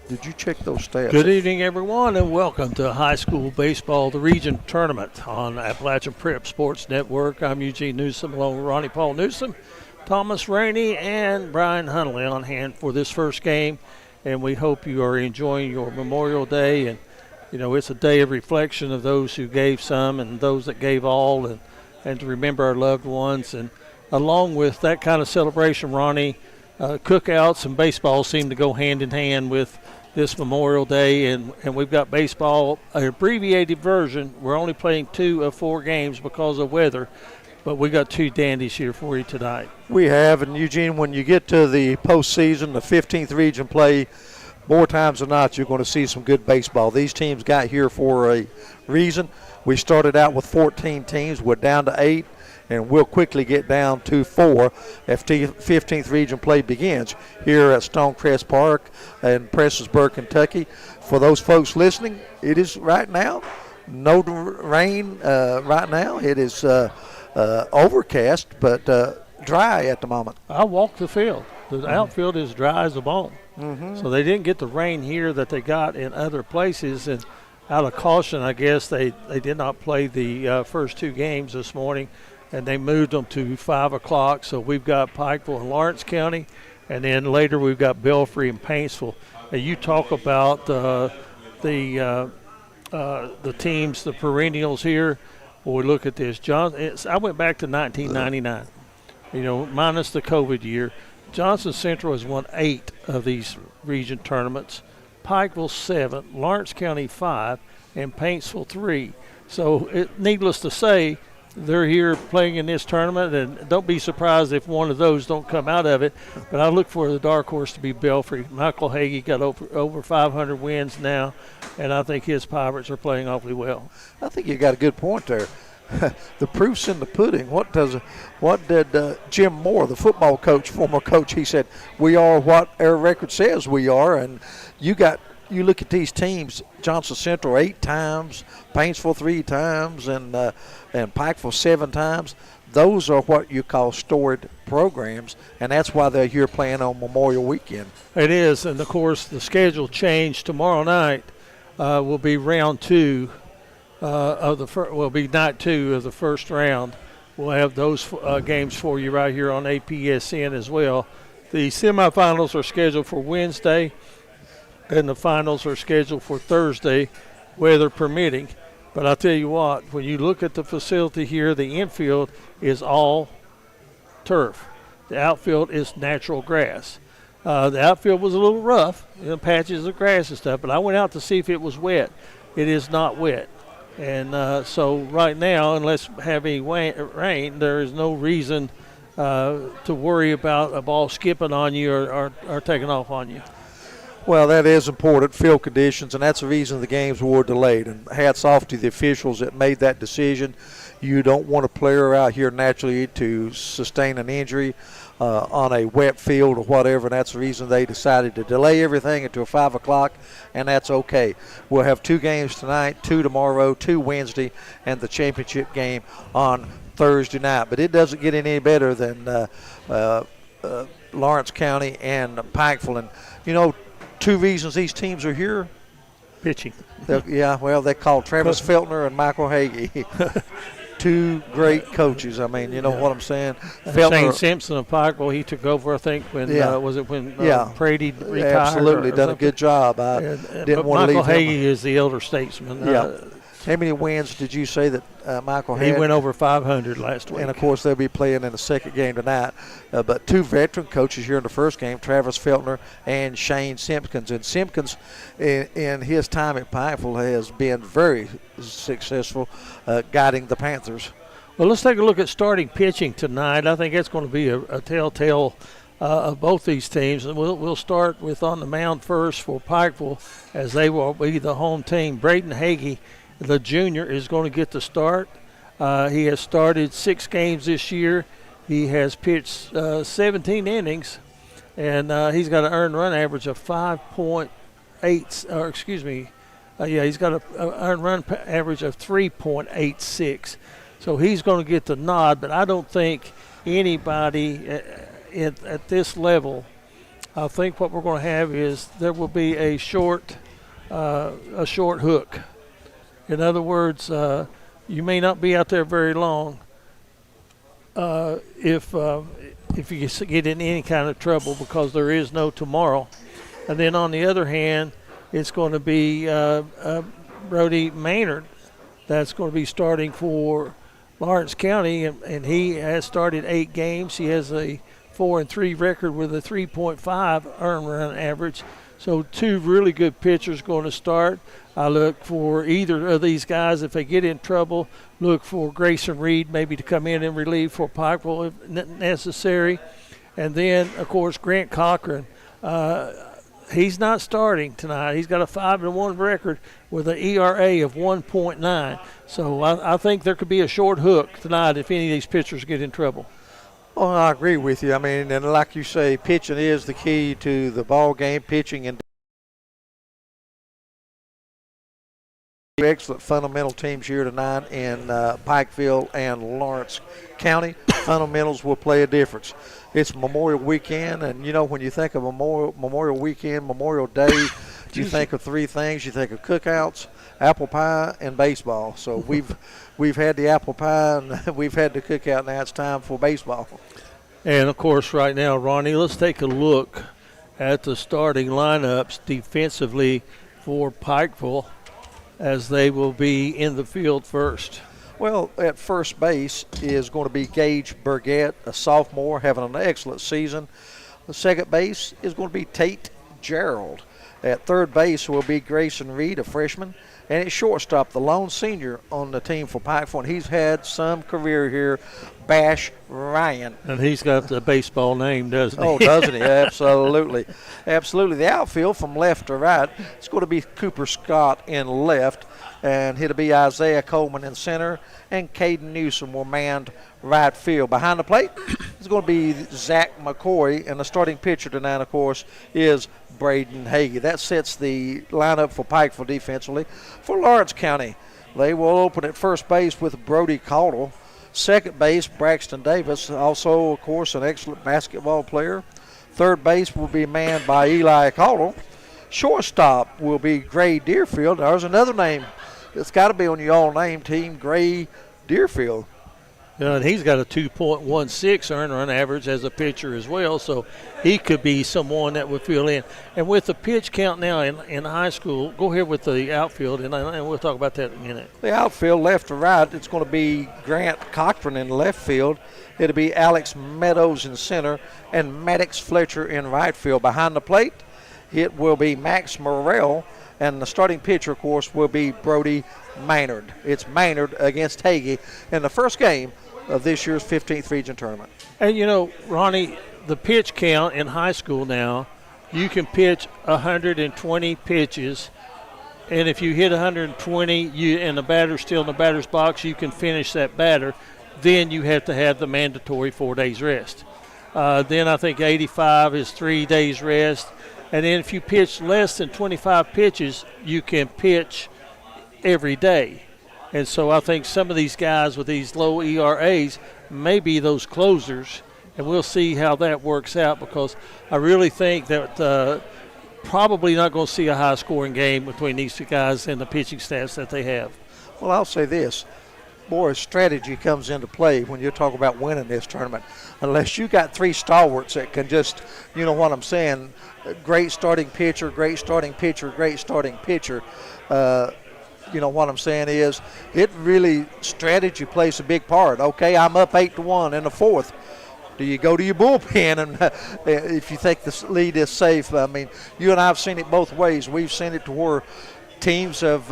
Did you check those stats? Good evening, everyone, and welcome to High School Baseball, the Region Tournament on Appalachian Prep Sports Network. I'm Eugene Newsom, along with Ronnie Paul Newsom, Thomas Rainey, and Brian Huntley on hand for this first game. And we hope you are enjoying your Memorial Day. And, you know, it's a day of reflection of those who gave some and those that gave all, and to remember our loved ones. And along with that kind of celebration, Ronnie, cookouts and baseball seem to go hand in hand with this Memorial Day, and we've got baseball, an abbreviated version. We're only playing 2 of 4 games because of weather, but we got 2 dandies here for you tonight. We have, and Eugene, when you get to the postseason, the 15th region play, more times than not, you're going to see some good baseball. These teams got here for a reason. We started out with 14 teams. We're down to 8. And we'll quickly get down to 4 if 15th region play begins here at Stonecrest Park in Prestonsburg, Kentucky. For those folks listening, it is right now no rain right now. It is overcast, but dry at the moment. I walked the field. The outfield is dry as a bone. So they didn't get the rain here that they got in other places. And out of caution, I guess, they did not play the first 2 games this morning. And they moved them to 5 o'clock. So we've got Pikeville and Lawrence County, and then later we've got Belfry and Paintsville. And you talk about the teams, the perennials here. When we look at this, I went back to 1999. You know, minus the COVID year. Johnson Central has won 8 of these region tournaments. Pikeville 7, Lawrence County 5, and Paintsville 3. So needless to say, they're here playing in this tournament, and don't be surprised if one of those don't come out of it. But I look for the dark horse to be Belfry. Michael Hagee got over 500 wins now, and I think his Pirates are playing awfully well. I think you got a good point there. The proof's in the pudding. What did Jim Moore, the football coach, former coach, he said, we are what our record says we are. And you look at these teams, Johnson Central 8 times, Paintsville 3 times, and Pikeville 7 times. Those are what you call storied programs, and that's why they're here playing on Memorial Weekend. It is, and of course the schedule changed. Tomorrow night will be round 2 will be night 2 of the first round. We'll have those games for you right here on APSN as well. The semifinals are scheduled for Wednesday, and the finals are scheduled for Thursday, weather permitting. But I'll tell you what, when you look at the facility here, the infield is all turf. The outfield is natural grass. The outfield was a little rough, patches of grass and stuff, but I went out to see if it was wet. It is not wet. And so right now, unless having rain, there is no reason to worry about a ball skipping on you or taking off on you. Well, that is important, field conditions, and that's the reason the games were delayed. And hats off to the officials that made that decision. You don't want a player out here naturally to sustain an injury on a wet field or whatever, and that's the reason they decided to delay everything until 5 o'clock, and that's okay. We'll have 2 games tonight, 2 tomorrow, 2 Wednesday, and the championship game on Thursday night. But it doesn't get any better than Lawrence County and Pikeville. And, you know, 2 reasons these teams are here. Pitching. They call Travis Feltner and Michael Hagee. 2 great coaches. I mean, you know what I'm saying? Shane Simpson of Pikeville, he took over, I think, when Brady retired? Absolutely, done a good job. I didn't want to leave him. Michael Hagee is the elder statesman. How many wins did you say that Michael had? He went over 500 last week. And, of course, they'll be playing in the second game tonight. But 2 veteran coaches here in the first game, Travis Feltner and Shane Simpkins. And Simpkins, in his time at Pikeville, has been very successful guiding the Panthers. Well, let's take a look at starting pitching tonight. I think that's going to be a telltale of both these teams. And we'll start with on the mound first for Pikeville, as they will be the home team. Braden Hagee, the junior, is going to get the start. He has started 6 games this year. He has pitched 17 innings, and he's got an earned run average of 5.8. He's got an earned run average of 3.86. So he's going to get the nod, but I don't think anybody at this level I think what we're going to have is there will be a short hook. In other words, you may not be out there very long if you get in any kind of trouble, because there is no tomorrow. And then on the other hand, it's going to be Brody Maynard that's going to be starting for Lawrence County, and he has started 8 games. He has a 4-3 record with a 3.5 earned run average. So 2 really good pitchers going to start. I look for either of these guys, if they get in trouble, look for Grayson Reed maybe to come in and relieve for Pikeville if necessary. And then, of course, Grant Cochran. He's not starting tonight. He's got a 5-1 record with an ERA of 1.9. So I think there could be a short hook tonight if any of these pitchers get in trouble. Well, I agree with you. I mean, and like you say, pitching is the key to the ball game. Pitching and excellent fundamental teams here tonight in Pikeville and Lawrence County. Fundamentals will play a difference. It's Memorial Weekend, and you know, when you think of Memorial Weekend, Memorial Day, you think of 3 things. You think of cookouts, apple pie, and baseball. So we've had the apple pie and we've had the cookout. Now it's time for baseball. And of course, right now, Ronnie, let's take a look at the starting lineups defensively for Pikeville, as they will be in the field first. Well, at first base is going to be Gage Burgett, a sophomore, having an excellent season. The second base is going to be Tate Gerald. At third base will be Grayson Reed, a freshman. And at shortstop, the lone senior on the team for Pikeville, and he's had some career here, Bash Ryan. And he's got the baseball name, doesn't he? Oh, doesn't he? Absolutely. Absolutely. The outfield from left to right, it's going to be Cooper Scott in left, and it'll be Isaiah Coleman in center, and Caden Newsom will man right field. Behind the plate, it's going to be Zach McCoy, and the starting pitcher tonight, of course, is Braden Hagee. That sets the lineup for Pikeville defensively. For Lawrence County, they will open at first base with Brody Caudle. Second base, Braxton Davis, also, of course, an excellent basketball player. Third base will be manned by Eli Caudle. Shortstop will be Gray Deerfield. There's another name that's got to be on your all-name team, Gray Deerfield. And he's got a 2.16 earned run average as a pitcher as well, so he could be someone that would fill in. And with the pitch count now in high school, go ahead with the outfield, and we'll talk about that in a minute. The outfield, left to right, it's going to be Grant Cochran in left field. It'll be Alex Meadows in center and Maddox Fletcher in right field. Behind the plate, it will be Max Morrell, and the starting pitcher, of course, will be Brody Maynard. It's Maynard against Hagee in the first game of this year's 15th region tournament. And you know, Ronnie, the pitch count in high school now, you can pitch 120 pitches, and if you hit 120 and the batter's still in the batter's box, you can finish that batter. Then you have to have the mandatory 4 days rest. Then I think 85 is 3 days rest. And then if you pitch less than 25 pitches, you can pitch every day. And so I think some of these guys with these low ERAs may be those closers, and we'll see how that works out, because I really think that probably not going to see a high-scoring game between these 2 guys and the pitching staffs that they have. Well, I'll say this. Boy, strategy comes into play when you talk about winning this tournament. Unless you got 3 stalwarts that can just, you know what I'm saying, great starting pitcher, great starting pitcher, great starting pitcher. You know what I'm saying is, it really, strategy plays a big part. Okay, I'm up 8-1 in the fourth. Do you go to your bullpen and if you think the lead is safe? I mean, you and I have seen it both ways. We've seen it to where teams have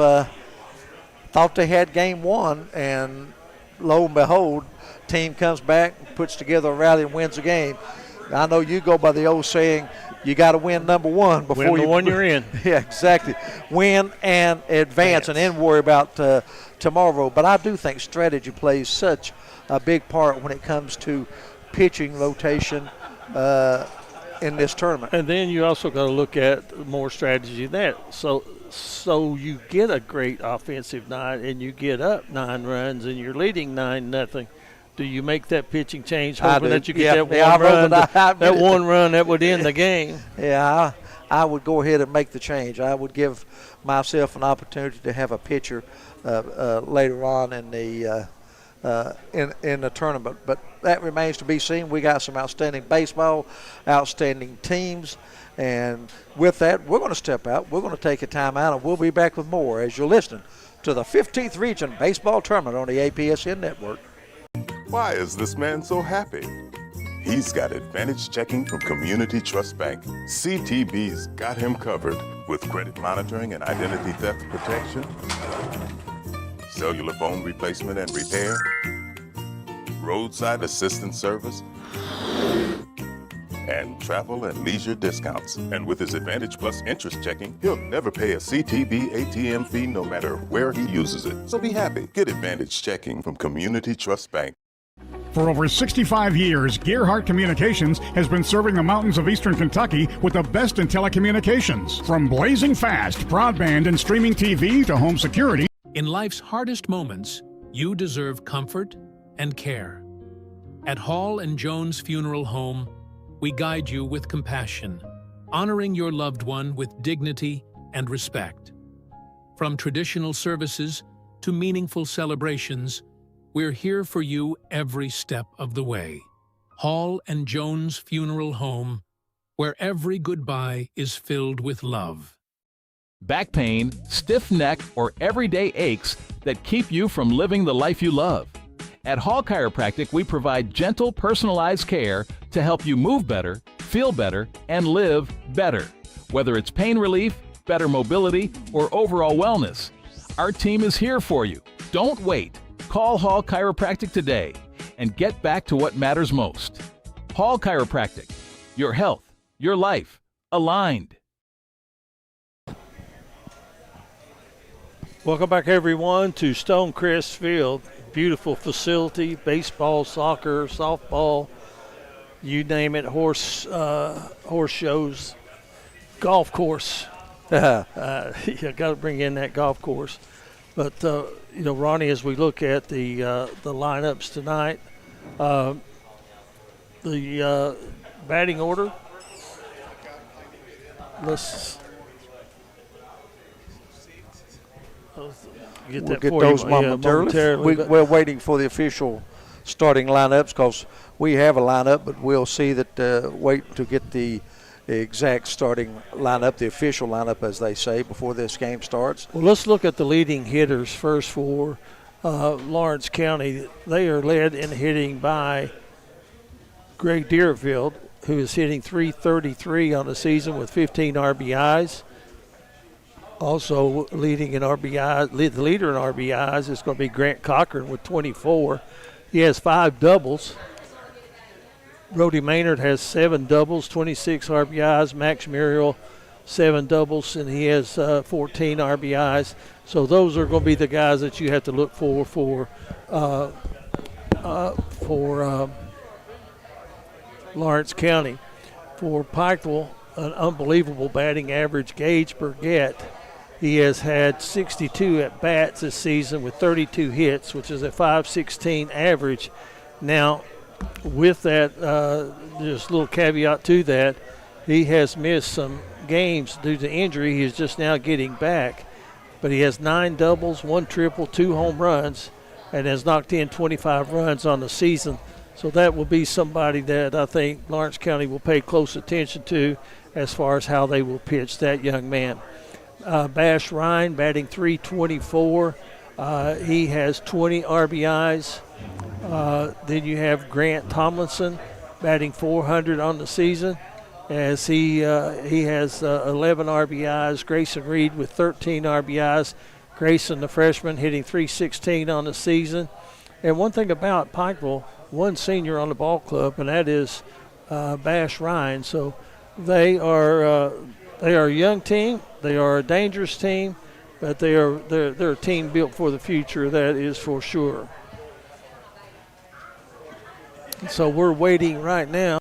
thought they had game 1, and lo and behold, team comes back, puts together a rally, and wins the game. I know you go by the old saying, you got to win number 1 before win the one you're in. Yeah, exactly. Win and advance, and then worry about tomorrow. But I do think strategy plays such a big part when it comes to pitching rotation in this tournament. And then you also got to look at more strategy than that. So you get a great offensive night and you get up 9 runs and you're leading 9-0. do you make that pitching change, I hoping do. that you get that one I run, voted I that admitted one run that would end the game? Yeah, I would go ahead and make the change. I would give myself an opportunity to have a pitcher later on in the in the tournament. But that remains to be seen. We got some outstanding baseball, outstanding teams, and with that, we're going to step out. We're going to take a time out, and we'll be back with more as you're listening to the 15th Region Baseball Tournament on the APSN Network. Why is this man so happy? He's got Advantage Checking from Community Trust Bank. CTB's got him covered with credit monitoring and identity theft protection, cellular phone replacement and repair, roadside assistance service, and travel and leisure discounts. And with his Advantage Plus interest checking, he'll never pay a CTB ATM fee no matter where he uses it. So be happy. Get Advantage Checking from Community Trust Bank. For over 65 years, Gearhart Communications has been serving the mountains of eastern Kentucky with the best in telecommunications. From blazing fast broadband and streaming TV to home security. In life's hardest moments, you deserve comfort and care. At Hall and Jones Funeral Home, we guide you with compassion, honoring your loved one with dignity and respect. From traditional services to meaningful celebrations, we're here for you every step of the way. Hall and Jones Funeral Home, where every goodbye is filled with love. Back pain, stiff neck, or everyday aches that keep you from living the life you love. At Hall Chiropractic, we provide gentle, personalized care to help you move better, feel better, and live better. Whether it's pain relief, better mobility, or overall wellness, our team is here for you. Don't wait. Call Hall Chiropractic today and get back to what matters most. Hall Chiropractic, your health, your life, aligned. Welcome back, everyone, to Stonecrest Field. Beautiful facility, baseball, soccer, softball, you name it, horse shows, golf course. You got to bring in that golf course. But, Ronnie, as we look at the lineups tonight, the batting order, let's we'll get those momentarily. We're waiting for the official starting lineups because we have a lineup, but we'll see that wait to get the exact starting lineup, the official lineup, as they say, before this game starts. Well, let's look at the leading hitters first for Lawrence County. They are led in hitting by Greg Deerfield, who is hitting .333 on the season with 15 RBIs. Also leading in RBIs, the leader in RBIs is going to be Grant Cochran with 24. He has 5 doubles. Brody Maynard has 7 doubles, 26 RBIs. Max Muriel, 7 doubles, and he has 14 RBIs. So those are going to be the guys that you have to look for Lawrence County. For Pikeville, an unbelievable batting average. Gage Burgett, he has had 62 at-bats this season with 32 hits, which is a .516 average. Now, with that, just a little caveat to that, he has missed some games due to injury. He is just now getting back. But he has 9 doubles, 1 triple, 2 home runs, and has knocked in 25 runs on the season. So that will be somebody that I think Lawrence County will pay close attention to as far as how they will pitch that young man. Bash Ryan batting .324. He has 20 RBIs. Then you have Grant Tomlinson batting .400 on the season, as he has 11 RBIs. Grayson Reed with 13 RBIs. Grayson, the freshman, hitting .316 on the season. And one thing about Pikeville, one senior on the ball club, and that is Bash Ryan. So they are a young team. They are a dangerous team, but they're a team built for the future. That is for sure. So we're waiting right now.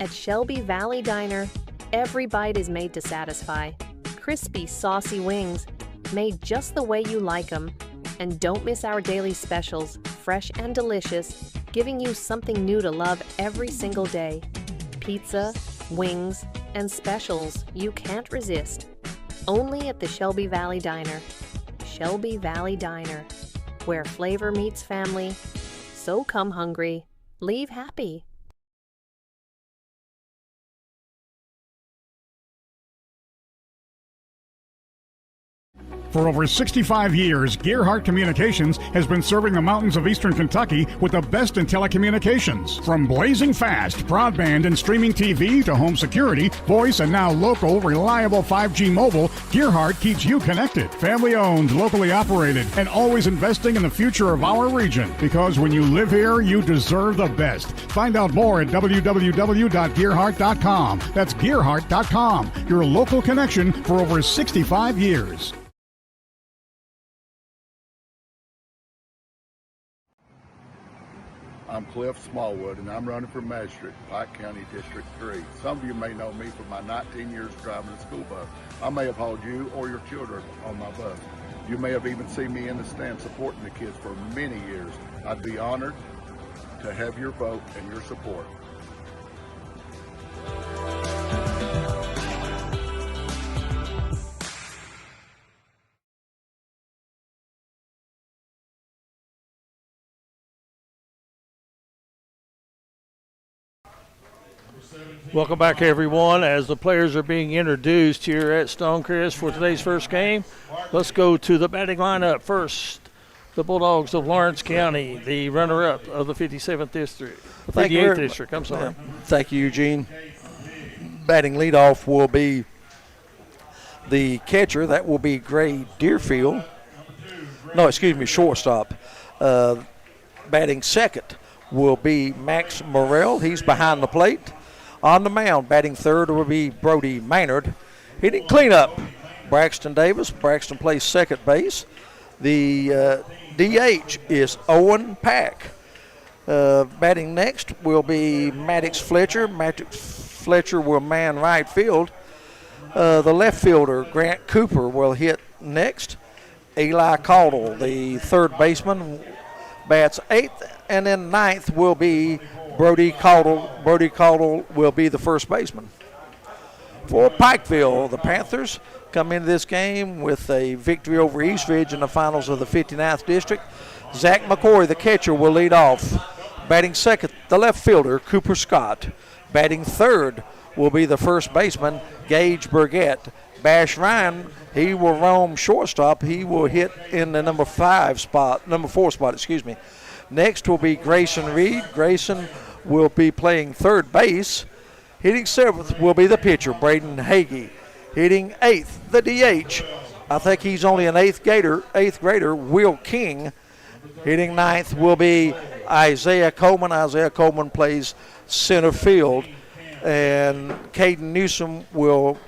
At Shelby Valley Diner, every bite is made to satisfy. Crispy, saucy wings, made just the way you like them. And don't miss our daily specials, fresh and delicious, giving you something new to love every single day. Pizza, wings, and specials you can't resist. Only at the Shelby Valley Diner. Shelby Valley Diner, where flavor meets family. So come hungry, leave happy. For over 65 years, Gearhart Communications has been serving the mountains of eastern Kentucky with the best in telecommunications. From blazing fast broadband and streaming TV to home security, voice, and now local, reliable 5G mobile, Gearhart keeps you connected. Family owned, locally operated, and always investing in the future of our region. Because when you live here, you deserve the best. Find out more at www.gearhart.com. That's gearhart.com, your local connection for over 65 years. I'm Cliff Smallwood, and I'm running for magistrate, Pike County District 3. Some of you may know me from my 19 years driving a school bus. I may have hauled you or your children on my bus. You may have even seen me in the stand supporting the kids for many years. I'd be honored to have your vote and your support. Welcome back, everyone. As the players are being introduced here at Stonecrest for today's first game, let's go to the batting lineup. First, the Bulldogs of Lawrence County, the runner-up of the 57th District. The 58th District, I'm sorry. Thank you, Eugene. Batting leadoff will be the catcher. That will be Gray Deerfield. No, excuse me, shortstop. Batting second will be Max Morrell. He's behind the plate. On the mound, batting third will be Brody Maynard. Hitting cleanup, Braxton Davis. Braxton plays second base. The DH is Owen Pack. Batting next will be Maddox Fletcher. Maddox Fletcher will man right field. The left fielder, Grant Cooper, will hit next. Eli Caudle, the third baseman, bats eighth. And then ninth will be Brody Caudle. Brody Caudle will be the first baseman. For Pikeville, the Panthers come into this game with a victory over Eastridge in the finals of the 59th District. Zach McCoy, the catcher, will lead off. Batting second, the left fielder, Cooper Scott. Batting third will be the first baseman, Gage Burgett. Bash Ryan, he will roam shortstop. He will hit in the number four spot, Next will be Grayson Reed. Grayson will be playing third base. Hitting seventh will be the pitcher, Braden Hagee. Hitting eighth, the DH. I think he's only an eighth grader, Will King. Hitting ninth will be Isaiah Coleman. Isaiah Coleman plays center field. And Caden Newsom will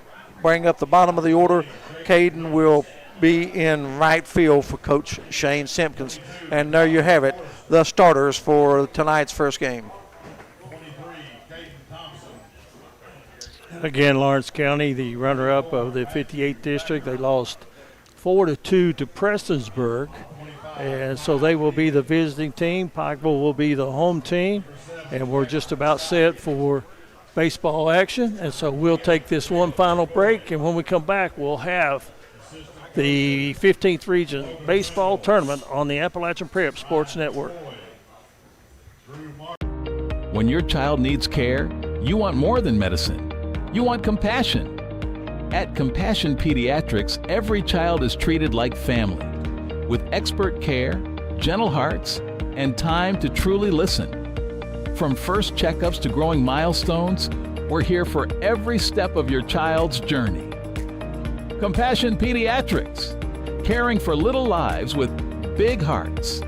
bring up the bottom of the order. Caden will be in right field for Coach Shane Simpkins. And there you have it, the starters for tonight's first game. Again, Lawrence County, the runner-up of the 58th District. They lost 4-2 to Prestonsburg, and so they will be the visiting team. Pikeville will be the home team, and we're just about set for baseball action. And so we'll take this one final break, and when we come back, we'll have the 15th Region Baseball Tournament on the Appalachian Prep Sports Network. When your child needs care, you want more than medicine. You want compassion. At Compassion Pediatrics, every child is treated like family, with expert care, gentle hearts, and time to truly listen. From first checkups to growing milestones, we're here for every step of your child's journey. Compassion Pediatrics, caring for little lives with big hearts.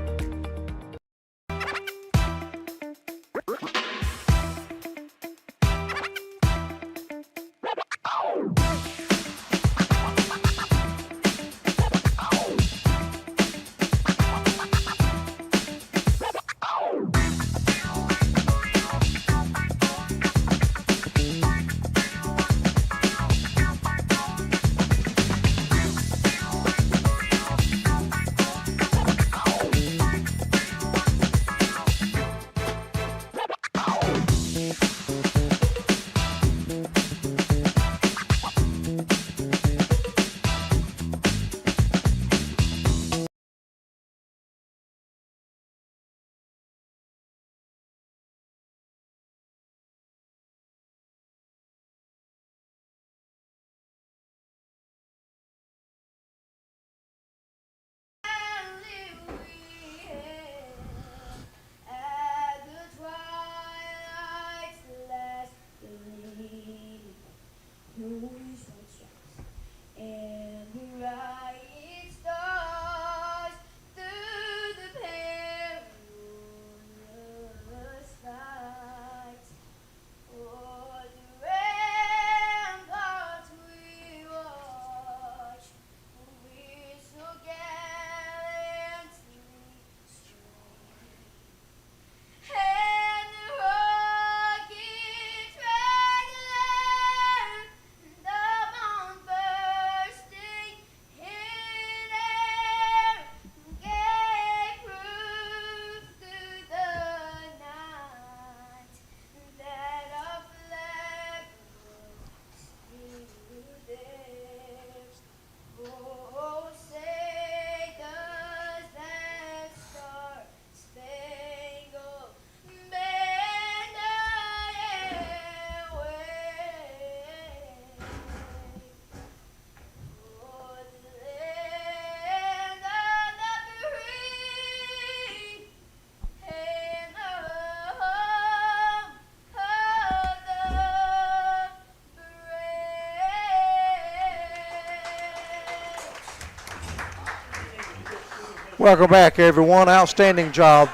Welcome back, everyone. Outstanding job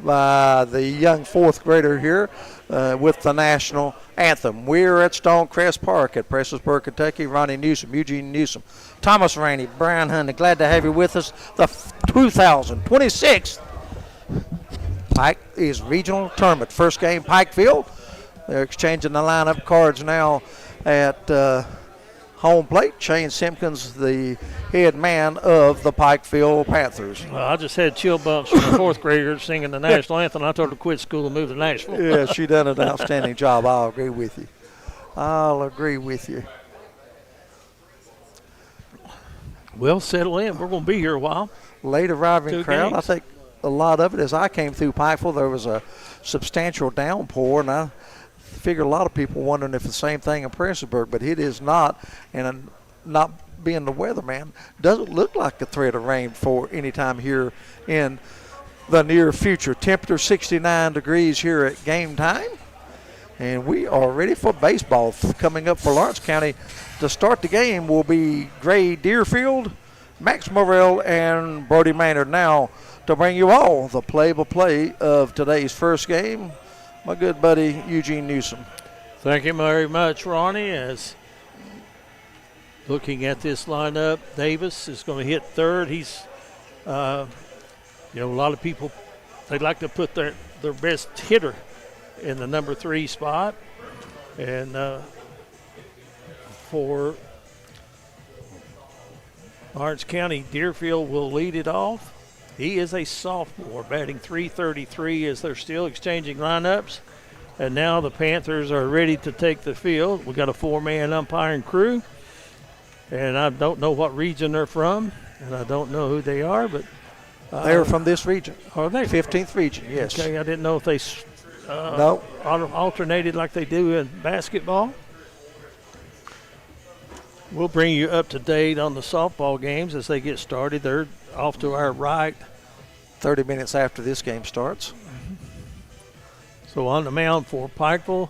by the young fourth grader here with the national anthem. We're at Stonecrest Park at Prestonsburg, Kentucky. Ronnie Newsom, Eugene Newsom, Thomas Rainey, Brian Honey. Glad to have you with us. The 2026 Pike is regional tournament. First game, Pikeville. They're exchanging the lineup cards now at home plate. Shane Simpkins, the head man of the Pikeville Panthers. Well, I just had chill bumps from the fourth graders singing the national anthem. I told her to quit school and move to Nashville. Yeah, she done an outstanding job. I'll agree with you. Well, settle in. We're going to be here a while. Late arriving 2 crowd. games. I think a lot of it, as I came through Pikeville, there was a substantial downpour, and I figure a lot of people wondering if the same thing in Prestonsburg, but it is not. And not being the weatherman, doesn't look like a threat of rain for any time here in the near future. Temperature 69 degrees here at game time. And we are ready for baseball. Coming up for Lawrence County to start the game will be Gray Deerfield, Max Morrell, and Brody Maynard. Now to bring you all the play-by-play of today's first game, my good buddy Eugene Newsom. Thank you very much, Ronnie. As looking at this lineup, Davis is going to hit third. He's, a lot of people, they like to put their best hitter in the number 3 spot. And for Lawrence County, Deerfield will lead it off. He is a sophomore, batting .333 as they're still exchanging lineups. And now the Panthers are ready to take the field. We got a 4-man umpiring crew. And I don't know what region they're from, and I don't know who they are, but They're from this region. Are they? 15th region, yes. Okay, I didn't know if they No. alternated like they do in basketball. We'll bring you up to date on the softball games as they get started. They're off to our right. 30 minutes after this game starts. So on the mound for Pikeville,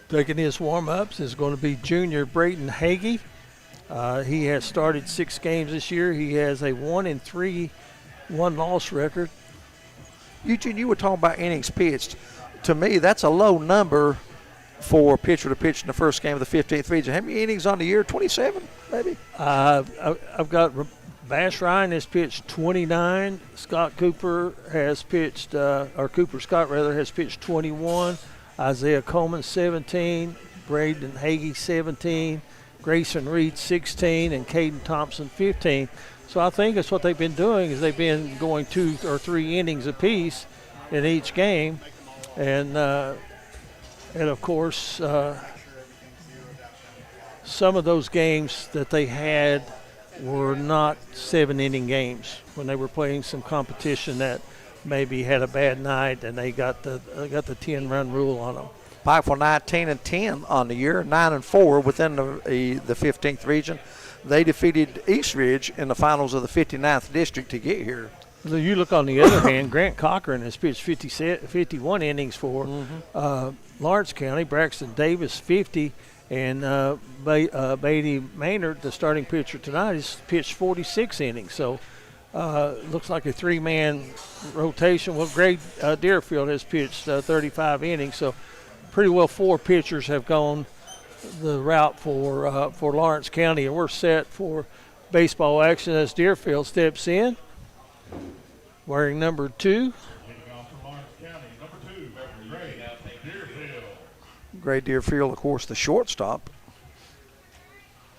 taking his warm-ups, is going to be junior Brayton Hagee. He has started 6 games this year. He has a 1-3 one-loss record. Eugene, you were talking about innings pitched. To me, that's a low number for a pitcher to pitch in the first game of the 15th region. How many innings on the year? 27, maybe? I've got Bash Ryan has pitched 29. Scott Cooper has pitched, or Cooper Scott rather, has pitched 21. Isaiah Coleman 17. Braden Hagee 17. Grayson Reed 16, and Caden Thompson 15. So I think that's what they've been doing is they've been going 2 or 3 innings apiece in each game, and of course some of those games that they had were not 7-inning games when they were playing some competition that maybe had a bad night and they got the 10-run rule on them. Pikeville 19-10 on the year, 9-4 within the 15th region. They defeated East Ridge in the finals of the 59th district to get here. So you look on the other hand, Grant Cochran has pitched 51 innings for Lawrence County. Braxton Davis 50, and Beatty Maynard, the starting pitcher tonight, has pitched 46 innings. So looks like a 3-man rotation. Well, Gray Deerfield has pitched 35 innings, so pretty well 4 pitchers have gone the route for Lawrence County, and we're set for baseball action as Deerfield steps in, wearing number 2. Gray Deerfield, of course, the shortstop.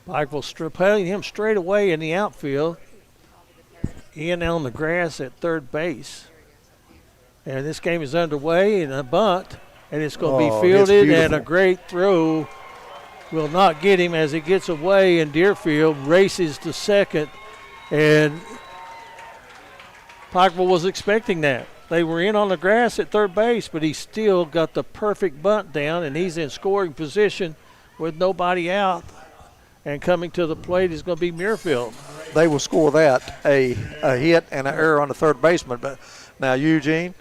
Pikeville playing him straight away in the outfield, in on the grass at third base. And this game is underway in a bunt. And it's going to be fielded, and a great throw will not get him as it gets away, and Deerfield races to second. And Pikeville was expecting that. They were in on the grass at third base, but he still got the perfect bunt down, and he's in scoring position with nobody out. And coming to the plate is going to be Muirfield. They will score that, a hit and an error on the third baseman. But now, Eugene,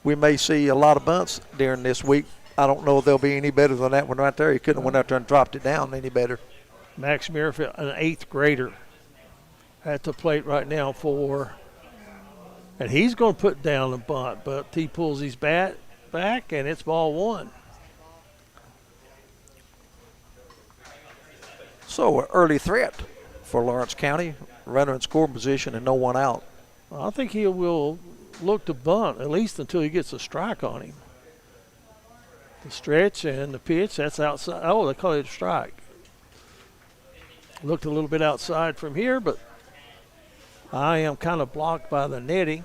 we may see a lot of bunts during this week. I don't know if they'll be any better than that one right there. He couldn't have went out there and dropped it down any better. Max Muirfield, an 8th grader, at the plate right now for And he's going to put down the bunt, but he pulls his bat back, and it's ball one. So an early threat for Lawrence County, runner in scoring position and no one out. I think he will look to bunt, at least until he gets a strike on him. The stretch and the pitch, that's outside. Oh, they call it a strike. Looked a little bit outside from here, but I am kind of blocked by the netting.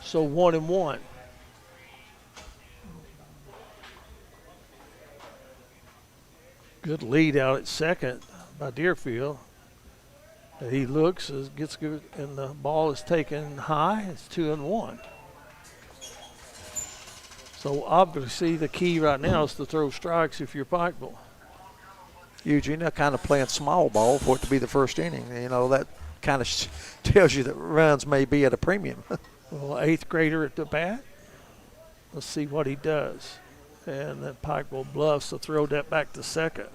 So 1-1. Good lead out at second by Deerfield. He looks, gets good, and the ball is taken high. It's 2-1. So obviously the key right now is to throw strikes if you're Pikeville. Eugene, they're kind of playing small ball for it to be the first inning. You know, that kind of tells you that runs may be at a premium. Well, eighth grader at the bat. Let's see what he does. And then Pikeville bluffs to throw that back to second.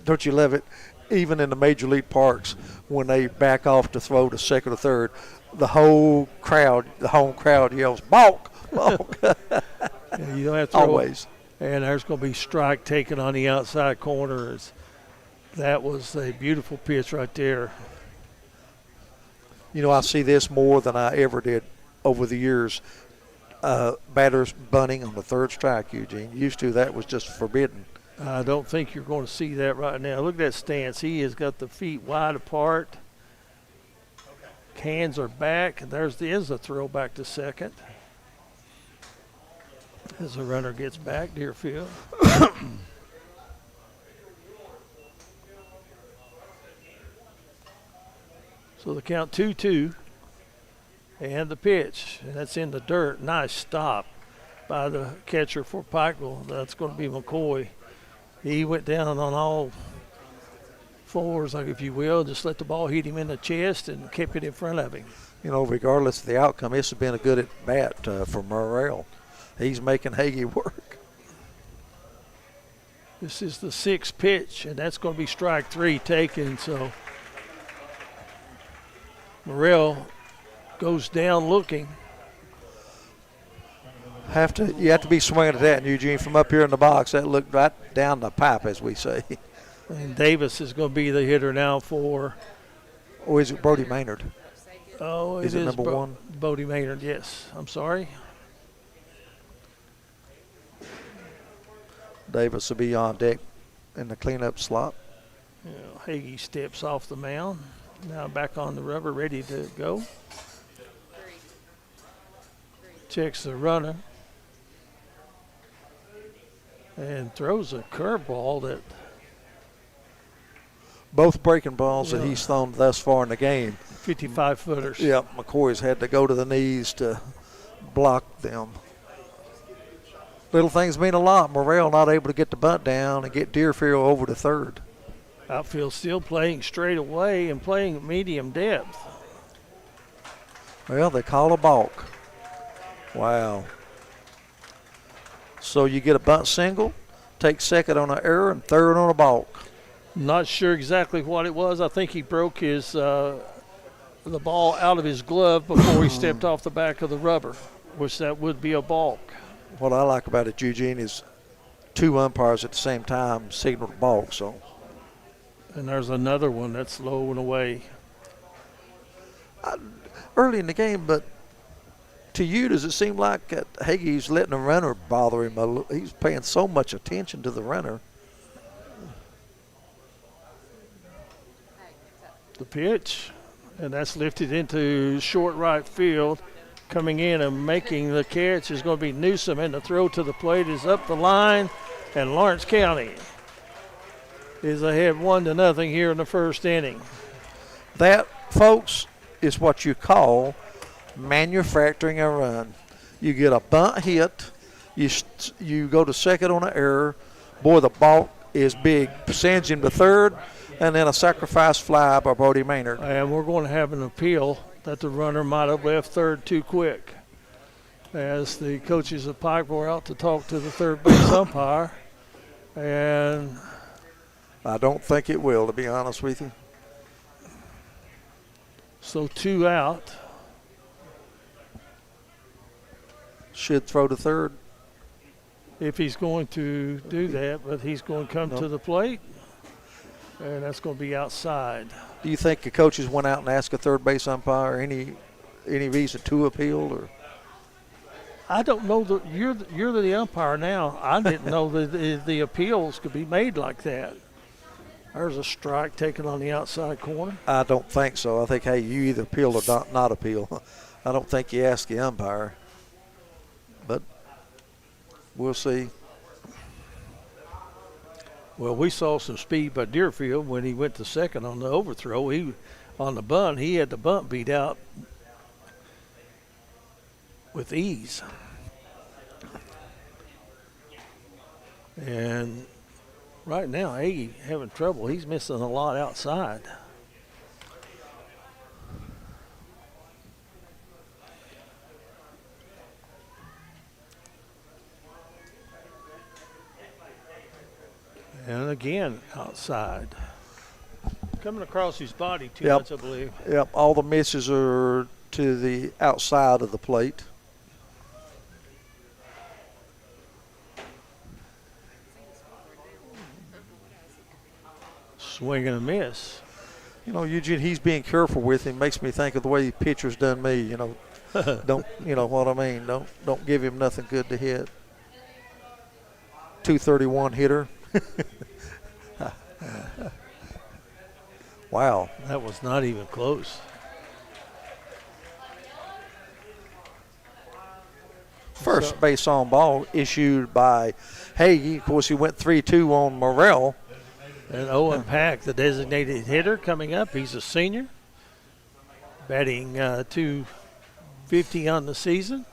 Don't you love it? Even in the major league parks, when they back off to throw to second or third, the whole crowd, the home crowd yells, balk, balk. Yeah, you don't have to throw. Always. And there's going to be strike taken on the outside corner. That was a beautiful pitch right there. You know, I see this more than I ever did over the years. Batters bunting on the third strike, Eugene. Used to, that was just forbidden. I don't think you're going to see that right now. Look at that stance. He has got the feet wide apart. Hands are back. There's a throw back to second. As the runner gets back, Deerfield. So the count 2-2. And the pitch. And that's in the dirt. Nice stop by the catcher for Pikeville. That's going to be McCoy. He went down on all fours, like if you will, just let the ball hit him in the chest and kept it in front of him. You know, regardless of the outcome, this has been a good at bat for Morrell. He's making Hagee work. This is the sixth pitch, and that's going to be strike three taken. So Morrell goes down looking. You have to be swinging at that, Eugene, from up here in the box. That looked right down the pipe, as we say. And Davis is going to be the hitter now for. Or is it Brody Maynard? Oh, is it number one? Brody Maynard, yes. I'm sorry. Davis will be on deck in the cleanup slot. Hagee steps off the mound. Now back on the rubber, ready to go. Checks the runner. And throws a curveball that. Both breaking balls that he's thrown thus far in the game. 55-footers. Yep, McCoy's had to go to the knees to block them. Little things mean a lot. Morrell not able to get the bunt down and get Deerfield over to third. Outfield still playing straight away and playing medium depth. Well, they call a balk. Wow. So you get a bunt single, take second on an error, and third on a balk. Not sure exactly what it was. I think he broke his the ball out of his glove before he stepped off the back of the rubber, which that would be a balk. What I like about it, Eugene, is two umpires at the same time signal the balk. So. And there's another one that's low and away. Early in the game, but to you, does it seem like Hagee's letting the runner bother him? He's paying so much attention to the runner. The pitch, and that's lifted into short right field. Coming in and making the catch is going to be Newsom, and the throw to the plate is up the line, and Lawrence County is ahead 1-0 here in the first inning. That, folks, is what you call manufacturing a run. You get a bunt hit, you go to second on an error. Boy, the balk is big. Sends him to third, and then a sacrifice fly by Brody Maynard. And we're going to have an appeal that the runner might have left third too quick, as the coaches of Pikeville are out to talk to the third base umpire. And I don't think it will, to be honest with you. So 2 out. should throw to third. If he's going to do that, but he's going to come to the plate, and that's going to be outside. Do you think the coaches went out and asked a third base umpire any reason to appeal? Or I don't know. You're the umpire now. I didn't know that the appeals could be made like that. There's a strike taken on the outside corner. I don't think so. I think, hey, you either appeal or not appeal. I don't think you ask the umpire. But we'll see. Well, we saw some speed by Deerfield when he went to second on the overthrow. On the bunt, he had the bunt beat out with ease. And right now, Aggie having trouble. He's missing a lot outside. And again, outside. Coming across his body too much, I believe. Yep, all the misses are to the outside of the plate. Swing and a miss. You know, Eugene, he's being careful with him. Makes me think of the way pitcher's done me, you know. Don't, you know what I mean? Don't give him nothing good to hit. 231 hitter. Wow. That was not even close. First base on ball issued by Hagee. Of course, he went 3-2 on Morrell. And Owen Pack, the designated hitter, coming up. He's a senior, batting .250 on the season.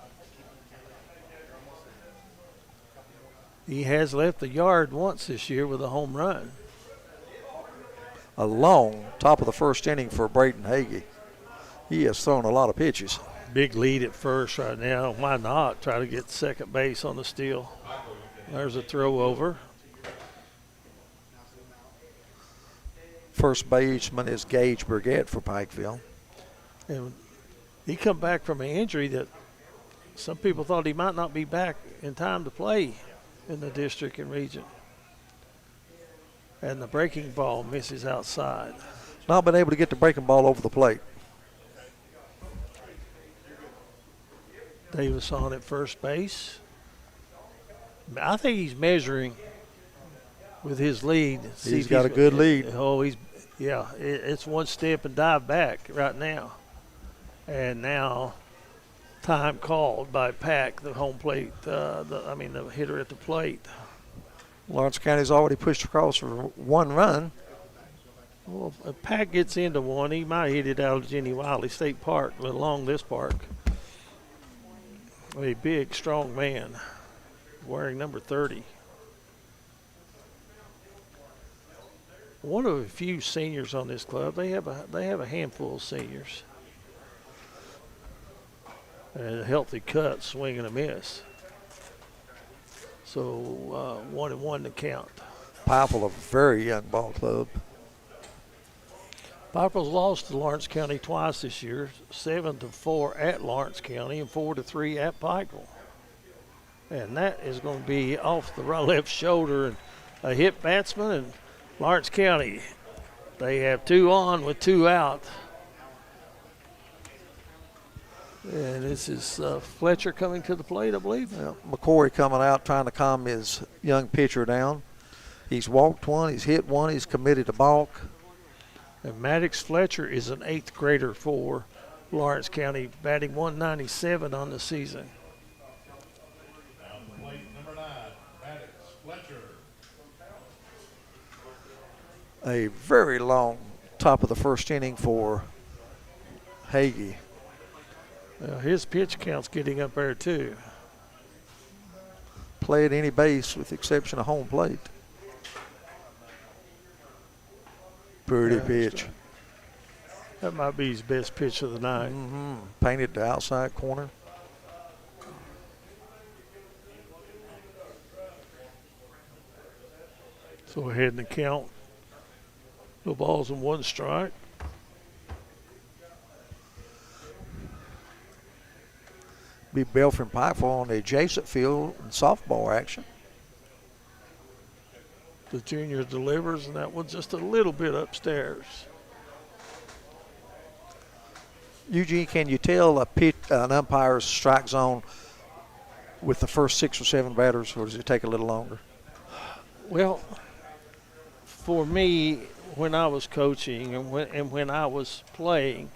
He has left the yard once this year with a home run. A long top of the first inning for Braden Hagee. He has thrown a lot of pitches. Big lead at first right now. Why not try to get second base on the steal? There's a throw over. First baseman is Gage Burgett for Pikeville. And he come back from an injury that some people thought he might not be back in time to play in the district and region. And the breaking ball misses outside. Not been able to get the breaking ball over the plate. Davis on at first base. I think he's measuring with his lead. He's got a good lead. It's one step and dive back right now. And now time called by Pack, the home plate, the hitter at the plate. Lawrence County's already pushed across for one run. Well, if Pack gets into one, he might hit it out of Jenny Wiley State Park, along this park. A big, strong man wearing number 30. One of a few seniors on this club. They have a handful of seniors. And a healthy cut, swing and a miss. So 1-1 to count. Pikeville, a very young ball club. Pikeville's lost to Lawrence County twice this year, 7-4 at Lawrence County and 4-3 at Pikeville. And that is going to be off the left shoulder and a hit batsman. And Lawrence County, they have 2 on with 2 out. And this is Fletcher coming to the plate, I believe. Yeah, McCoy coming out trying to calm his young pitcher down. He's walked one, he's hit one, he's committed to balk. And Maddox Fletcher is an 8th grader for Lawrence County, batting .197 on the season. Plate number 9, Maddox Fletcher. A very long top of the first inning for Hagee. His pitch count's getting up there too. Play at any base with the exception of home plate. Pretty pitch. That might be his best pitch of the night. Mm-hmm. Painted to outside corner. So ahead in the count. No balls and 1 strike. be Belfry and Pikeville on the adjacent field in softball action. The junior delivers, and that one's just a little bit upstairs. Eugene, can you tell an umpire's strike zone with the first 6 or 7 batters, or does it take a little longer? Well, for me, when I was coaching and when I was playing,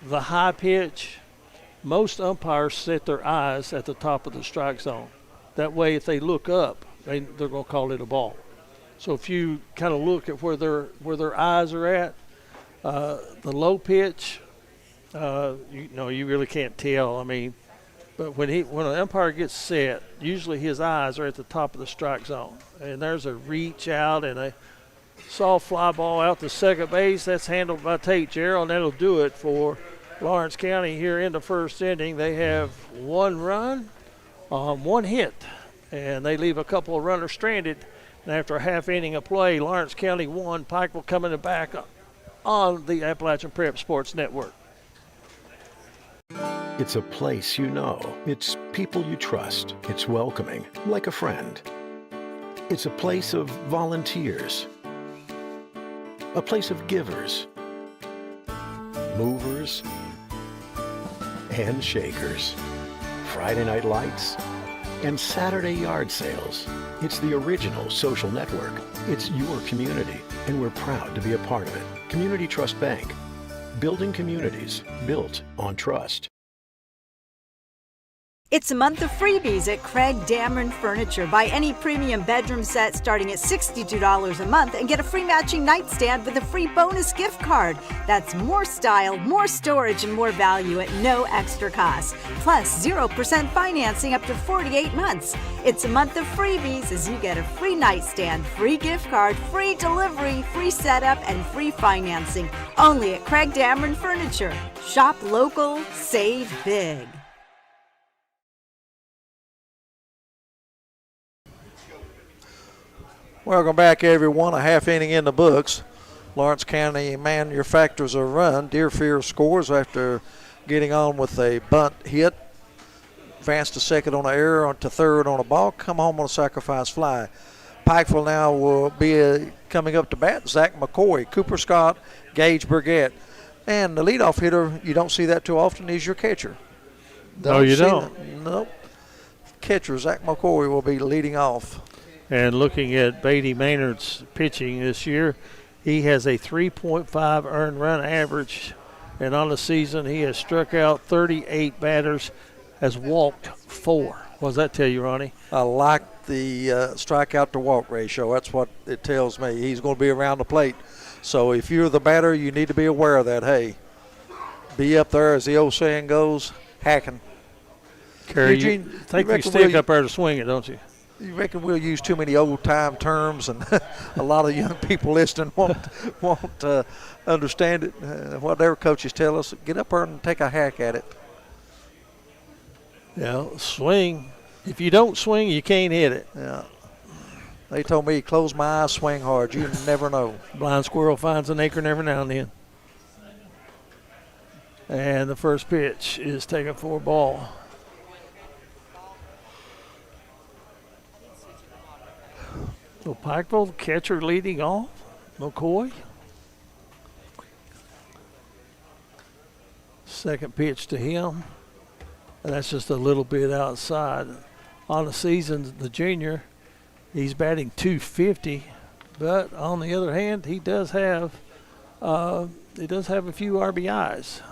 the high pitch, most umpires set their eyes at the top of the strike zone. That way, if they look up, they're going to call it a ball. So if you kind of look at where their eyes are at, the low pitch, you really can't tell. I mean, but when an umpire gets set, usually his eyes are at the top of the strike zone, and there's a reach out and a soft fly ball out to second base. That's handled by Tate Gerald, and that'll do it for Lawrence County here in the first inning. They have 1 run, 1 hit, and they leave a couple of runners stranded. And after a half inning of play, Lawrence County won. Pikeville coming back on the Appalachian Prep Sports Network. It's a place you know. It's people you trust. It's welcoming, like a friend. It's a place of volunteers. A place of givers, movers, and shakers. Friday night lights and Saturday yard sales. It's the original social network. It's your community, and we're proud to be a part of it. Community Trust Bank. Building communities built on trust. It's a month of freebies at Craig Dameron Furniture. Buy any premium bedroom set starting at $62 a month and get a free matching nightstand with a free bonus gift card. That's more style, more storage, and more value at no extra cost. Plus 0% financing up to 48 months. It's a month of freebies as you get a free nightstand, free gift card, free delivery, free setup, and free financing. Only at Craig Dameron Furniture. Shop local, save big. Welcome back, everyone. A half inning in the books. Lawrence County manufactures a run. Deerfield scores after getting on with a bunt hit. Advanced to second on an error, on to third on a ball. Come home on a sacrifice fly. Pikeville now will be coming up to bat. Zach McCoy, Cooper Scott, Gage Burgett. And the leadoff hitter, you don't see that too often, is your catcher. No, you don't. Nope. Catcher Zach McCoy will be leading off. And looking at Beatty Maynard's pitching this year, he has a 3.5 earned run average. And on the season, he has struck out 38 batters, has walked 4. What does that tell you, Ronnie? I like the strikeout to walk ratio. That's what it tells me. He's going to be around the plate. So if you're the batter, you need to be aware of that. Hey, be up there, as the old saying goes, hacking. Kerry, you think you stick up there to swing it, don't you? You reckon we'll use too many old-time terms, and a lot of young people listening won't understand it? Whatever coaches tell us, get up there and take a hack at it. Yeah, swing. If you don't swing, you can't hit it. Yeah. They told me, close my eyes, swing hard. You never know. Blind squirrel finds an acorn every now and then. And the first pitch is taken for a ball. So Pikeville, catcher leading off, McCoy. Second pitch to him, and that's just a little bit outside. On the season, the junior, he's batting .250, but on the other hand, he does have a few RBIs.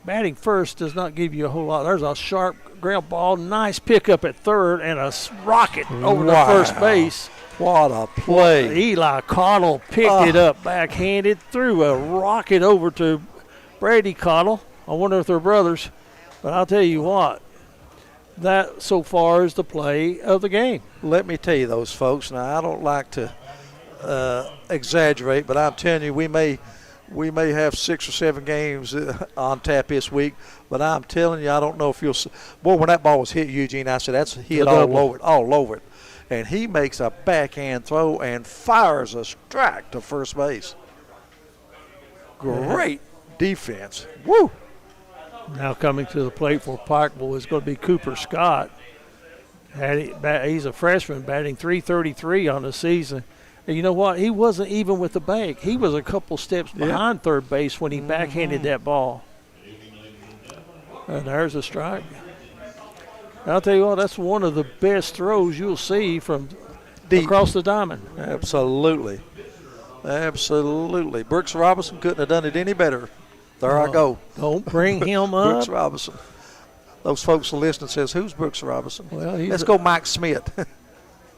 Batting first does not give you a whole lot. There's a sharp ground ball, nice pickup at third, and a rocket over to first base. What a play. Eli Cottle picked it up backhanded, threw a rocket over to Brady Cottle. I wonder if they're brothers, but I'll tell you what, that so far is the play of the game. Let me tell you those folks. Now, I don't like to exaggerate, but I'm telling you, we may have 6 or 7 games on tap this week, but I'm telling you, I don't know if you'll – boy, when that ball was hit, Eugene, I said, that's hit all over it. And he makes a backhand throw and fires a strike to first base. Great defense. Woo! Now coming to the plate for Pikeville is going to be Cooper Scott. He's a freshman batting .333 on the season. And you know what? He wasn't even with the bank. He was a couple steps behind third base when he backhanded that ball. And there's a strike. I'll tell you what, that's one of the best throws you'll see from deep across the diamond. Absolutely. Absolutely. Brooks Robinson couldn't have done it any better. There I go. Don't bring him up. Brooks Robinson. Those folks listening says, who's Brooks Robinson? Well, let's go Mike Smith.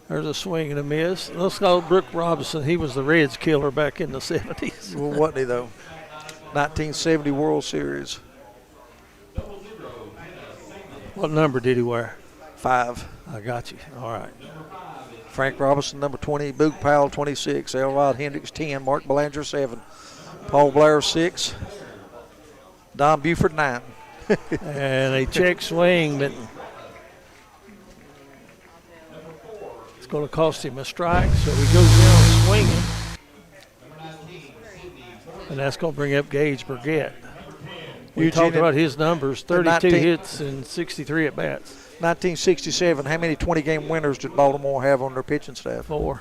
There's a swing and a miss. Let's go Brooks Robinson. He was the Reds killer back in the 70s. Well, wasn't he, though? 1970 World Series. What number did he wear? 5. I got you. All right. Frank Robinson, number 20. Boog Powell, 26. Elrod Hendricks, 10. Mark Belanger, 7. Paul Blair, 6. Don Buford, 9. And a check swing, but it's going to cost him a strike, so he goes down swinging. And that's going to bring up Gage Burgett. We talked about his numbers, 32 hits and 63 at-bats. 1967, how many 20-game winners did Baltimore have on their pitching staff? 4.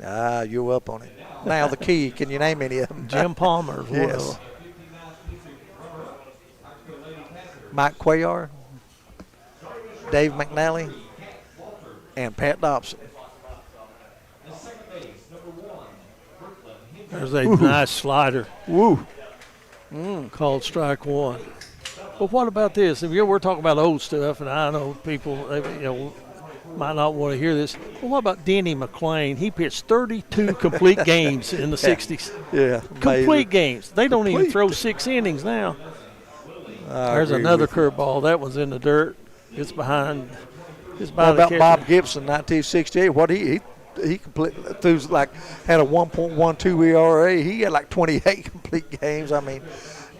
Ah, you're up on it. Now the key, can you name any of them? Jim Palmer. Yes. Mike Cuellar, Dave McNally, and Pat Dobson. There's a nice slider. Woo. Called strike 1. But what about this? If we're talking about old stuff, and I know people might not want to hear this, but what about Denny McClain? He pitched 32 complete games in the 60s. Yeah. Complete games. They don't even throw 6 innings now. There's another curveball. That one's in the dirt. It's behind. It's by the catcher. Bob Gibson, 1968. What he completely threw, like, had a 1.12 ERA. He had like 28 complete games. I mean,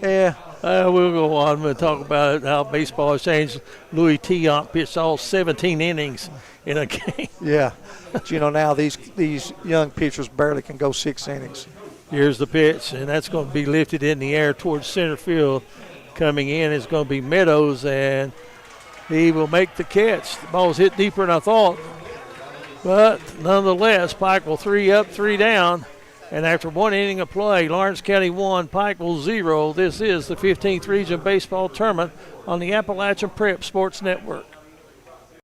yeah. We'll go on and talk about how baseball has changed. Louis Tiant pitched all 17 innings in a game. Yeah. But, now these young pitchers barely can go 6 innings. Here's the pitch, and that's going to be lifted in the air towards center field. Coming in is going to be Meadows, and he will make the catch. The ball's hit deeper than I thought. But nonetheless, Pikeville 3 up, 3 down. And after 1 inning of play, Lawrence County 1, Pikeville 0. This is the 15th Region Baseball Tournament on the Appalachian Prep Sports Network.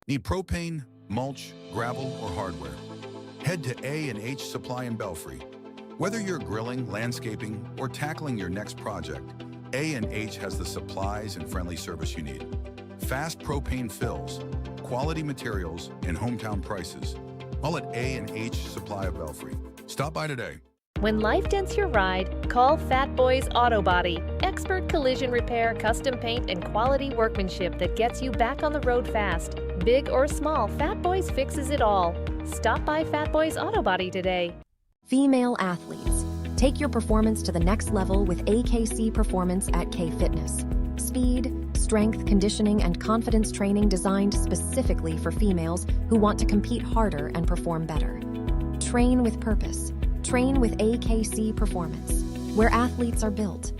Need propane, mulch, gravel, or hardware? Head to A&H Supply in Belfry. Whether you're grilling, landscaping, or tackling your next project, A&H has the supplies and friendly service you need. Fast propane fills, quality materials, and hometown prices. All at A&H Supply of Belfry. Stop by today. When life dents your ride, call Fat Boys Auto Body. Expert collision repair, custom paint, and quality workmanship that gets you back on the road fast. Big or small, Fat Boys fixes it all. Stop by Fat Boys Auto Body today. Female athletes. Take your performance to the next level with AKC Performance at K Fitness. Speed, strength, conditioning, and confidence training designed specifically for females who want to compete harder and perform better. Train with purpose. Train with AKC Performance, where athletes are built.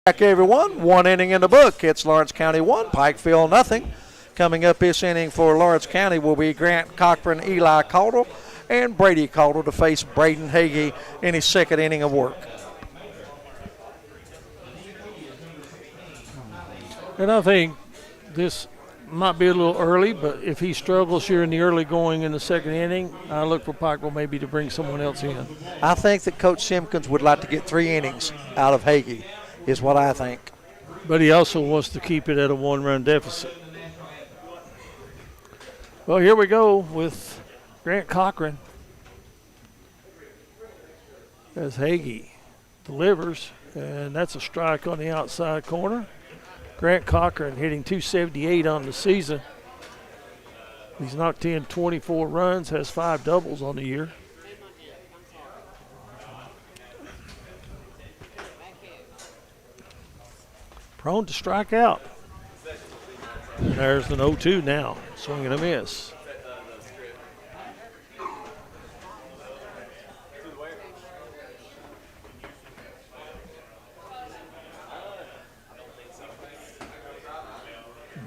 Back, everyone. 1 inning in the book. It's Lawrence County 1, Pikeville nothing. Coming up this inning for Lawrence County will be Grant Cochran, Eli Caudill, and Brady Caudill to face Braden Hagee in his 2nd inning of work. And I think this might be a little early, but if he struggles here in the early going in the 2nd inning, I look for Pikeville maybe to bring someone else in. I think that Coach Simpkins would like to get 3 innings out of Hagee, is what I think. But he also wants to keep it at a 1-run deficit. Well, here we go with Grant Cochran as Hagee delivers, and that's a strike on the outside corner. Grant Cochran hitting .278 on the season. He's knocked in 24 runs, has 5 doubles on the year. Prone to strike out. And there's an 0-2 now. Swing and a miss.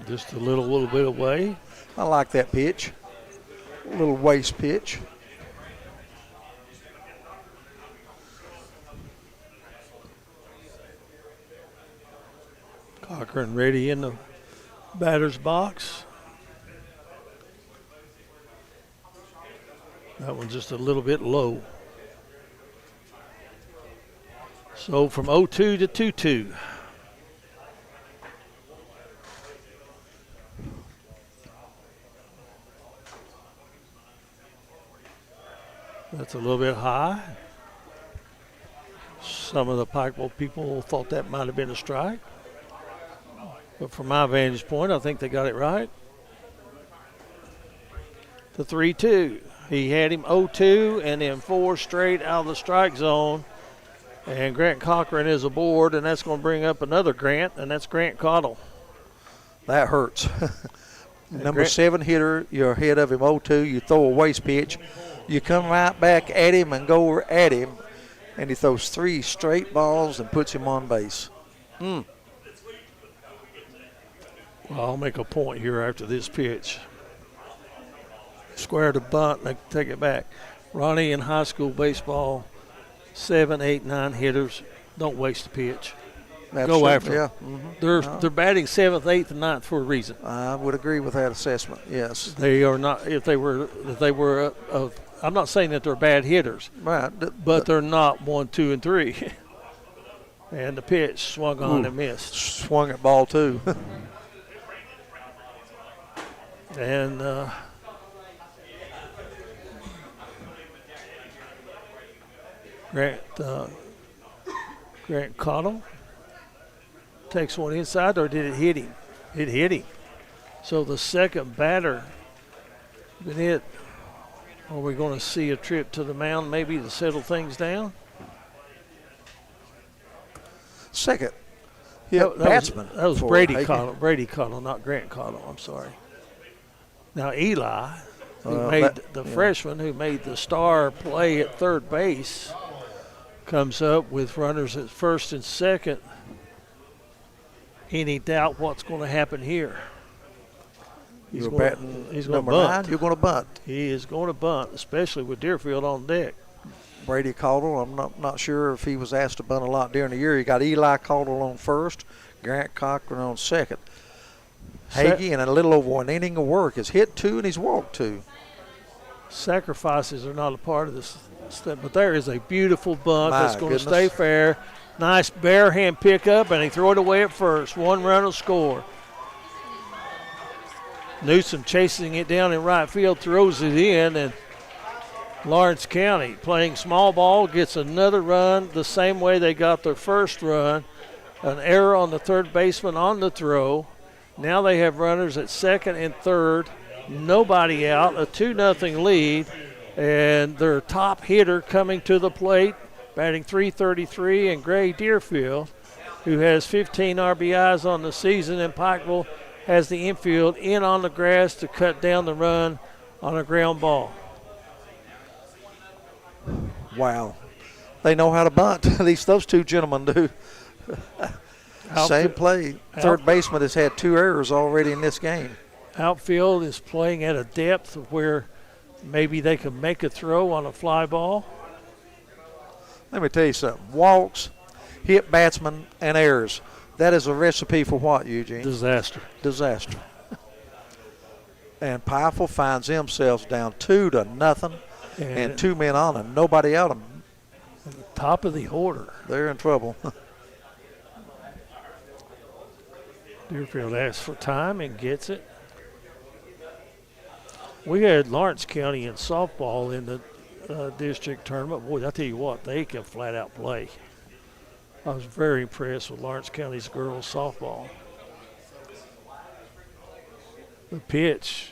Just a little bit away. I like that pitch. A little waist pitch. Cochran ready in the batter's box. That one's just a little bit low. So from 0-2 to 2-2. That's a little bit high. Some of the Pikeville people thought that might have been a strike. But from my vantage point, I think they got it right. The 3-2. He had him 0-2 and then 4 straight out of the strike zone. And Grant Cochran is aboard, and that's going to bring up another Grant, and that's Grant Cottle. That hurts. Number 7 hitter, you're ahead of him 0-2. You throw a waste pitch. You come right back at him and go at him, and he throws 3 straight balls and puts him on base. Well, I'll make a point here after this pitch. Square to bunt, and they take it back. Ronnie, in high school baseball, 7, 8, 9 hitters, don't waste a pitch. Absolutely, go after yeah. them. They're batting 7th, 8th, and 9th for a reason. I would agree with that assessment, yes. They are not, if they were I'm not saying that they're bad hitters, right? But they're not 1, 2, and 3. And the pitch swung on and missed. Swung at ball 2. And Grant Cottle takes one inside, or did it hit him? It hit him. So the second batter been hit. Are we going to see a trip to the mound maybe to settle things down? Second. Yeah, batsman. That was Brady Cottle. Brady Cottle, not Grant Cottle. I'm sorry. Now Eli, the freshman who made the star play at third base, comes up with runners at first and second. Any doubt what's going to happen here? He's going to bunt. You're going to bunt. He is going to bunt, especially with Deerfield on deck. Brady Caudill, I'm not sure if he was asked to bunt a lot during the year. You got Eli Caudill on first, Grant Cochran on second. Hagee, in a little over an inning of work, has hit 2 and he's walked 2. Sacrifices are not a part of this step, but there is a beautiful bunt that's going to stay fair. Nice bare hand pickup, and he threw it away at first. 1 run will score. Newsom chasing it down in right field, throws it in, and Lawrence County playing small ball gets another run the same way they got their first run. An error on the third baseman on the throw. Now they have runners at second and third. Nobody out, a 2-0 lead, and their top hitter coming to the plate, batting .333, and Gray Deerfield, who has 15 RBIs on the season, and Pikeville has the infield in on the grass to cut down the run on a ground ball. Wow. They know how to bunt. At least those 2 gentlemen do. Same play. Third baseman has had 2 errors already in this game. Outfield is playing at a depth where maybe they can make a throw on a fly ball. Let me tell you something. Walks, hit batsmen, and errors. That is a recipe for what, Eugene? Disaster. And Pikeville finds themselves down 2-0 and 2 men on and nobody out of them. At the top of the order. They're in trouble. Deerfield asks for time and gets it. We had Lawrence County in softball in the district tournament. Boy, I tell you what, they can flat out play. I was very impressed with Lawrence County's girls softball. The pitch.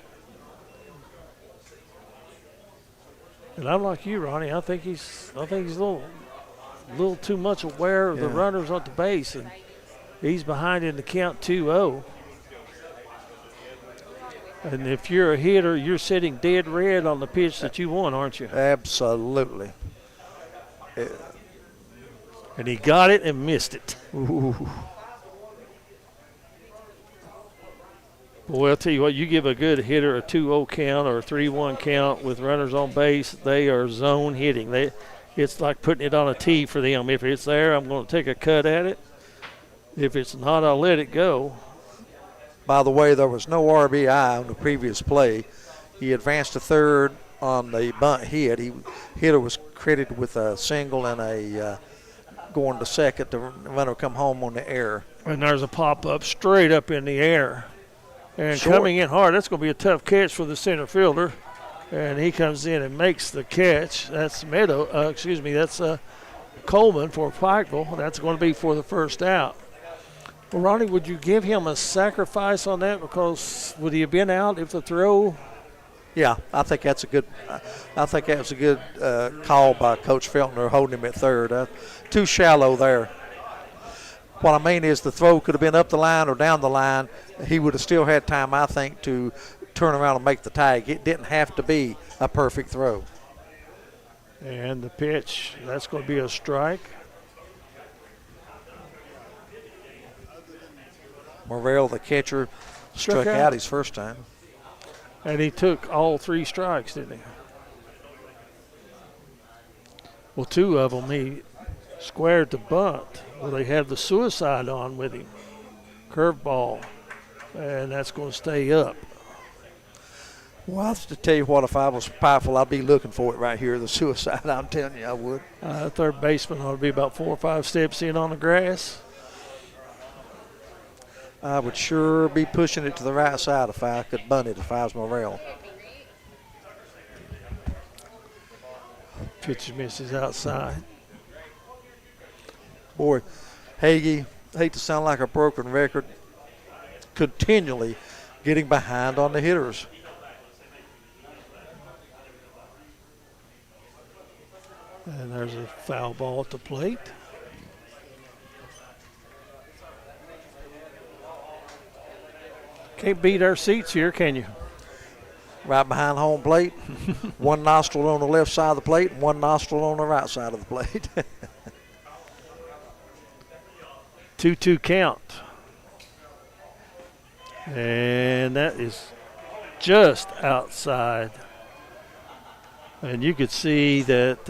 And I'm like you, Ronnie. I think he's a little too much aware of the runners at the base, and he's behind in the count 2-0. And if you're a hitter, you're sitting dead red on the pitch that you won, aren't you? Absolutely. And he got it and missed it. Ooh. Well, I'll tell you what, you give a good hitter a 2-0 count or a 3-1 count with runners on base, they are zone hitting. It's like putting it on a tee for them. If it's there, I'm going to take a cut at it. If it's not, I'll let it go. By the way, there was no RBI on the previous play. He advanced to third on the bunt hit. Hitter was credited with a single and a going to second. The runner come home on the air. And there's a pop-up straight up in the air. And Short. coming in hard, that's going to be a tough catch for the center fielder. And he comes in and makes the catch. That's that's Coleman for Pikeville. That's going to be for the first out. Well, Ronnie, would you give him a sacrifice on that? Because would he have been out if the throw? Yeah, I think that's a good. I think that was a good call by Coach Feltner holding him at third. Too shallow there. What I mean is the throw could have been up the line or down the line. He would have still had time, I think, to turn around and make the tag. It didn't have to be a perfect throw. And the pitch, that's going to be a strike. Morrell, the catcher, struck out his first time. And he took all 3 strikes, didn't he? Well, 2 of them he squared the bunt. Well, they have the suicide on with him. Curveball. And that's going to stay up. Well, I have to tell you what, if I was Pikeville, I'd be looking for it right here, the suicide. I'm telling you, I would. Third baseman ought to be about 4 or 5 steps in on the grass. I would sure be pushing it to the right side if I could bunt it if I was Morrell. Pitch misses outside. Boy, Hagee, hate to sound like a broken record, continually getting behind on the hitters. And there's a foul ball at the plate. Can't beat our seats here, can you? Right behind home plate. One nostril on the left side of the plate and one nostril on the right side of the plate. 2-2 count. And that is just outside. And you could see that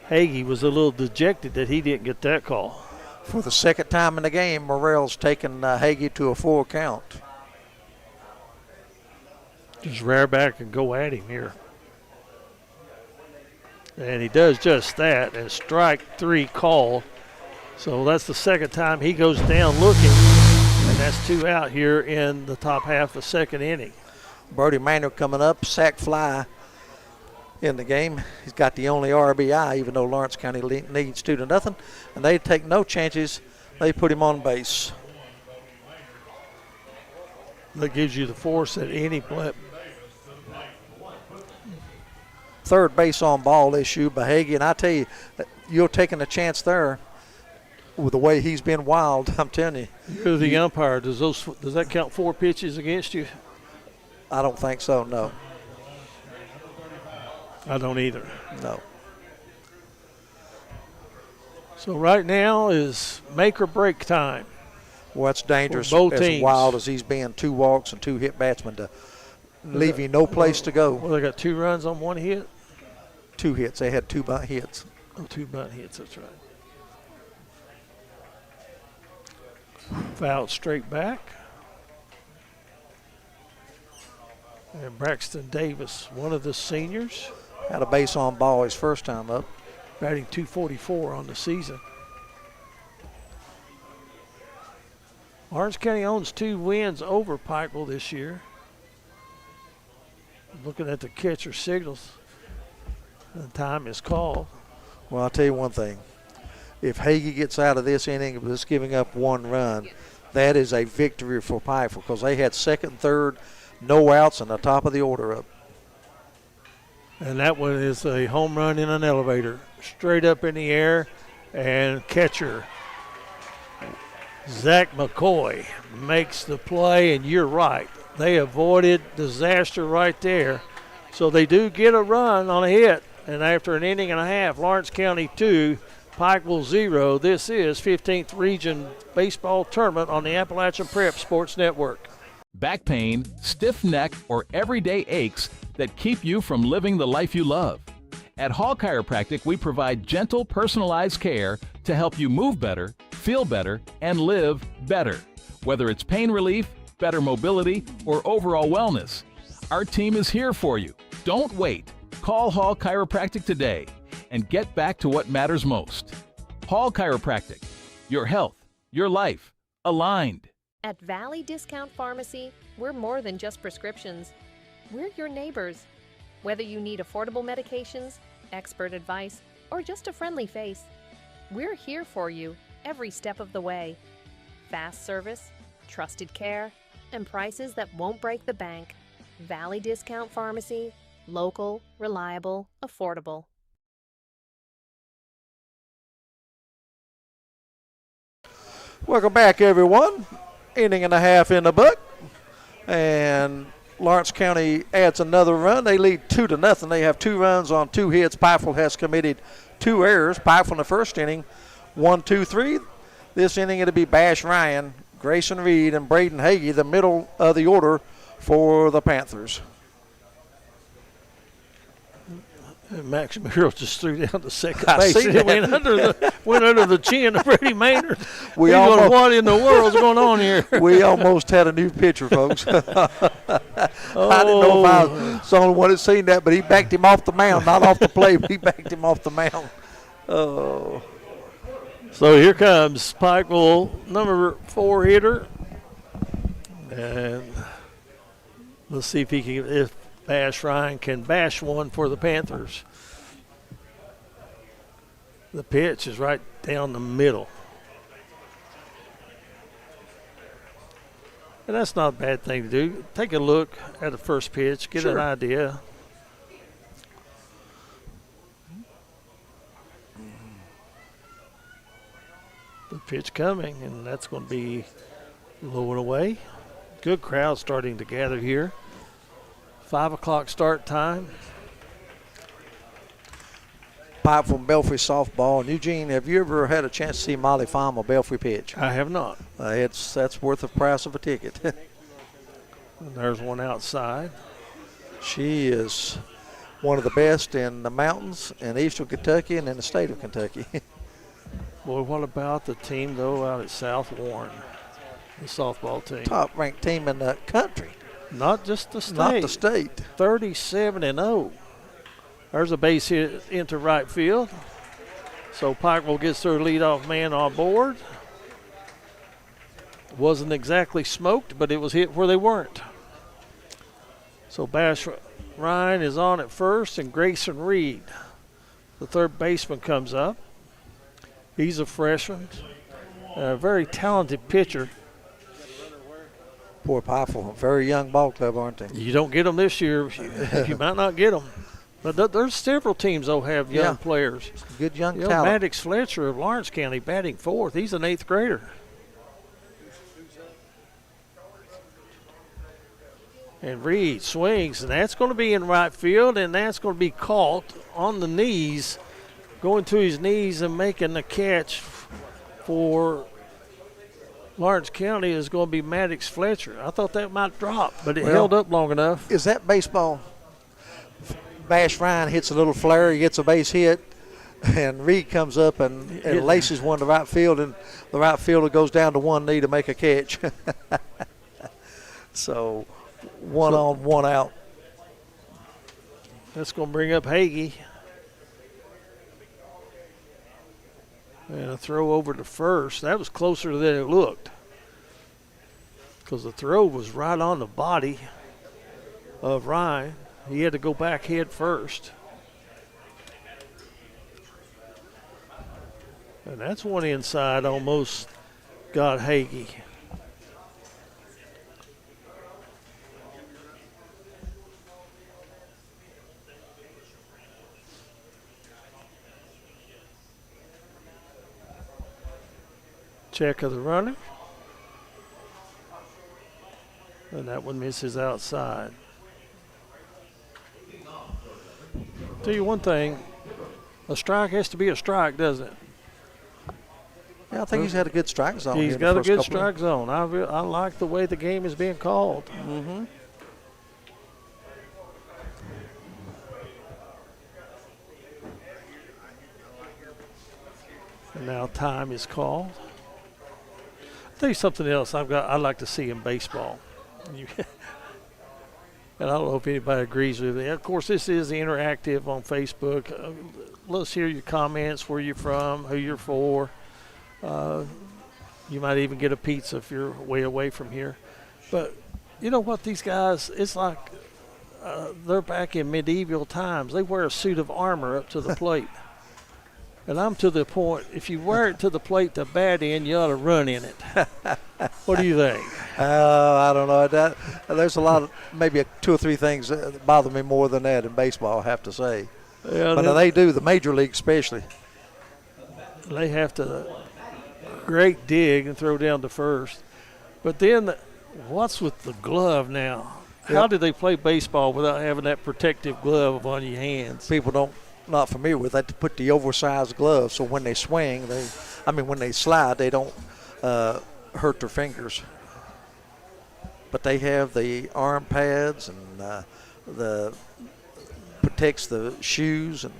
Hagee was a little dejected that he didn't get that call. For the second time in the game, Morrell's taken Hagee to a 4 count. Just rear back and go at him here. And he does just that, and strike 3 call. So that's the second time he goes down looking, and that's 2 out here in the top half of the second inning. Brody Manuel coming up, sack fly in the game. He's got the only RBI, even though Lawrence County needs 2-0, and they take no chances. They put him on base. That gives you the force at any play. Third base on ball issue by Hagee, and I tell you, you're taking a chance there with the way he's been wild. I'm telling you. You're the umpire. Does that count 4 pitches against you? I don't think so, no. I don't either. No. So right now is make or break time. Well, that's dangerous. Both as teams. Wild as he's been, 2 walks and 2 hit batsmen to leave you no place to go. Well, they got 2 runs on 1 hit? 2 hits. They had 2 bunt hits. Oh, 2 bunt hits, that's right. Fouled straight back. And Braxton Davis, one of the seniors. Had a base on ball his first time up. Batting .244 on the season. Orange County owns 2 wins over Pikeville this year. Looking at the catcher signals, the time is called. Well, I'll tell you one thing. If Hagee gets out of this inning with just giving up 1 run, that is a victory for Pikeville because they had second, third, no outs, and the top of the order up. And that one is a home run in an elevator. Straight up in the air, and catcher Zach McCoy makes the play, and you're right. They avoided disaster right there. So they do get a run on a hit, and after an inning and a half, Lawrence County 2, Pikeville 0. This is 15th Region Baseball Tournament on the Appalachian Prep Sports Network. back pain, stiff neck, or everyday aches that keep you from living the life you love. At Hall Chiropractic, we provide gentle, personalized care to help you move better, feel better, and live better. Whether it's pain relief, better mobility, or overall wellness, our team is here for you. Don't wait. Call Hall Chiropractic today and get back to what matters most. Hall Chiropractic. Your health, your life, aligned. At Valley Discount Pharmacy, we're more than just prescriptions. We're your neighbors. Whether you need affordable medications, expert advice, or just a friendly face, we're here for you every step of the way. Fast service, trusted care, and prices that won't break the bank. Valley Discount Pharmacy, local, reliable, affordable. Welcome back, everyone. Inning and a half in the book, and Lawrence County adds another run. They lead 2-0. They have 2 runs on 2 hits. Pikeville has committed 2 errors. Pikeville in the first inning, 1-2-3. This inning it'll be Bash Ryan, Grayson Reed, and Braden Hagee, the middle of the order for the Panthers. And Max Merrill just threw down the second base. It went under the chin of Freddie Maynard. What in the world's going on here? We almost had a new pitcher, folks. I didn't know if I was the only one that seen that, but he backed him off the mound, not off the plate, but he backed him off the mound. Oh. So here comes Pikeville, number 4 hitter. And let's see if Bash Ryan can bash one for the Panthers. The pitch is right down the middle. And that's not a bad thing to do. Take a look at the first pitch, get an idea. The pitch coming, and that's going to be low and away. Good crowd starting to gather here. 5 o'clock start time. Pipe from Belfry softball. And Eugene, have you ever had a chance to see Molly Fama Belfry pitch? I have not. That's worth the price of a ticket. There's one outside. She is one of the best in the mountains in eastern Kentucky and in the state of Kentucky. Boy, what about the team, though, out at South Warren, the softball team? Top-ranked team in the country. Not just the state. Not the state. 37-0. There's a base hit into right field. So Pikeville gets their leadoff man on board. Wasn't exactly smoked, but it was hit where they weren't. So Bash Ryan is on at first, and Grayson Reed, the third baseman, comes up. He's a freshman, a very talented pitcher. Poor Pikeville, a very young ball club, aren't they? You don't get them this year. You might not get them. But there's several teams that have young players. Good young talent. Maddox Fletcher of Lawrence County batting 4th. He's an 8th grader. And Reed swings, and that's going to be in right field, and that's going to be caught on the knees, going to his knees and making the catch for Lawrence County is going to be Maddox Fletcher. I thought that might drop, but it held up long enough. Is that baseball? Bash Ryan hits a little flare, he gets a base hit, and Reed comes up and laces one to right field, and the right fielder goes down to one knee to make a catch. So, one on, one out. That's going to bring up Hagee. And a throw over to first. That was closer than it looked, because the throw was right on the body of Ryan. He had to go back head first. And that's one inside, almost got Hagee. Check of the runner. And that one misses outside. Tell you one thing, a strike has to be a strike, doesn't it? Yeah, I think he's had a good strike zone. He's here in got the a first good couple strike zone. I like the way the game is being called. Mm-hmm. And now time is called. I'll tell you something else I'd like to see in baseball. And I don't know if anybody agrees with me. Of course, this is interactive on Facebook. Let's hear your comments, where you're from, who you're for. You might even get a pizza if you're way away from here. But you know what, these guys, it's like they're back in medieval times. They wear a suit of armor up to the plate. And I'm to the point, if you wear it to the plate to bat in, you ought to run in it. What do you think? I don't know. There's a lot of, maybe 2 or 3 things that bother me more than that in baseball, I have to say. Yeah, but they do, the major league especially. They have to great dig and throw down to first. But then what's with the glove now? How did they play baseball without having that protective glove on your hands? People not familiar with that, to put the oversized gloves so when they swing, when they slide, they don't hurt their fingers. But they have the arm pads and the protects the shoes and.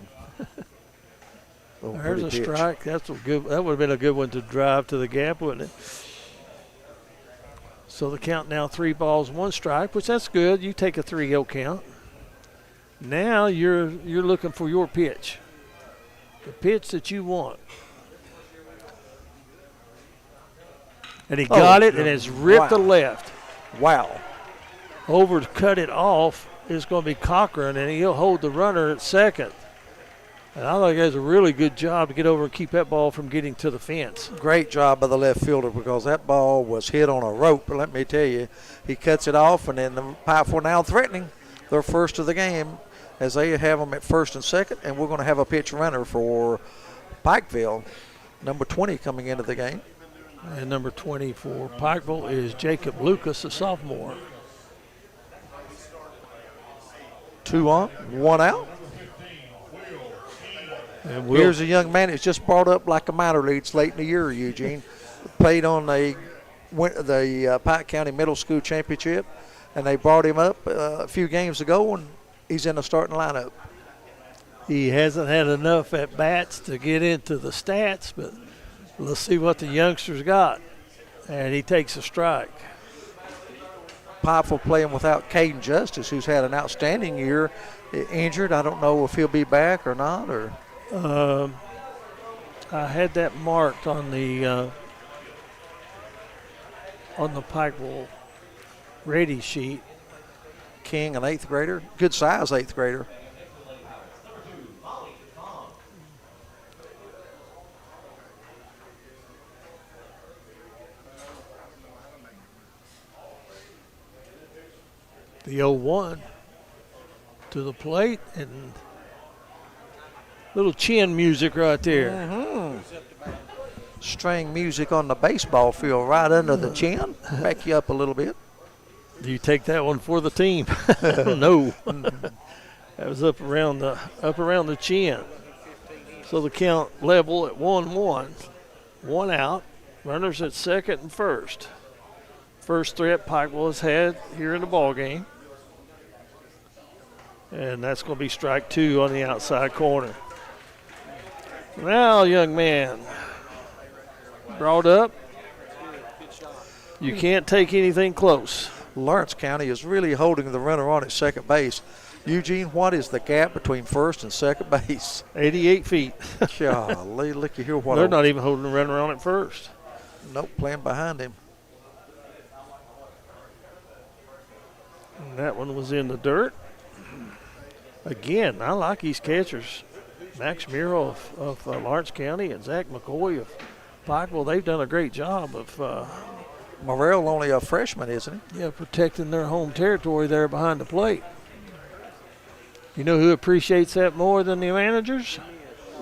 There's a strike. That would have been a good one to drive to the gap, wouldn't it? So the count now 3 balls, 1 strike, which that's good. You take a 3-0 count. Now you're looking for your pitch, the pitch that you want. And he got it, and it's ripped to left. Wow. Over to cut it off is going to be Cochran, and he'll hold the runner at second. And I think that's a really good job to get over and keep that ball from getting to the fence. Great job by the left fielder, because that ball was hit on a rope. But let me tell you, he cuts it off, and then the Pikeville now threatening their first of the game, as they have them at first and second, and we're going to have a pitch runner for Pikeville, number 20 coming into the game. And number 20 for Pikeville is Jacob Lucas, a sophomore. 2 on, 1 out. And here's a young man that's just brought up like a minor leagues late in the year, Eugene. Played on the Pike County Middle School Championship, and they brought him up a few games ago, and he's in the starting lineup. He hasn't had enough at-bats to get into the stats, but let's see what the youngsters got. And he takes a strike. Pikeville playing without Caden Justice, who's had an outstanding year, injured. I don't know if he'll be back or not. I had that marked on the Pikeville ready sheet. King, an 8th grader, good size 8th grader. The 0-1 to the plate, and little chin music right there. Mm-hmm. String music on the baseball field right under the chin. Back you up a little bit. Do you take that one for the team? No. That was up around the chin. So the count level at 1-1. 1 out. Runners at second and first. First threat Pikeville has had here in the ball game. And that's going to be strike 2 on the outside corner. Now, young man, brought up. You can't take anything close. Lawrence County is really holding the runner on at second base. Eugene, what is the gap between first and second base? 88 feet. Golly, look here. They're not even holding the runner on at first. Nope, playing behind him. And that one was in the dirt. Again, I like these catchers. Max Muro of Lawrence County and Zach McCoy of Pikeville. They've done a great job of Morrell only a freshman, isn't he? Yeah, protecting their home territory there behind the plate. You know who appreciates that more than the managers?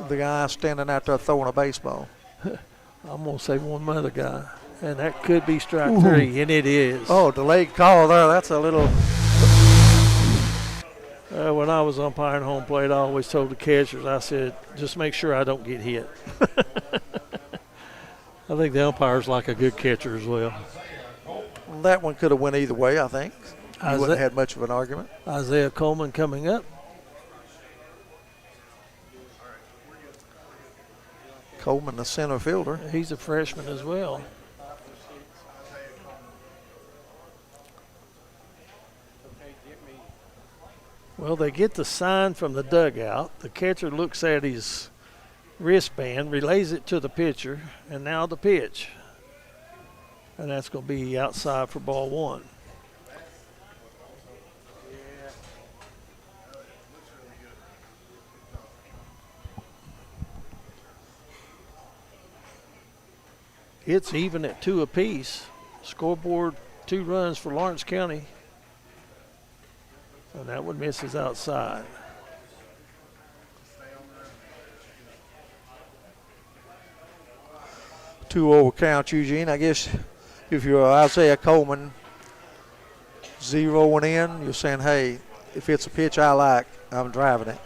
The guy standing out there throwing a baseball. I'm going to say one other guy, and that could be strike 3, and it is. Oh, delayed call there. That's a little. When I was umpiring home plate, I always told the catchers, I said, just make sure I don't get hit. I think the umpires like a good catcher as well. That one could have went either way, I think. You wouldn't have had much of an argument. Isaiah Coleman coming up. Coleman, the center fielder. He's a freshman as well. Well, they get the sign from the dugout. The catcher looks at his wristband, relays it to the pitcher, and now the pitch. And that's going to be outside for ball one. It's even at 2 apiece. Scoreboard 2 runs for Lawrence County. And that one misses outside. Two over count, Eugene. I guess if you're Isaiah Coleman zeroing in, you're saying, hey, if it's a pitch I like, I'm driving it.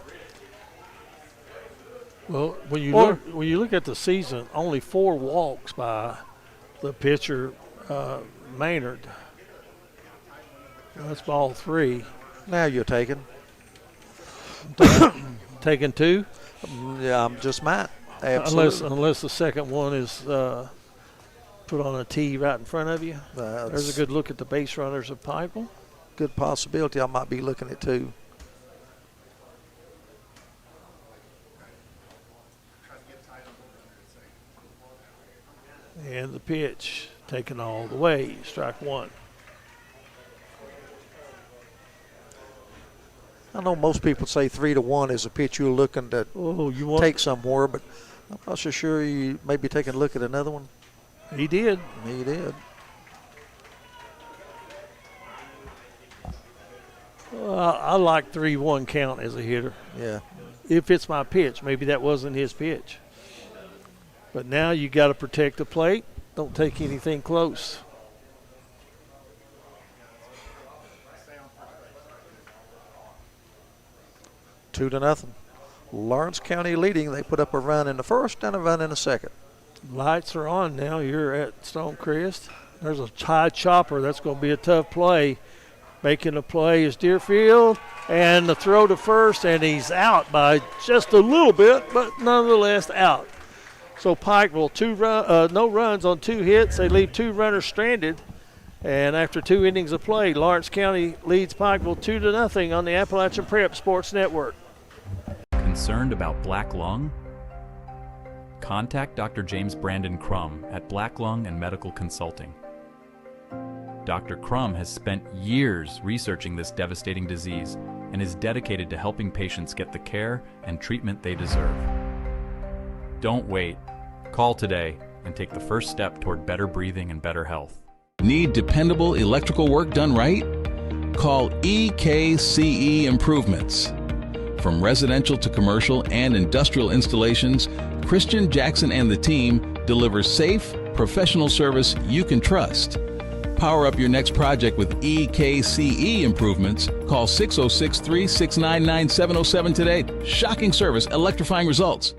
Well, when you look at the season, only 4 walks by the pitcher Maynard. That's ball 3. Now you're taking. Taking 2? Yeah, I'm just mine. Absolutely. Unless the second one is put on a tee right in front of you. There's a good look at the base runners of Pikeville. Good possibility I might be looking at 2. And the pitch taken all the way, strike 1. I know most people say 3-1 is a pitch you're looking to take somewhere, but I'm not so sure you may be taking a look at another one. He did. He did. I like 3-1 count as a hitter. Yeah. If it's my pitch, maybe that wasn't his pitch. But now you got to protect the plate. Don't take anything close. Two to nothing. Lawrence County leading. They put up a run in the first and a run in the second. Lights are on now. You're at Stonecrest. There's a high chopper. That's going to be a tough play. Making the play is Deerfield. And the throw to first, and he's out by just a little bit, but nonetheless out. So Pikeville, no runs on 2 hits. They leave 2 runners stranded. And after 2 innings of play, Lawrence County leads Pikeville 2-0 on the Appalachian Prep Sports Network. Concerned about black lung? Contact Dr. James Brandon Crum at Black Lung and Medical Consulting. Dr. Crum has spent years researching this devastating disease and is dedicated to helping patients get the care and treatment they deserve. Don't wait. Call today and take the first step toward better breathing and better health. Need dependable electrical work done right? Call EKCE Improvements. From residential to commercial and industrial installations, Christian Jackson and the team deliver safe, professional service you can trust. Power up your next project with EKCE Improvements. Call 606-369-9707 today. Shocking service, electrifying results.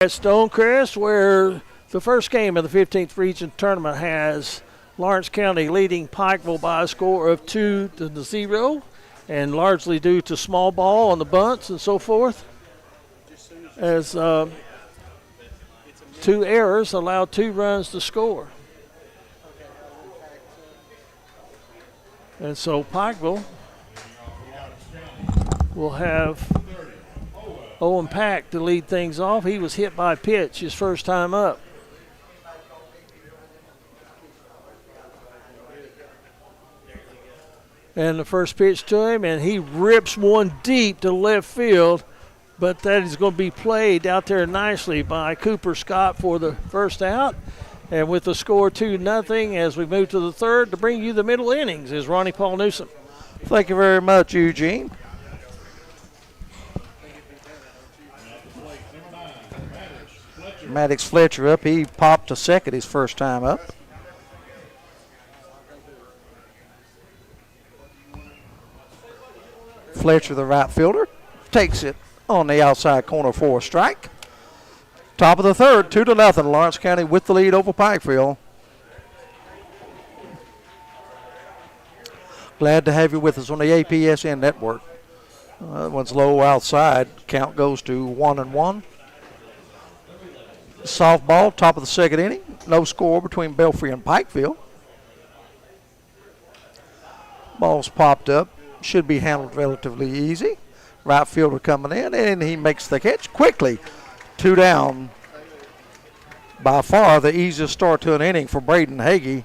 At Stonecrest, where the first game of the 15th Region Tournament has Lawrence County leading Pikeville by a score of 2-0, and largely due to small ball on the bunts and so forth, as 2 errors allowed 2 runs to score. And so Pikeville will have Owen Pack to lead things off. He was hit by a pitch his first time up. And the first pitch to him, and he rips one deep to left field, but that is going to be played out there nicely by Cooper Scott for the first out. And with the score 2-0 as we move to the third, to bring you the middle innings is Ronnie Paul Newsom. Thank you very much, Eugene. Maddox Fletcher up. He popped to second his first time up. Fletcher, the right fielder, takes it on the outside corner for a strike. Top of the third, 2-0. Lawrence County with the lead over Pikeville. Glad to have you with us on the APSN network. That one's low outside. Count goes to 1-1. Softball, top of the second inning. No score between Belfry and Pikeville. Ball's popped up. Should be handled relatively easy. Right fielder coming in, and he makes the catch quickly. 2 down. By far the easiest start to an inning for Braden Hagee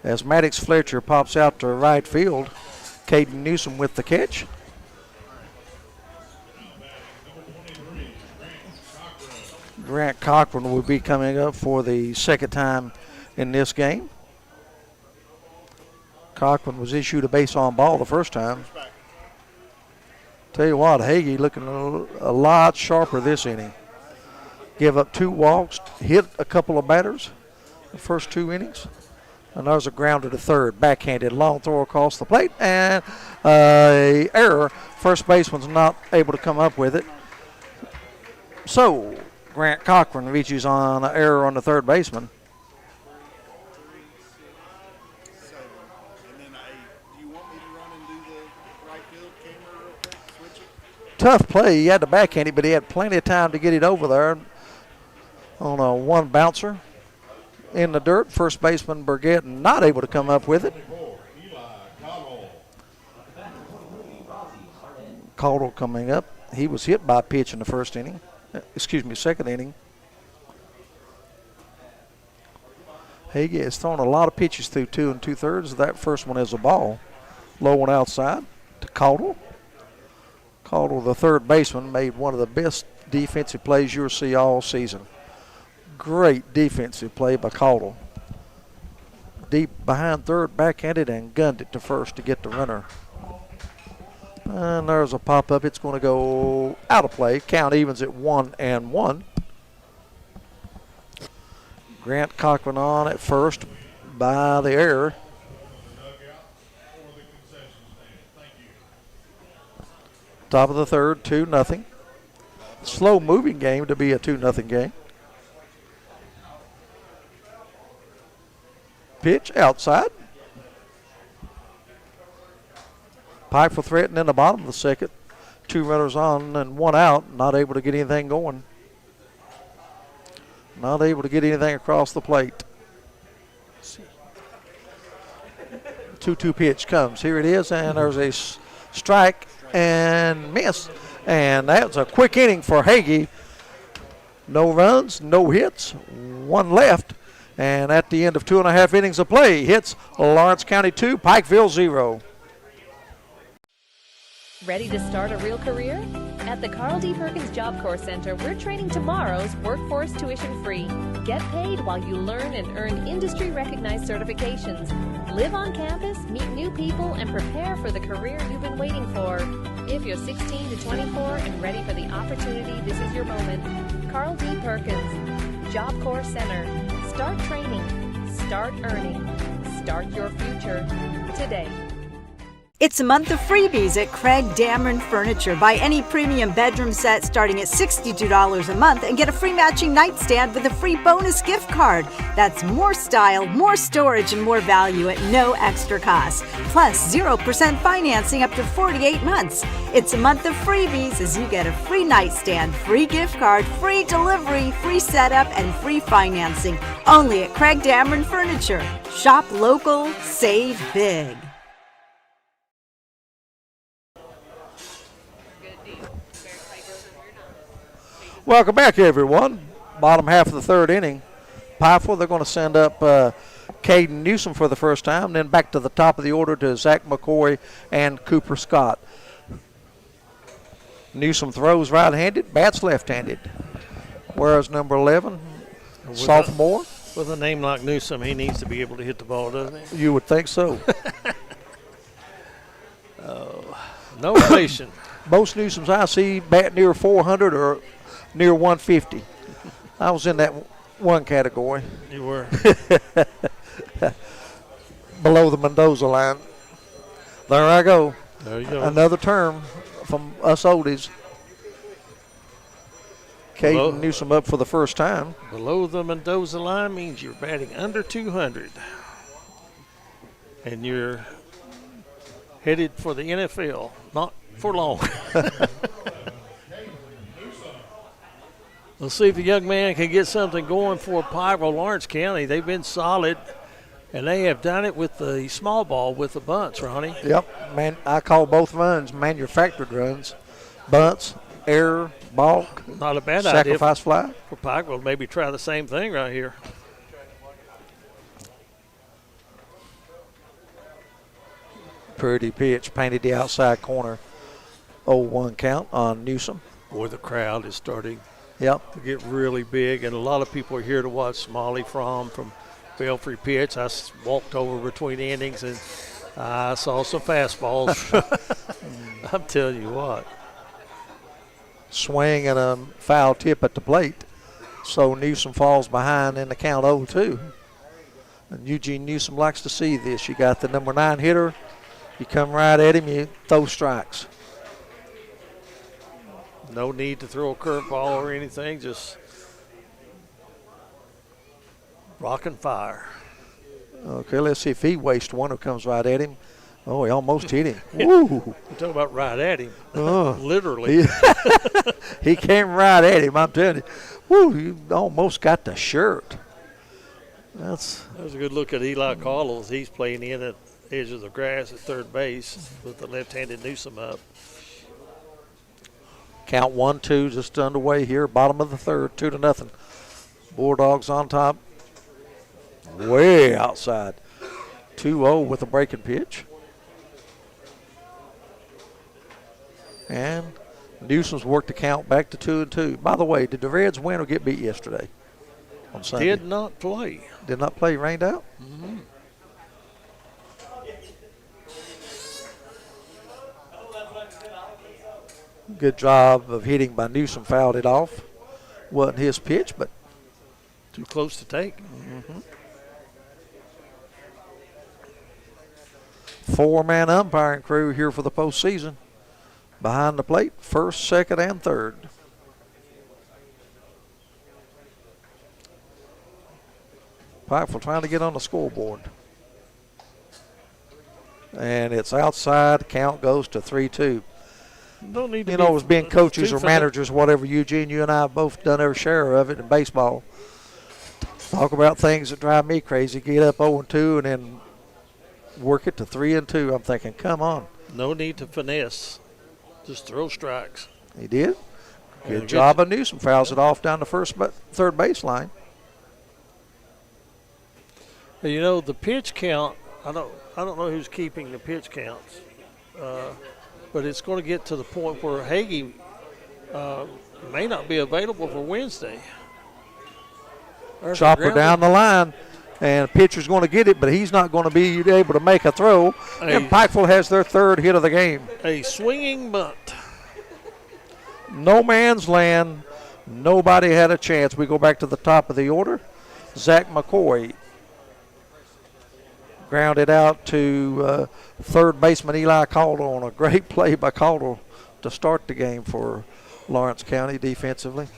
as Maddox Fletcher pops out to right field. Caden Newsom with the catch. Grant Cochran will be coming up for the second time in this game. Cochran was issued a base on ball the first time. Tell you what, Hagee looking a lot sharper this inning. Give up 2 walks, hit a couple of batters the first 2 innings. And there's a grounder to third, backhanded, long throw across the plate, and a error. First baseman's not able to come up with it. So Grant Cochran reaches on an error on the third baseman. Tough play. He had to backhand it, but he had plenty of time to get it over there on a one bouncer in the dirt. First baseman Burgett not able to come up with it. Caldwell coming up. He was hit by a pitch in the second inning. Hagee has thrown a lot of pitches through 2 2/3. That first one is a ball. Low one outside to Caldwell. Caldwell, the third baseman, made one of the best defensive plays you'll see all season. Great defensive play by Caldwell. Deep behind third, backhanded, and gunned it to first to get the runner. And there's a pop-up. It's going to go out of play. Count evens at 1-1. Grant Cochran on at first by the error. Top of the third, 2-0. Slow moving game to be a 2-0 game. Pitch outside. Pikeville threatening in the bottom of the second. 2 runners on and 1 out. Not able to get anything going. Not able to get anything across the plate. 2-2 pitch comes. Here it is, and there's a strike and miss. And that's a quick inning for Hagee. No runs, no hits, 1 left. And at the end of 2.5 innings of play, hits Lawrence County 2, Pikeville 0. Ready to start a real career? At the Carl D. Perkins Job Corps Center, we're training tomorrow's workforce tuition free. Get paid while you learn and earn industry-recognized certifications. Live on campus, meet new people, and prepare for the career you've been waiting for. If you're 16 to 24 and ready for the opportunity, this is your moment. Carl D. Perkins, Job Corps Center. Start training. Start earning. Start your future today. It's a month of freebies at Craig Dameron Furniture. Buy any premium bedroom set starting at $62 a month and get a free matching nightstand with a free bonus gift card. That's more style, more storage, and more value at no extra cost. Plus 0% financing up to 48 months. It's a month of freebies as you get a free nightstand, free gift card, free delivery, free setup, and free financing. Only at Craig Dameron Furniture. Shop local, save big. Welcome back, everyone. Bottom half of the third inning. Pikeville, they're going to send up Caden Newsom for the first time, then back to the top of the order to Zach McCoy and Cooper Scott. Newsom throws right-handed, bats left-handed. Whereas number 11, sophomore. With a name like Newsom, he needs to be able to hit the ball, doesn't he? You would think so. No relation. Most Newsoms I see bat near 400 or near 150. I was in that one category. You were. Below the Mendoza line. There I go. There you go. Another term from us oldies. Caden Newsom up for the first time. Below the Mendoza line means you're batting under 200. And you're headed for the NFL. Not for long. Let's see if the young man can get something going for Pikeville, Lawrence County. They've been solid, and they have done it with the small ball with the bunts, Ronnie. Yep, man. I call both runs manufactured runs. Bunts, error, balk. Not a bad sacrifice idea fly. For Pikeville, maybe try the same thing right here. Pretty pitch, painted the outside corner. 0-1 count on Newsom. Boy, the crowd is starting Yep. to get really big, and a lot of people are here to watch Smalley from Belfry pitch. I walked over between innings, and I saw some fastballs. I'm telling you what. Swing and a foul tip at the plate. So Newsom falls behind in the count 0-2. And Eugene Newsom likes to see this. You got the number 9 hitter. You come right at him, you throw strikes. No need to throw a curveball or anything, just rock and fire. Okay, let's see if he wastes one who comes right at him. Oh, he almost hit him. Woo! You're talking about right at him. Oh. Literally. He came right at him, I'm telling you. Woo, you almost got the shirt. That was a good look at Eli Carlos. He's playing in at the edge of the grass at third base with the left-handed Newsom up. Count 1-2 just underway here, bottom of the third, 2-0. Bulldogs on top, way outside. 2-0 with a breaking pitch. And Newsom's worked the count back to 2-2. By the way, did the Reds win or get beat yesterday on Sunday? Did not play. Did not play, rained out? Mm-hmm. Good job of hitting by Newsom, fouled it off. Wasn't his pitch, but too close to take. Mm-hmm. 4-man umpiring crew here for the postseason. Behind the plate, first, second, and third. Pikeville trying to get on the scoreboard. And it's outside. Count goes to 3-2. Don't need to as being coaches or managers, whatever, Eugene, you and I have both done our share of it in baseball. Talk about things that drive me crazy. Get up 0-2 and then work it to 3-2. I'm thinking, come on. No need to finesse. Just throw strikes. He did. Good job of Newsom. Fouls it off down the third baseline. You know, the pitch count, I don't know who's keeping the pitch counts. But it's going to get to the point where Hagee may not be available for Wednesday. Chopper down the line, and pitcher's going to get it, but he's not going to be able to make a throw. And Pikeville has their third hit of the game. A swinging bunt. No man's land. Nobody had a chance. We go back to the top of the order. Zach McCoy grounded out to third baseman Eli Caldwell on a great play by Caldwell to start the game for Lawrence County defensively.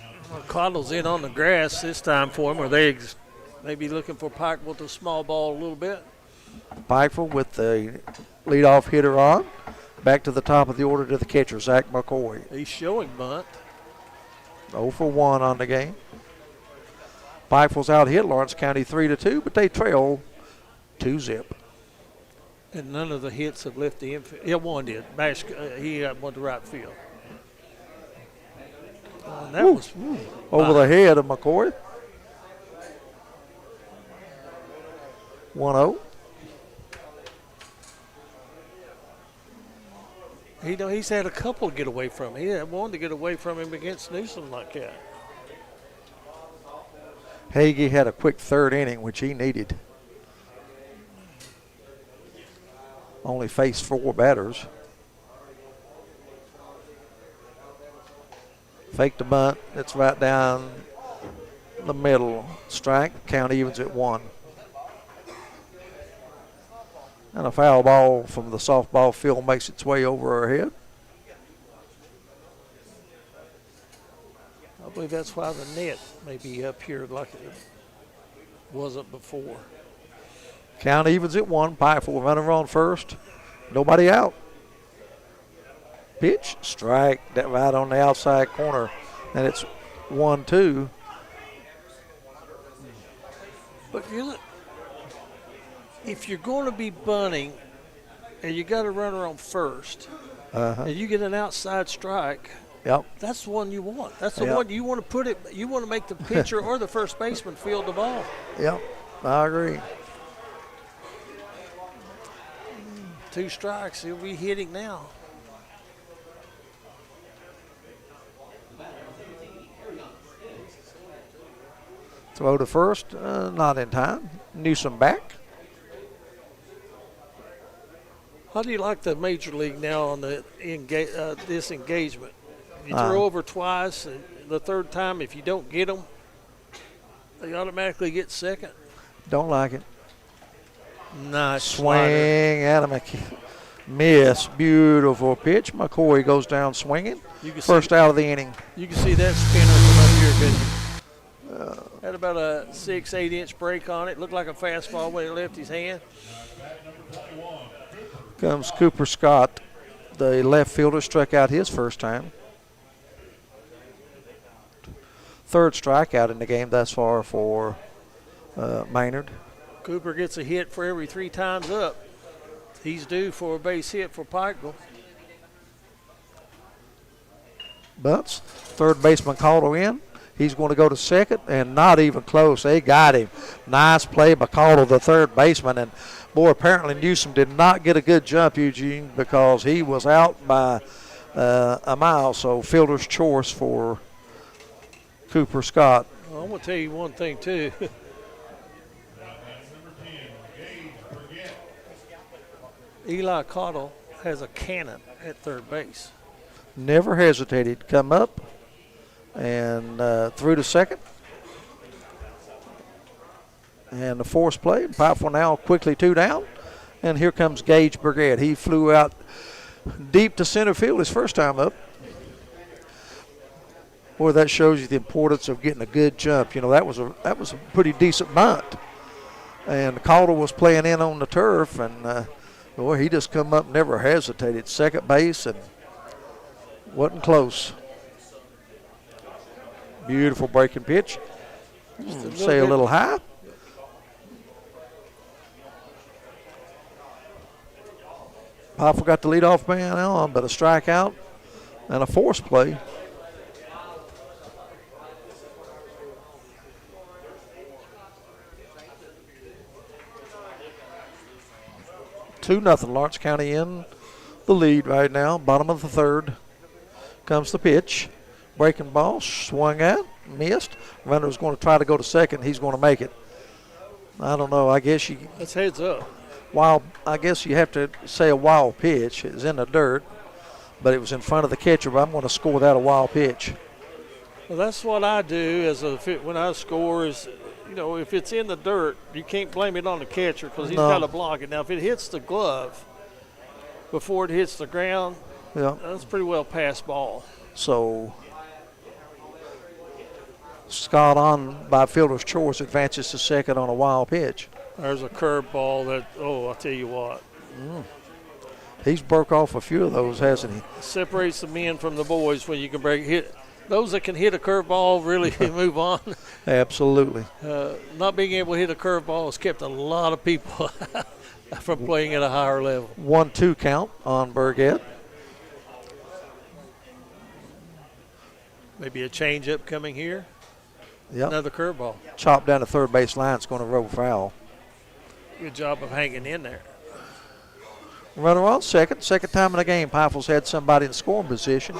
Caldwell's in on the grass this time for him. Are they maybe looking for Pikeville to small ball a little bit? Pikeville with the leadoff hitter on. Back to the top of the order to the catcher, Zach McCoy. He's showing bunt. 0-for-1 on the game. Pikeville's out hit Lawrence County 3-2, but they trail 2-0. And none of the hits have left the infield. Yeah, one did. He got one to right field. That was over the head of McCoy. 1-0. He's had a couple get away from him. He had one to get away from him against Newsom like that. Hagee had a quick third inning, which he needed. Only faced 4 batters. Fake the bunt. It's right down the middle. Strike. Count evens at 1. And a foul ball from the softball field makes its way over our head. I believe that's why the net may be up here like it wasn't before. Count evens at 1. Pikeville runner on first. Nobody out. Pitch, strike, that right on the outside corner. And it's 1-2. But if you're going to be bunting and you got a runner on first, and you get an outside strike, yep, that's the one you want. That's the one you want to put it. You want to make the pitcher or the first baseman field the ball. Yep, I agree. 2 strikes, he'll be hitting now. Throw to first, not in time. Newsom back. How do you like the major league now on the this engagement? You throw over twice, and the third time, if you don't get them, they automatically get second. Don't like it. Nice swing at him. Miss. Beautiful pitch. McCoy goes down swinging. First out of the inning. You can see that spinner from up here, couldn't you? Had about a 6-8 inch break on it. Looked like a fastball when it left his hand. Comes Cooper Scott, the left fielder, struck out his first time. Third strikeout in the game thus far for Maynard. Cooper gets a hit for every 3 times up. He's due for a base hit for Pikeville. Butts, third baseman Caldwell in. He's going to go to second, and not even close. They got him. Nice play by Caldwell, the third baseman. And, boy, apparently Newsom did not get a good jump, Eugene, because he was out by a mile. So fielder's choice for Cooper Scott. Well, I'm going to tell you one thing, too. Eli Cottle has a cannon at third base. Never hesitated. Come up and through to second. And the force play. Pikeville now quickly 2 down. And here comes Gage Burgett. He flew out deep to center field his first time up. Boy, that shows you the importance of getting a good jump. You know, that was a pretty decent bunt. And Caldwell was playing in on the turf, and boy, he just come up, never hesitated. Second base, and wasn't close. Beautiful breaking pitch. Say a little high. Pikeville got the leadoff man on, but a strikeout and a force play. Two nothing. Lawrence County in the lead right now. Bottom of the third. Comes the pitch. Breaking ball. Swung at. Missed. Runner's going to try to go to second. He's going to make it. I don't know. I guess you. That's heads up. I guess you have to say a wild pitch. It was in the dirt, but it was in front of the catcher. But I'm going to score that a wild pitch. Well, that's what I do when I score is, you know, if it's in the dirt, you can't blame it on the catcher because he's got to block it. Now, if it hits the glove before it hits the ground, that's pretty well past ball. So Scott on by fielder's choice advances to second on a wild pitch. There's a curve ball that, I'll tell you what. He's broke off a few of those, hasn't he? Separates the men from the boys when you can hit. Those that can hit a curveball really move on. Absolutely. Not being able to hit a curveball has kept a lot of people from playing at a higher level. 1-2 count on Burgett. Maybe a changeup coming here. Yep. Another curveball. Chopped down the third base line. It's going to roll foul. Good job of hanging in there. Runner on second. Second time in the game, Pikeville's had somebody in scoring position.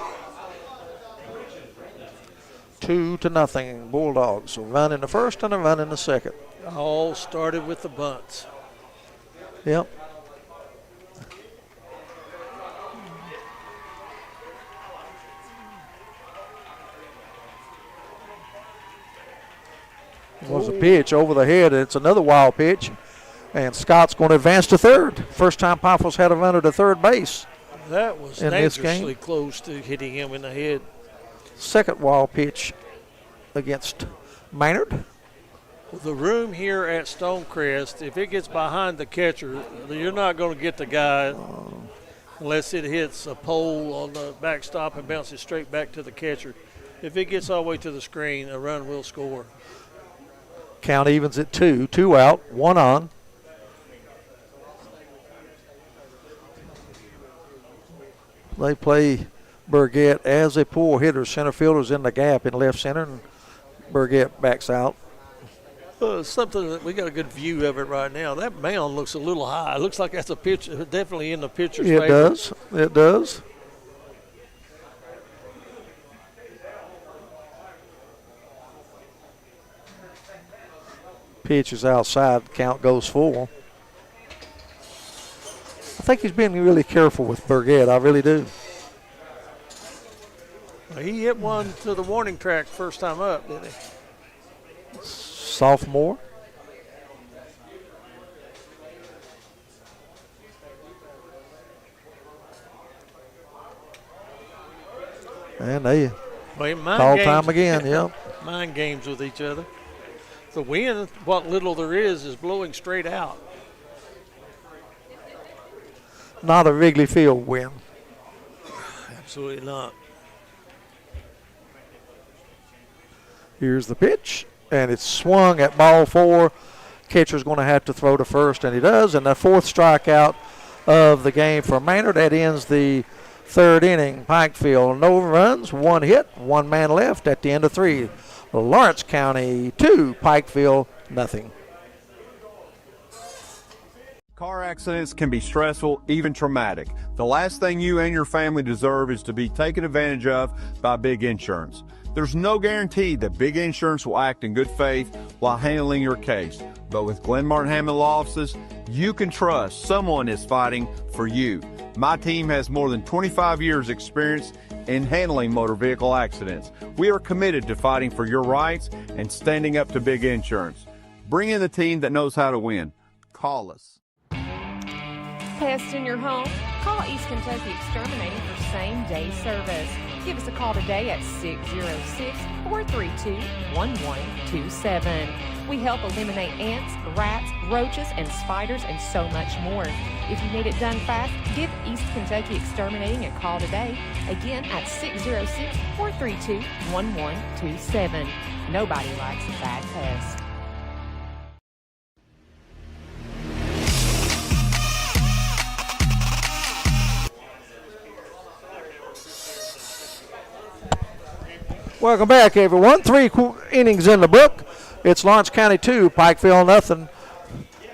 2-0 Bulldogs. A run in the first and a run in the second. All started with the bunts. Yep. It was a pitch over the head, and it's another wild pitch. And Scott's going to advance to third. First time Pikeville's had a runner to third base. That was dangerously close to hitting him in the head. Second wild pitch against Maynard. The room here at Stonecrest, if it gets behind the catcher, you're not going to get the guy unless it hits a pole on the backstop and bounces straight back to the catcher. If it gets all the way to the screen, a run will score. Count evens at 2. 2 out, 1 on. They play Burgett as a pull hitter. Center fielder's in the gap in left center, and Burgett backs out. Something that we got a good view of it right now. That mound looks a little high. It looks like that's a pitch, definitely in the pitcher's favor. It does. It does. Pitch is outside. Count goes full. I think he's being really careful with Burgett. I really do. He hit one to the warning track first time up, didn't he? Sophomore. And they call time again, yeah. Mind games with each other. The wind, what little there is blowing straight out. Not a Wrigley Field wind. Absolutely not. Here's the pitch, and it's swung at ball 4. Catcher's going to have to throw to first, and he does. And the 4th strikeout of the game for Maynard. That ends the 3rd inning. Pikeville, no runs, 1 hit, 1 man left at the end of 3. Lawrence County 2, Pikeville nothing. Car accidents can be stressful, even traumatic. The last thing you and your family deserve is to be taken advantage of by Big Insurance. There's no guarantee that Big Insurance will act in good faith while handling your case. But with Glenn Martin Hammond Law Offices, you can trust someone is fighting for you. My team has more than 25 years experience in handling motor vehicle accidents. We are committed to fighting for your rights and standing up to Big Insurance. Bring in the team that knows how to win. Call us. Pests in your home? Call East Kentucky Exterminating for same-day service. Give us a call today at 606-432-1127. We help eliminate ants, rats, roaches, and spiders, and so much more. If you need it done fast, give East Kentucky Exterminating a call today, again at 606-432-1127. Nobody likes a bad pest. Welcome back, everyone. 3 innings in the book. It's Lawrence County 2, Pikeville nothing.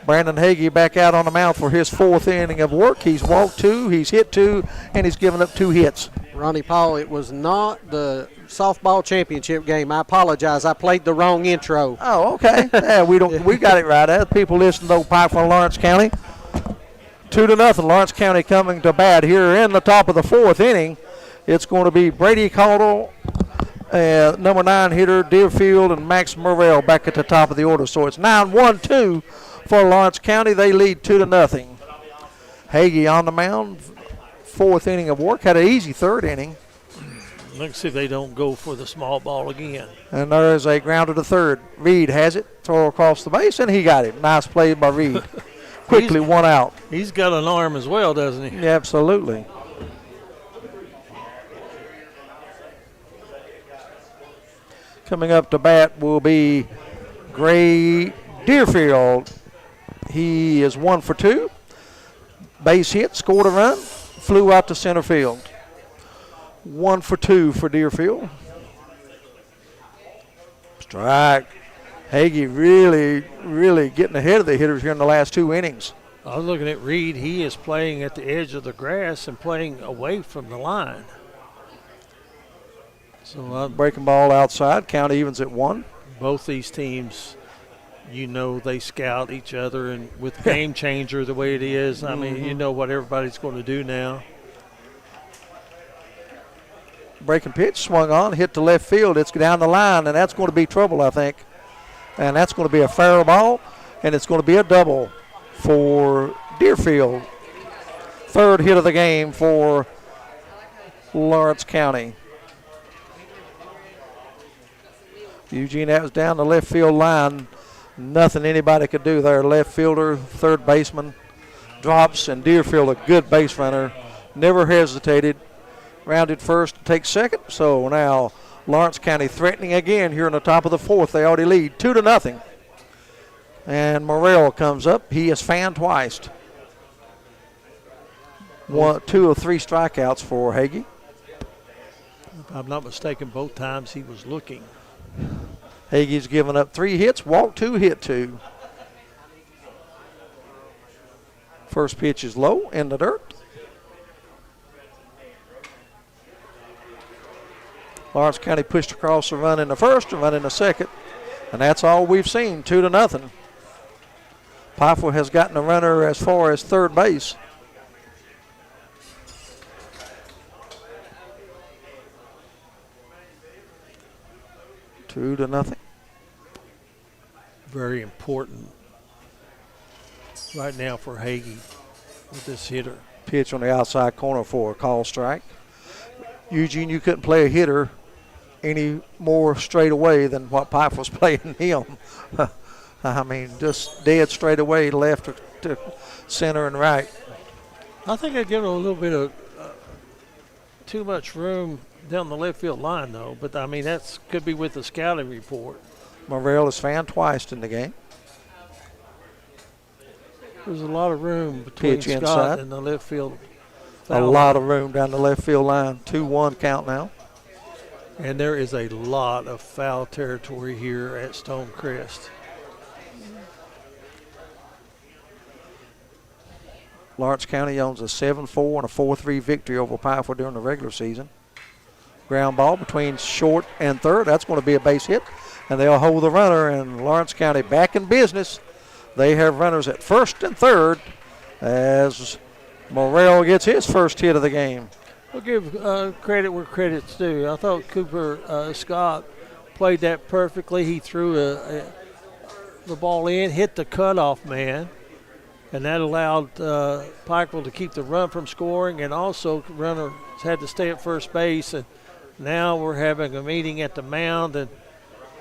Brandon Hagee back out on the mound for his 4th inning of work. He's walked 2, he's hit 2, and he's given up 2 hits. Ronnie Paul, it was not the softball championship game. I apologize. I played the wrong intro. Oh, okay. Yeah, we got it right. As people listen to Pikeville Lawrence County. 2-0. Lawrence County coming to bat here in the top of the 4th inning. It's going to be Brady Caldwell, number 9 hitter Deerfield, and Max Morrell back at the top of the order. So it's 9-1-2 for Lawrence County. They lead 2-0. Hagee on the mound, 4th inning of work. Had an easy 3rd inning. Let's see if they don't go for the small ball again. And there's a grounder to 3rd. Reed has it, throw across the base, and he got it. Nice play by Reed. Quickly 1 out. He's got an arm as well, doesn't he? Yeah, absolutely. Coming up to bat will be Gray Deerfield. He is 1 for 2. Base hit, scored a run, flew out to center field. 1 for 2 for Deerfield. Strike. Hagee really getting ahead of the hitters here in the last 2 innings. I was looking at Reed. He is playing at the edge of the grass and playing away from the line. So breaking ball outside. Count evens at 1. Both these teams, they scout each other, and with Game Changer the way it is, I mean, you know what everybody's going to do now. Breaking pitch, swung on, hit to left field. It's down the line, and that's going to be trouble, I think. And that's going to be a foul ball, and it's going to be a double for Deerfield. 3rd hit of the game for Lawrence County. Eugene, that was down the left field line. Nothing anybody could do there. Left fielder, third baseman drops, and Deerfield, a good base runner, never hesitated. Rounded first to take second. So now Lawrence County threatening again here in the top of the fourth. They already lead 2-0. And Morrell comes up. He is fanned twice. 2 of 3 strikeouts for Hagee. If I'm not mistaken, both times he was looking. Hagee's given up 3 hits, walked 2, hit 2. First pitch is low in the dirt. Lawrence County pushed across a run in the first, a run in the second, and that's all we've seen, 2-0. Pikeville has gotten a runner as far as third base. 2-0. Very important right now for Hagee with this hitter. Pitch on the outside corner for a call strike. Eugene, you couldn't play a hitter any more straight away than what Pikeville was playing him. I mean, just dead straight away, left to center and right. I think I'd give him a little bit of too much room down the left field line, though. But, I mean, that could be with the scouting report. Morrell is fanned twice in the game. There's a lot of room between Pitch Scott inside. and the left field. A lot of room down the left field line. 2-1 count now. And there is a lot of foul territory here at Stonecrest. Lawrence County owns a 7-4 and a 4-3 victory over Pikeville during the regular season. Ground ball between short and third. That's going to be a base hit. And they'll hold the runner, and Lawrence County back in business. They have runners at first and third as Morrell gets his first hit of the game. We'll give credit where credit's due. I thought Cooper Scott played that perfectly. He threw the ball in, hit the cutoff man, and that allowed Pikeville to keep the run from scoring, and also runners had to stay at first base. And now we're having a meeting at the mound, and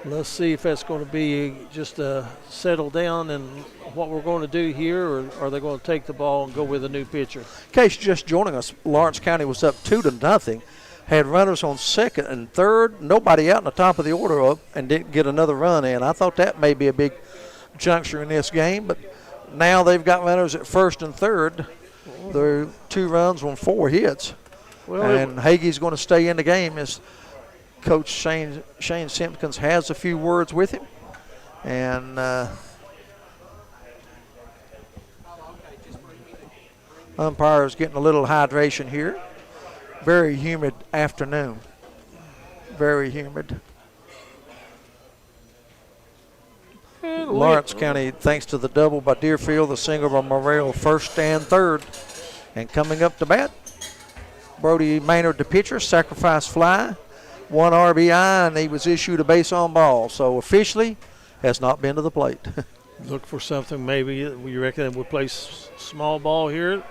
let's see if that's going to be just a settle down and what we're going to do here, or are they going to take the ball and go with a new pitcher? In case you're just joining us, Lawrence County was up 2-0, had runners on second and third, nobody out in the top of the order up, and didn't get another run in. I thought that may be a big juncture in this game, but now they've got runners at first and third. They're 2 runs on 4 hits. And Hagee's going to stay in the game as Coach Shane Simpkins has a few words with him. And umpires getting a little hydration here. Very humid afternoon. Very humid. Lawrence County, thanks to the double by Deerfield, the single by Morrell, first and third. And coming up to bat, Brody Maynard, the pitcher, sacrifice fly, 1 RBI, and he was issued a base on ball. So officially has not been to the plate. Look for something maybe. You reckon we'll play small ball here?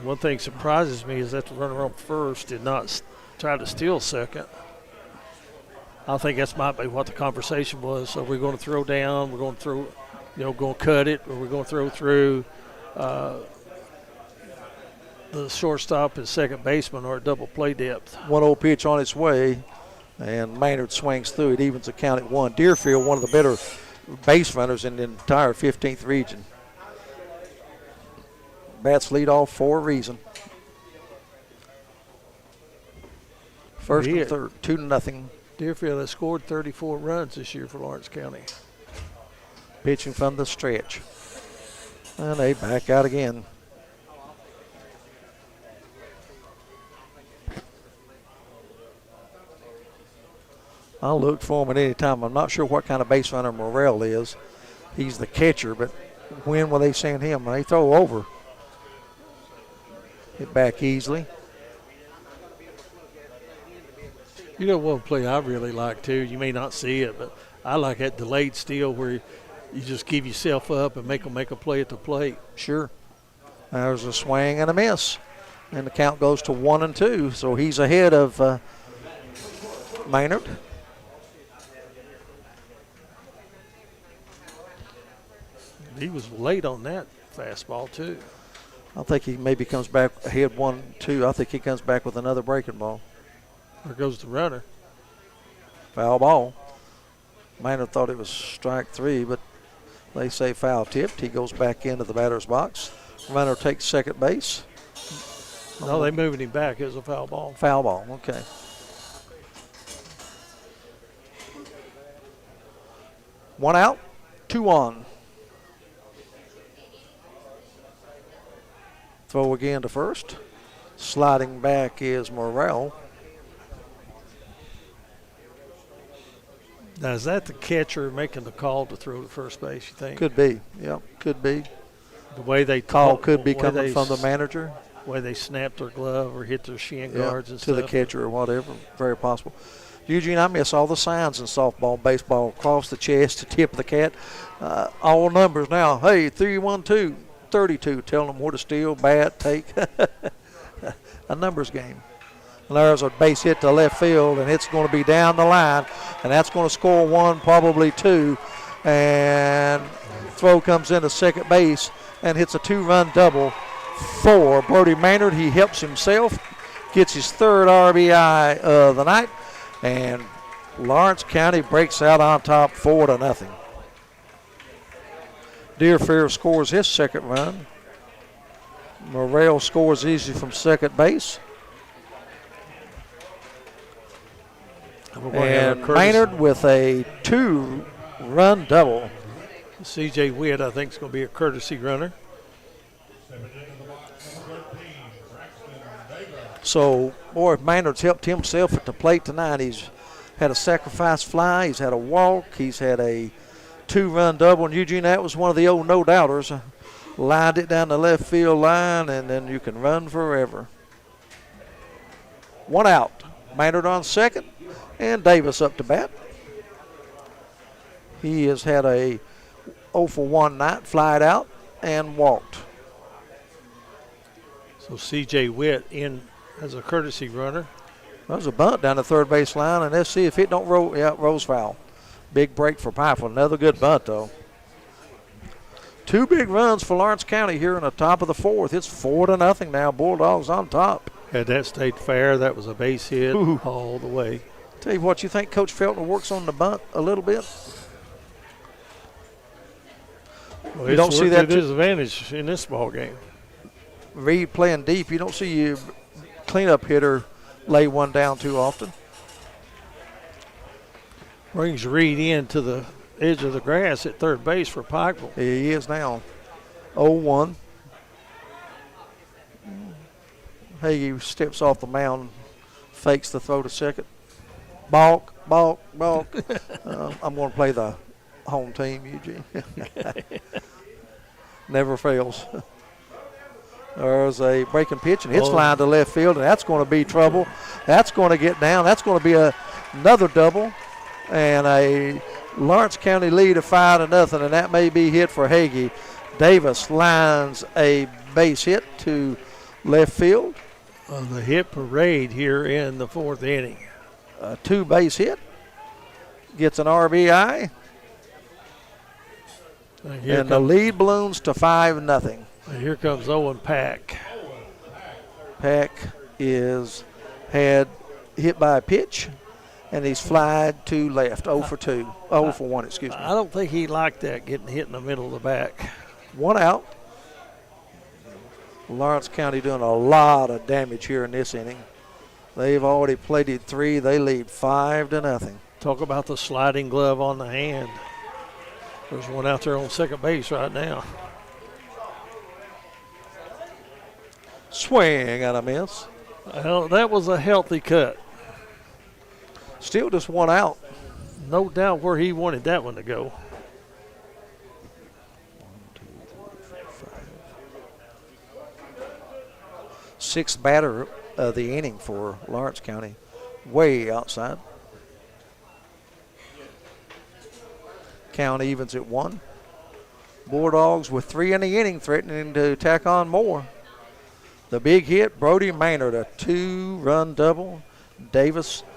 One thing surprises me is that the runner on first did not try to steal second. I think that's might be what the conversation was. So we're going to throw down, we're going to throw, going to cut it, or we're going to throw through the shortstop and second baseman, or a double play depth. 1-0 pitch on its way, and Maynard swings through it, evens the count at 1. Deerfield, one of the better base runners in the entire 15th region. Bats lead off for a reason. First and third, 2-0. Deerfield has scored 34 runs this year for Lawrence County. Pitching from the stretch. And they back out again. I'll look for him at any time. I'm not sure what kind of base runner Morrell is. He's the catcher, but when will they send him? They throw over. Get back easily. You know one play I really like too, you may not see it, but I like that delayed steal where you just give yourself up and make them make a play at the plate. Sure. There's a swing and a miss. And the count goes to 1-2. So he's ahead of Maynard. He was late on that fastball, too. I think he maybe comes back ahead 1-2. I think he comes back with another breaking ball. There goes the runner. Foul ball. Maynard thought it was strike 3, but they say foul tipped. He goes back into the batter's box. Runner takes second base. No, they moving him back. It was a foul ball. Foul ball, okay. One out, 2 on. Throw again to first. Sliding back is Morrell. Now, is that the catcher making the call to throw to first base, you think? Could be, yeah, could be. The way they call could be coming from the manager. The way they snap their glove or hit their shin guards and to stuff. the catcher or whatever, very possible. Eugene, I miss all the signs in softball, baseball, across the chest, the tip of the cat, all numbers now. Hey, 3-1-2, 32, telling them where to steal, bat, take. A numbers game. And there's a base hit to left field, and it's going to be down the line, and that's going to score 1, probably 2. And throw comes into second base and hits a 2-run double for Brody Maynard. He helps himself, gets his 3rd RBI of the night, and Lawrence County breaks out on top 4-0. Deerfield scores his 2nd run. Morrell scores easy from second base. And Maynard with a 2-run double. C.J. Witt, I think, is going to be a courtesy runner. So, boy, Maynard's helped himself at the plate tonight. He's had a sacrifice fly. He's had a walk. He's had a 2-run double. And, Eugene, that was one of the old no-doubters. Lined it down the left field line, and then you can run forever. 1 out. Maynard on second, and Davis up to bat. He has had a 0-for-1 night, flied out, and walked. So C.J. Witt in as a courtesy runner. That was a bunt down the third base line, and let's see if it don't roll. Yeah, it rolls foul. Big break for Pikeville. Another good bunt, though. 2 big runs for Lawrence County here in the top of the 4th. It's 4-0 now. Bulldogs on top. Had that stayed fair, that was a base hit all the way. Tell you what, you think Coach Felton works on the bunt a little bit? Well, you don't see that to his advantage in this ball game. Reed playing deep. You don't see your cleanup hitter lay one down too often. Brings Reed into the edge of the grass at third base for Pikeville. He is now 0-1. Hagee steps off the mound, fakes the throw to second. Balk, balk, balk. I'm going to play the home team, Eugene. Never fails. There's a breaking pitch, and it's lined to left field, and that's going to be trouble. That's going to get down. That's going to be another double, and a Lawrence County lead of 5-0, and that may be hit for Hagee. Davis lines a base hit to left field. The hit parade here in the 4th inning. A 2-base hit. Gets an RBI. And the lead balloons to 5-0. Here comes Owen Pack. Pack is had hit by a pitch, and he's flied to left, 0-for-2. 0-for-1, excuse me. I don't think he liked that, getting hit in the middle of the back. 1 out. Lawrence County doing a lot of damage here in this inning. They've already plated 3. They lead 5-0. Talk about the sliding glove on the hand. There's one out there on second base right now. Swing and a miss. Well, that was a healthy cut. Still just 1 out. No doubt where he wanted that one to go. 6th batter of the inning for Lawrence County, way outside. Count evens at 1. Bulldogs with 3 in the inning, threatening to tack on more. The big hit, Brody Maynard, a 2-run double.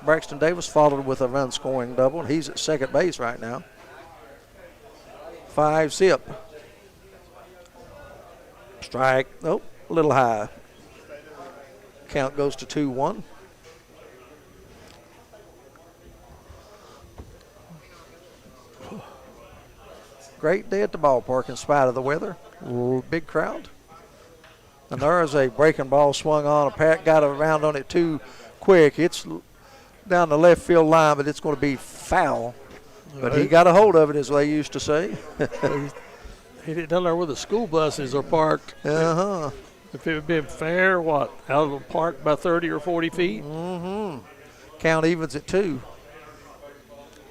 Braxton Davis followed with a run-scoring double. He's at second base right now. 5-zip. Strike. Nope, a little high. Count goes to 2-1. Great day at the ballpark in spite of the weather. Big crowd. And there's a breaking ball swung on. Pat got around on it too quick. It's down the left field line, but it's going to be foul. But he got a hold of it, as they used to say. He didn't down there where the school buses are parked. Uh-huh. If it had been fair, out of the park by 30 or 40 feet? Mm-hmm. Count evens at 2.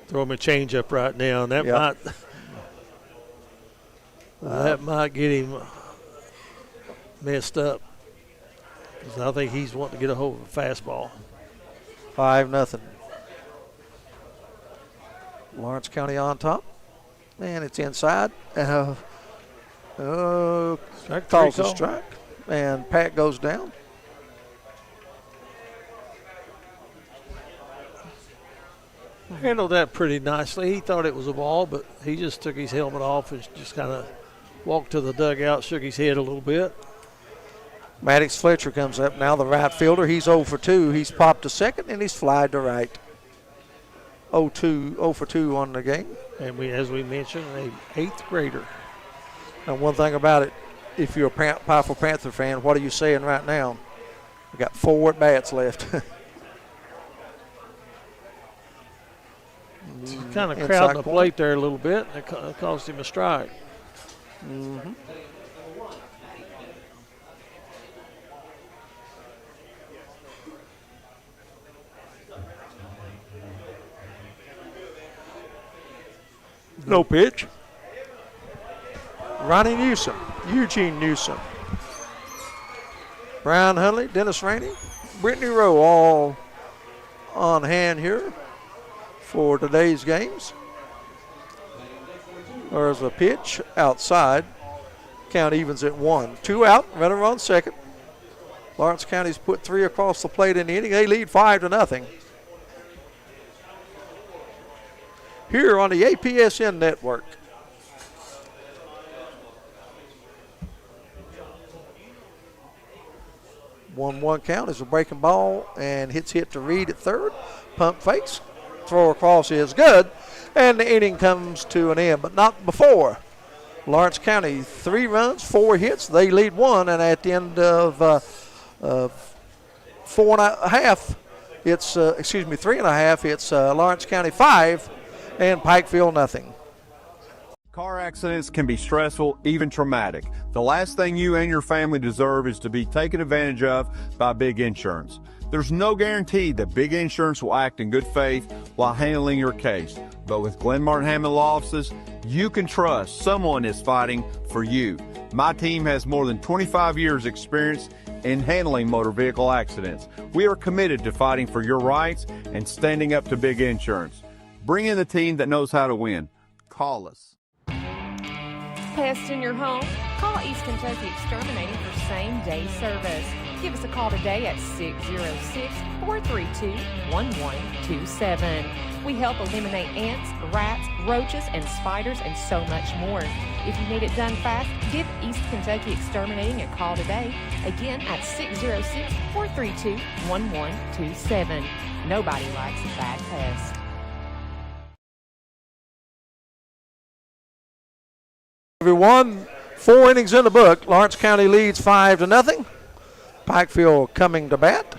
Throw him a changeup right now, and that might get him messed up. 'Cause I think he's wanting to get a hold of a fastball. 5-0. Lawrence County on top, and it's inside. Calls a strike, and Pat goes down. Handled that pretty nicely. He thought it was a ball, but he just took his helmet off and just kind of walked to the dugout, shook his head a little bit. Maddox Fletcher comes up now, the right fielder. He's 0 for 2. He's popped to second, and he's flied to right. 0 for 2 on the game. And as we mentioned, an 8th grader. Now, one thing about it, if you're a powerful Panther fan, what are you saying right now? We got 4 at-bats left. Kind of crowding the plate there a little bit. It cost him a strike. Mm-hmm. No pitch. Ronnie Newsom, Eugene Newsom, Brian Hunley, Dennis Rainey, Brittany Rowe, all on hand here for today's games. There's a pitch outside. Count evens at 1. 2 out, runner on second. Lawrence County's put 3 across the plate in the inning. They lead 5-0. Here on the APSN network. One count is a breaking ball and hit to Reed at third. Pump fakes. Throw across is good. And the inning comes to an end, but not before. Lawrence County, 3 runs, 4 hits. They lead 1, and at the end of 4.5, it's 3.5. It's Lawrence County 5 and Pikeville nothing. Car accidents can be stressful, even traumatic. The last thing you and your family deserve is to be taken advantage of by Big Insurance. There's no guarantee that Big Insurance will act in good faith while handling your case. But with Glenn Martin Hammond Law Offices, you can trust someone is fighting for you. My team has more than 25 years experience in handling motor vehicle accidents. We are committed to fighting for your rights and standing up to Big Insurance. Bring in the team that knows how to win. Call us. Pests in your home? Call East Kentucky Exterminating for same-day service. Give us a call today at 606-432-1127. We help eliminate ants, rats, roaches, and spiders, and so much more. If you need it done fast, give East Kentucky Exterminating a call today. Again at 606-432-1127. Nobody likes a bad pest. Everyone, 4 innings in the book. Lawrence County leads 5-0. Pikeville coming to bat,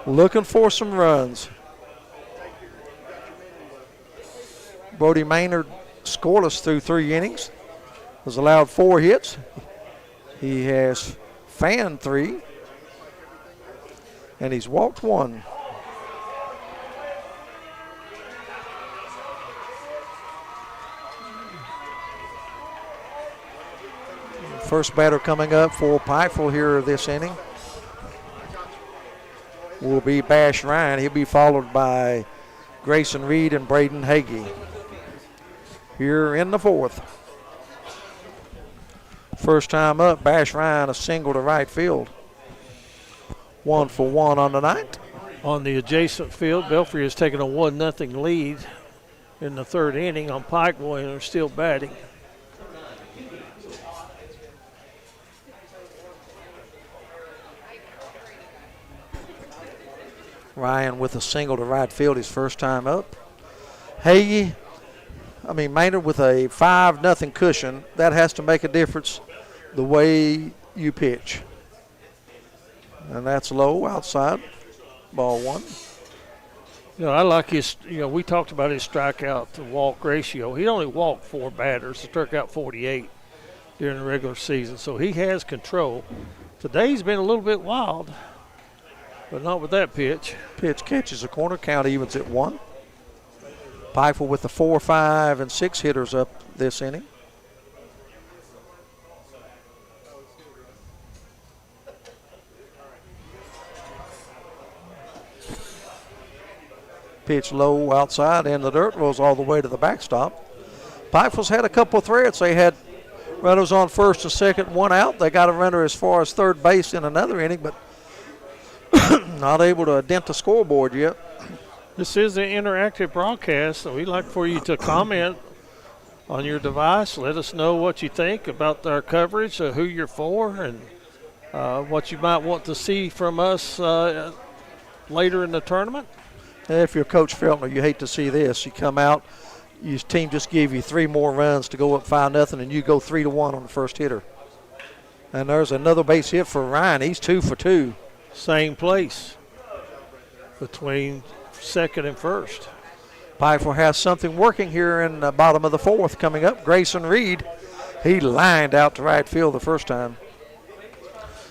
looking for some runs. Brody Maynard scoreless through 3 innings. Has allowed 4 hits. He has fanned 3, and he's walked 1. First batter coming up for Pikeville here this inning will be Bash Ryan. He'll be followed by Grayson Reed and Braden Hagee. Here in the 4th. First time up, Bash Ryan a single to right field. 1 for 1 on the night. On the adjacent field, Belfry has taken a 1-0 lead in the 3rd inning on Pikeville, and they're still batting. Ryan with a single to right field his first time up. Maynard with a 5-0 cushion. That has to make a difference the way you pitch. And that's low outside. Ball one. I like his, we talked about his strikeout to walk ratio. He only walked 4 batters, struck out 48 during the regular season, so he has control. Today's been a little bit wild, but not with that pitch. Pitch catches a corner, count evens at 1. Pikeville with the 4, 5, and 6 hitters up this inning. Pitch low outside in the dirt, rolls all the way to the backstop. Pikeville's had a couple of threats. They had runners on first and second, 1 out. They got a runner as far as third base in another inning, but not able to dent the scoreboard yet. This is an interactive broadcast, so we'd like for you to comment on your device. Let us know what you think about our coverage, who you're for, and what you might want to see from us later in the tournament. If you're Coach Feltner, you hate to see this. You come out, your team just gave you 3 more runs to go up 5-0, and you go 3-1 on the first hitter. And there's another base hit for Ryan. He's 2 for 2. Same place between second and first. Pikeville has something working here in the bottom of the 4th coming up. Grayson Reed, he lined out to right field the first time.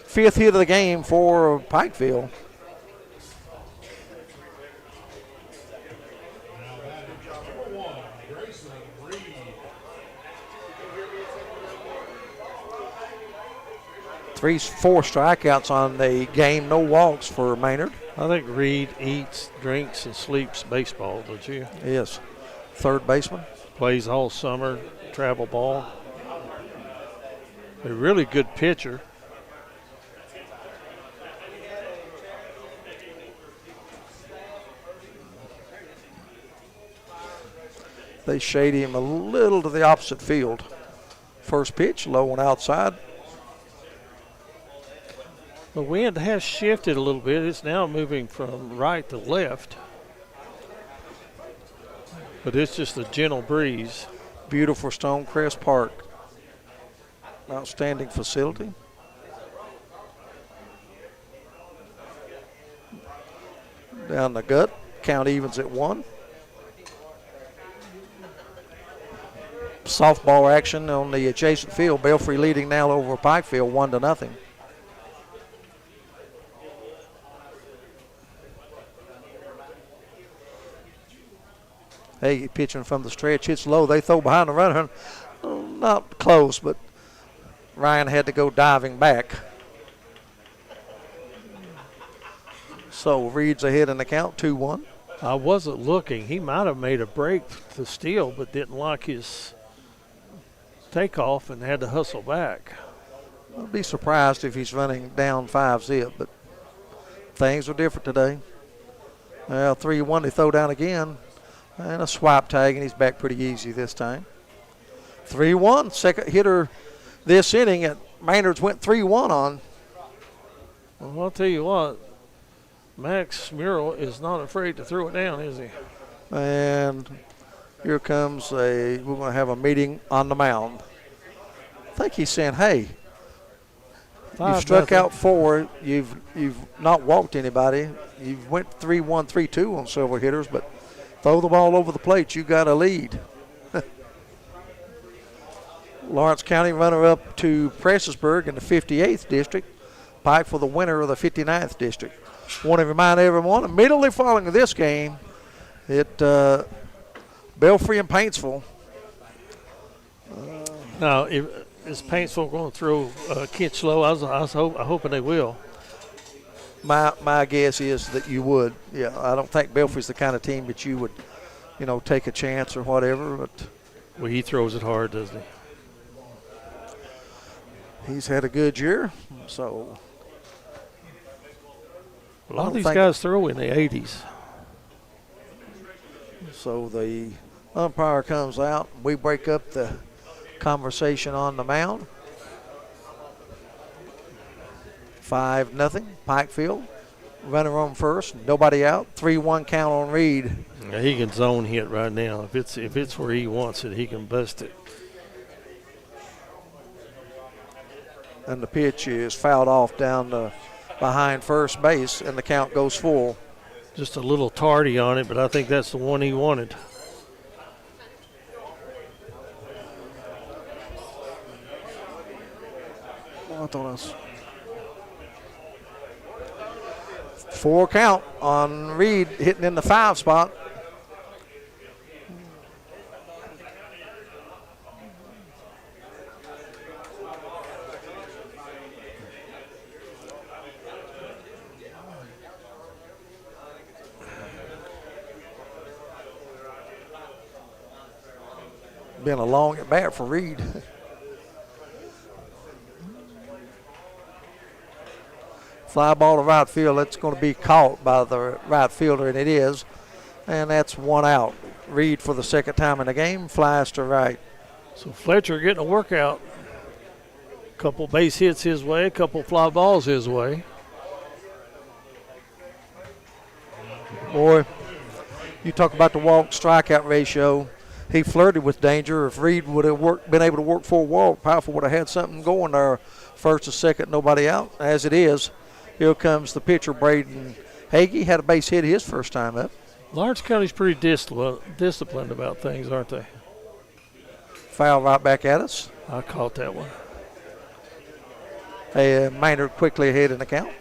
5th hit of the game for Pikeville. Four strikeouts on the game, no walks for Maynard. I think Reed eats, drinks, and sleeps baseball, don't you? Yes. Third baseman. Plays all summer, travel ball. A really good pitcher. They shade him a little to the opposite field. First pitch, low and outside. The wind has shifted a little bit. It's now moving from right to left. But it's just a gentle breeze. Beautiful Stonecrest Park. Outstanding facility. Down the gut, count evens at 1. Softball action on the adjacent field. Belfry leading now over Pikeville 1-0. Hey, pitching from the stretch. It's low. They throw behind the runner. Not close, but Ryan had to go diving back. So Reed's ahead in the count, 2-1. I wasn't looking. He might have made a break to steal, but didn't like his takeoff and had to hustle back. I'd be surprised if he's running down 5-zip, but things are different today. 3-1, they throw down again. And a swipe tag, and he's back pretty easy this time. 3-1, second hitter this inning. At Maynard's went 3-1 on. Well, I'll tell you what, Max Murrell is not afraid to throw it down, is he? And here comes we're going to have a meeting on the mound. I think he's saying, hey, you've struck out 4. You've not walked anybody. You've went 3-1, 3-2 on several hitters, but throw the ball over the plate. You got a lead. Lawrence County runner-up to Prestonsburg in the 58th district. Pikeville the winner of the 59th district. Want to remind everyone, immediately following this game, Belfry and Paintsville. Now, is Paintsville going to throw Kinchlow? I was hoping they will. My guess is that you would. Yeah, I don't think Belfry's the kind of team that you would, take a chance or whatever. But well, he throws it hard, doesn't he? He's had a good year, so. A lot of these guys throw in the 80s. So the umpire comes out. We break up the conversation on the mound. 5-0, Pikeville. Runner on first, nobody out. 3-1 count on Reed. Yeah, he can zone hit right now. If it's where he wants it, he can bust it. And the pitch is fouled off down behind first base, and the count goes full. Just a little tardy on it, but I think that's the one he wanted. I thought I was 4 count on Reed hitting in the 5 spot. Been a long at bat for Reed. Fly ball to right field. That's going to be caught by the right fielder, and it is. And that's 1 out. Reed, for the second time in the game, flies to right. So Fletcher getting a workout. Couple base hits his way, a couple fly balls his way. Boy, you talk about the walk strikeout ratio. He flirted with danger. If Reed would have been able to work for a walk, Powerful would have had something going there. First or second, nobody out. As it is, here comes the pitcher, Braden Hagee. Had a base hit his first time up. Lawrence County's pretty disciplined about things, aren't they? Foul right back at us. I caught that one. Maynard quickly ahead in the count.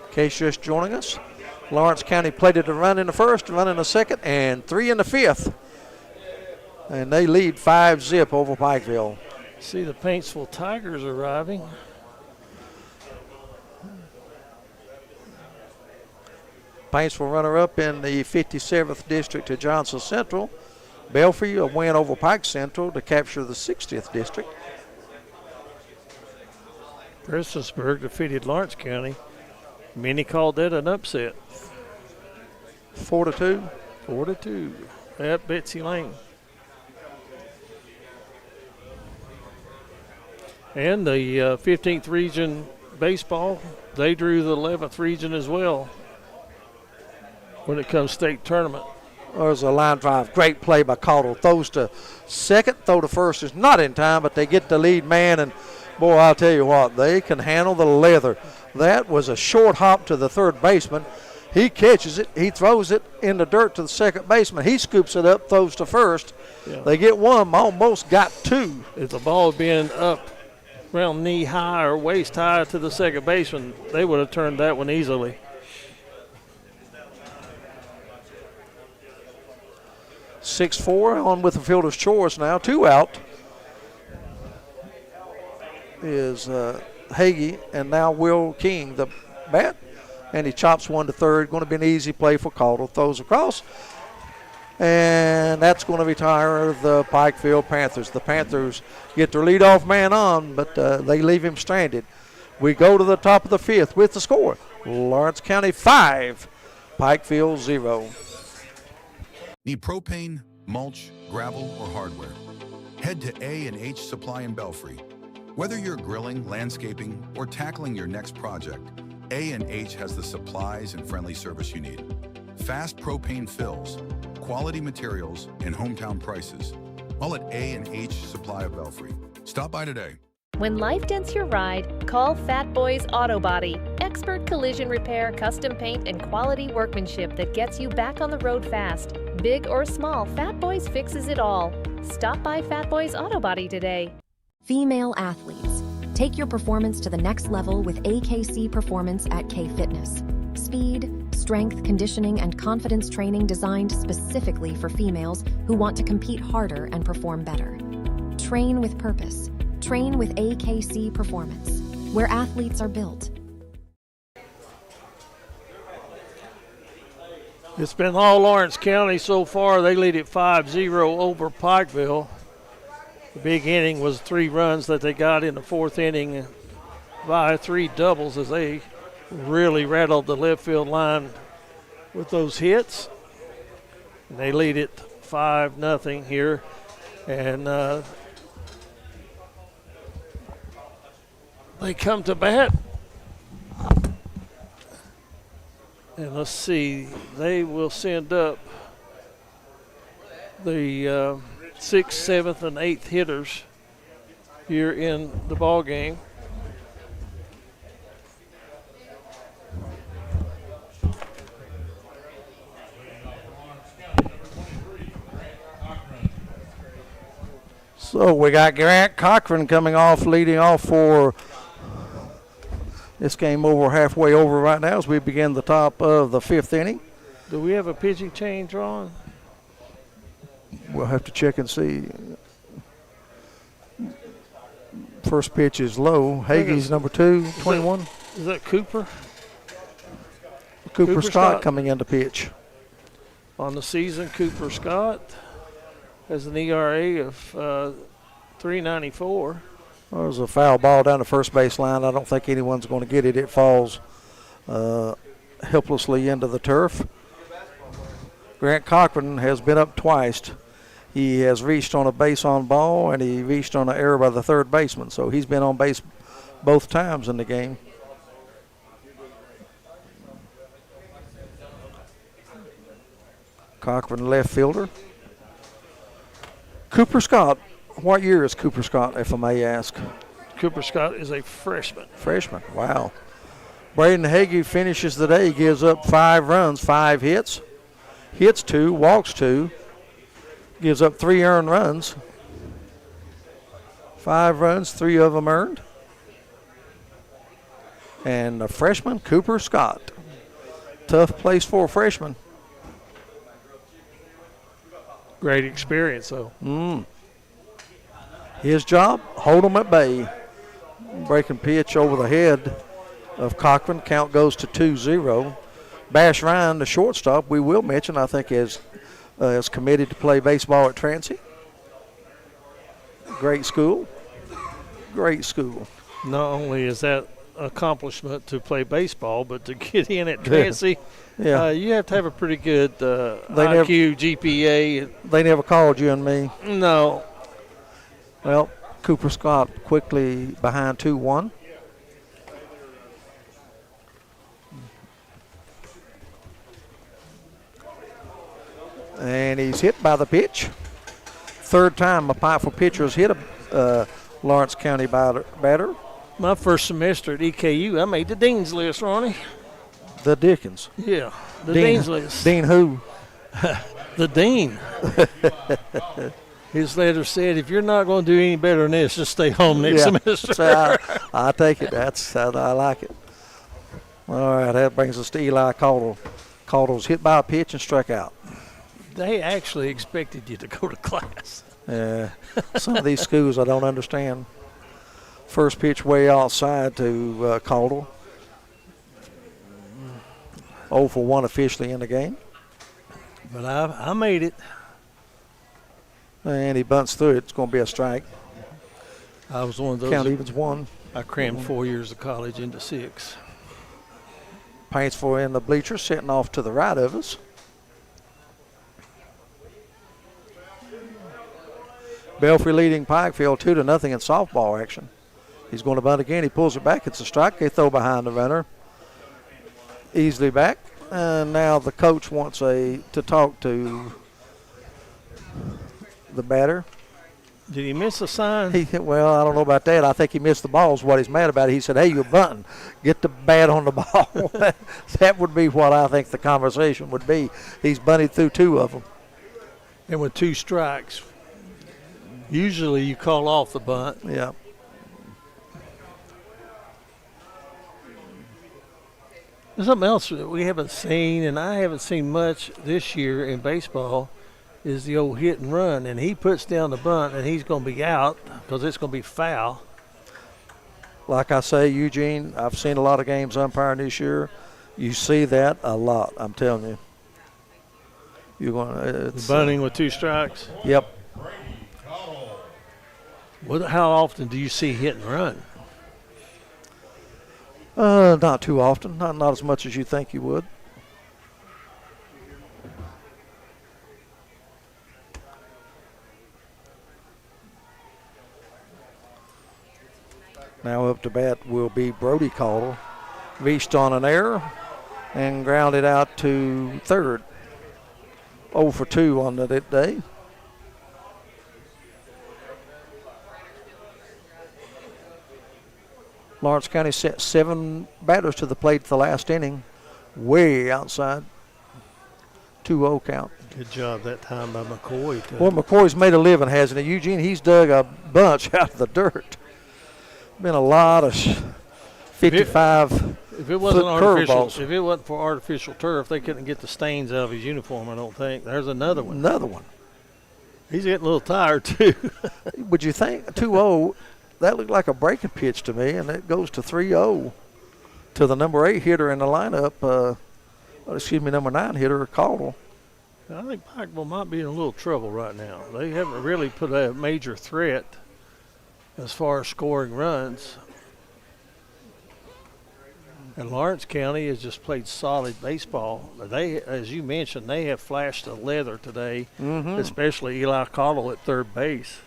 In case just joining us, Lawrence County plated a run in the first, a run in the second, and 3 in the 5th. And they lead 5-0 over Pikeville. See the Paintsville Tigers arriving. Paintsville runner-up in the 57th district to Johnson Central. Belfry a win over Pike Central to capture the 60th district. Prestonsburg defeated Lawrence County. Many called that an upset. 4-2. 4-2 at Betsy Lane. And the 15th region baseball, they drew the 11th region as well when it comes state tournament. There's a line drive. Great play by Caudle. Throws to second. Throw to first is not in time, but they get the lead man. And, boy, I'll tell you what, they can handle the leather. That was a short hop to the third baseman. He catches it. He throws it in the dirt to the second baseman. He scoops it up, throws to first. Yeah. They get one, almost got 2. If the ball had been up around knee high or waist high to the second baseman, they would have turned that one easily. 6-4 on with the fielder's choice now. 2 out is Hagee, and now Will King the bat, and he chops one to third. Going to be an easy play for Caudle. Throws across, and that's going to retire the Pikeville Panthers. The Panthers get their leadoff man on, but they leave him stranded. We go to the top of the 5th with the score. Lawrence County 5, Pikeville 0. Need propane, mulch, gravel, or hardware? Head to A&H Supply in Belfry. Whether you're grilling, landscaping, or tackling your next project, A&H has the supplies and friendly service you need. Fast propane fills, quality materials, and hometown prices. All at A&H Supply of Belfry. Stop by today. When life dents your ride, call Fat Boys Auto Body. Expert collision repair, custom paint, and quality workmanship that gets you back on the road fast. Big or small, Fat Boys fixes it all. Stop by Fat Boys Auto Body today. Female athletes. Take your performance to the next level with AKC Performance at K Fitness. Speed, strength, conditioning, and confidence training designed specifically for females who want to compete harder and perform better. Train with purpose. Train with AKC Performance, where athletes are built. It's been all Lawrence County so far. They lead it 5-0 over Pikeville. The big inning was 3 runs that they got in the 4th inning by 3 doubles as they really rattled the left field line with those hits. And they lead it 5-0 here. And They come to bat. And let's see, they will send up the 6th, 7th, and 8th hitters here in the ball game. So we got Grant Cochran coming off, leading off for this game over halfway over right now as we begin the top of the 5th inning. Do we have a pitching change, Ron? We'll have to check and see. First pitch is low. Hagee's number 2, 21. Is that Cooper? Cooper Scott coming in to pitch. On the season, Cooper Scott has an ERA of 3.94. Well, there's a foul ball down the first base line. I don't think anyone's going to get it. It falls helplessly into the turf. Grant Cochran has been up twice. He has reached on a base on ball, and he reached on an error by the third baseman. So he's been on base both times in the game. Cochran, left fielder. Cooper Scott. What year is Cooper Scott, if I may ask? Cooper Scott is a freshman. Freshman, wow. Braden Hagee finishes the day, gives up 5 runs, 5 hits. Hits 2, walks 2, gives up 3 earned runs. 5 runs, 3 of them earned. And a freshman, Cooper Scott. Tough place for a freshman. Great experience, though. His job, hold them at bay. Breaking pitch over the head of Cochran. Count goes to 2-0. Bash Ryan, the shortstop, we will mention, I think is committed to play baseball at Transy. Great school. Great school. Not only is that accomplishment to play baseball, but to get in at Transy, you have to have a pretty good IQ, GPA. They never called you and me. No. Well, Cooper Scott quickly behind 2-1. And he's hit by the pitch. Third time a Pikeville pitcher has hit a Lawrence County batter. My first semester at EKU, I made the Dean's list, Ronnie. The Dickens. Yeah, the Dean's list. Dean who? The Dean. His letter said, if you're not going to do any better than this, just stay home next semester. So I take it. I like it. All right, that brings us to Eli Caudle. Caudle's hit by a pitch and struck out. They actually expected you to go to class. Yeah, some of these schools I don't understand. First pitch way outside to Caudle. 0 for 1 officially in the game. But I made it. And he bunts through it. It's going to be a strike. I was one of those. Count evens 1. I crammed 4 years of college into 6. Paintsville in the bleachers, sitting off to the right of us. Belfry leading Pikeville 2-0 in softball action. He's going to bunt again. He pulls it back. It's a strike. They throw behind the runner. Easily back. And now the coach wants to talk to the batter. Did he miss a sign? Well, I don't know about that. I think he missed the ball is what he's mad about. He said, hey, you're bunting. Get the bat on the ball. That would be what I think the conversation would be. He's bunted through 2 of them. And with 2 strikes, usually you call off the bunt. Yeah. There's something else that we haven't seen, and I haven't seen much this year in baseball, is the old hit and run. And he puts down the bunt, and he's going to be out because it's going to be foul. Like I say, Eugene, I've seen a lot of games umpiring this year. You see that a lot, I'm telling you. You're going to bunting with 2 strikes? Yep. How often do you see hit and run? Not too often. Not as much as you think you would. Now up to bat will be Brody Caudle. Reached on an error and grounded out to third. 0 for 2 on that day. Lawrence County sent 7 batters to the plate the last inning, way outside. 2-0 count. Good job that time by McCoy. Well, McCoy's made a living, hasn't he? Eugene, he's dug a bunch out of the dirt. Been a lot of 55 If it wasn't foot artificial, curveballs. if it wasn't for artificial turf, they couldn't get the stains out of his uniform, I don't think. There's another one. Another one. He's getting a little tired, too. Would you think 2-0, that looked like a breaking pitch to me, and it goes to 3-0 to the number 8 hitter in the lineup, number 9 hitter, Caudle. I think Pikeville might be in a little trouble right now. They haven't really put a major threat as far as scoring runs. And Lawrence County has just played solid baseball. They, as you mentioned, they have flashed the leather today, especially Eli Caudle at third base.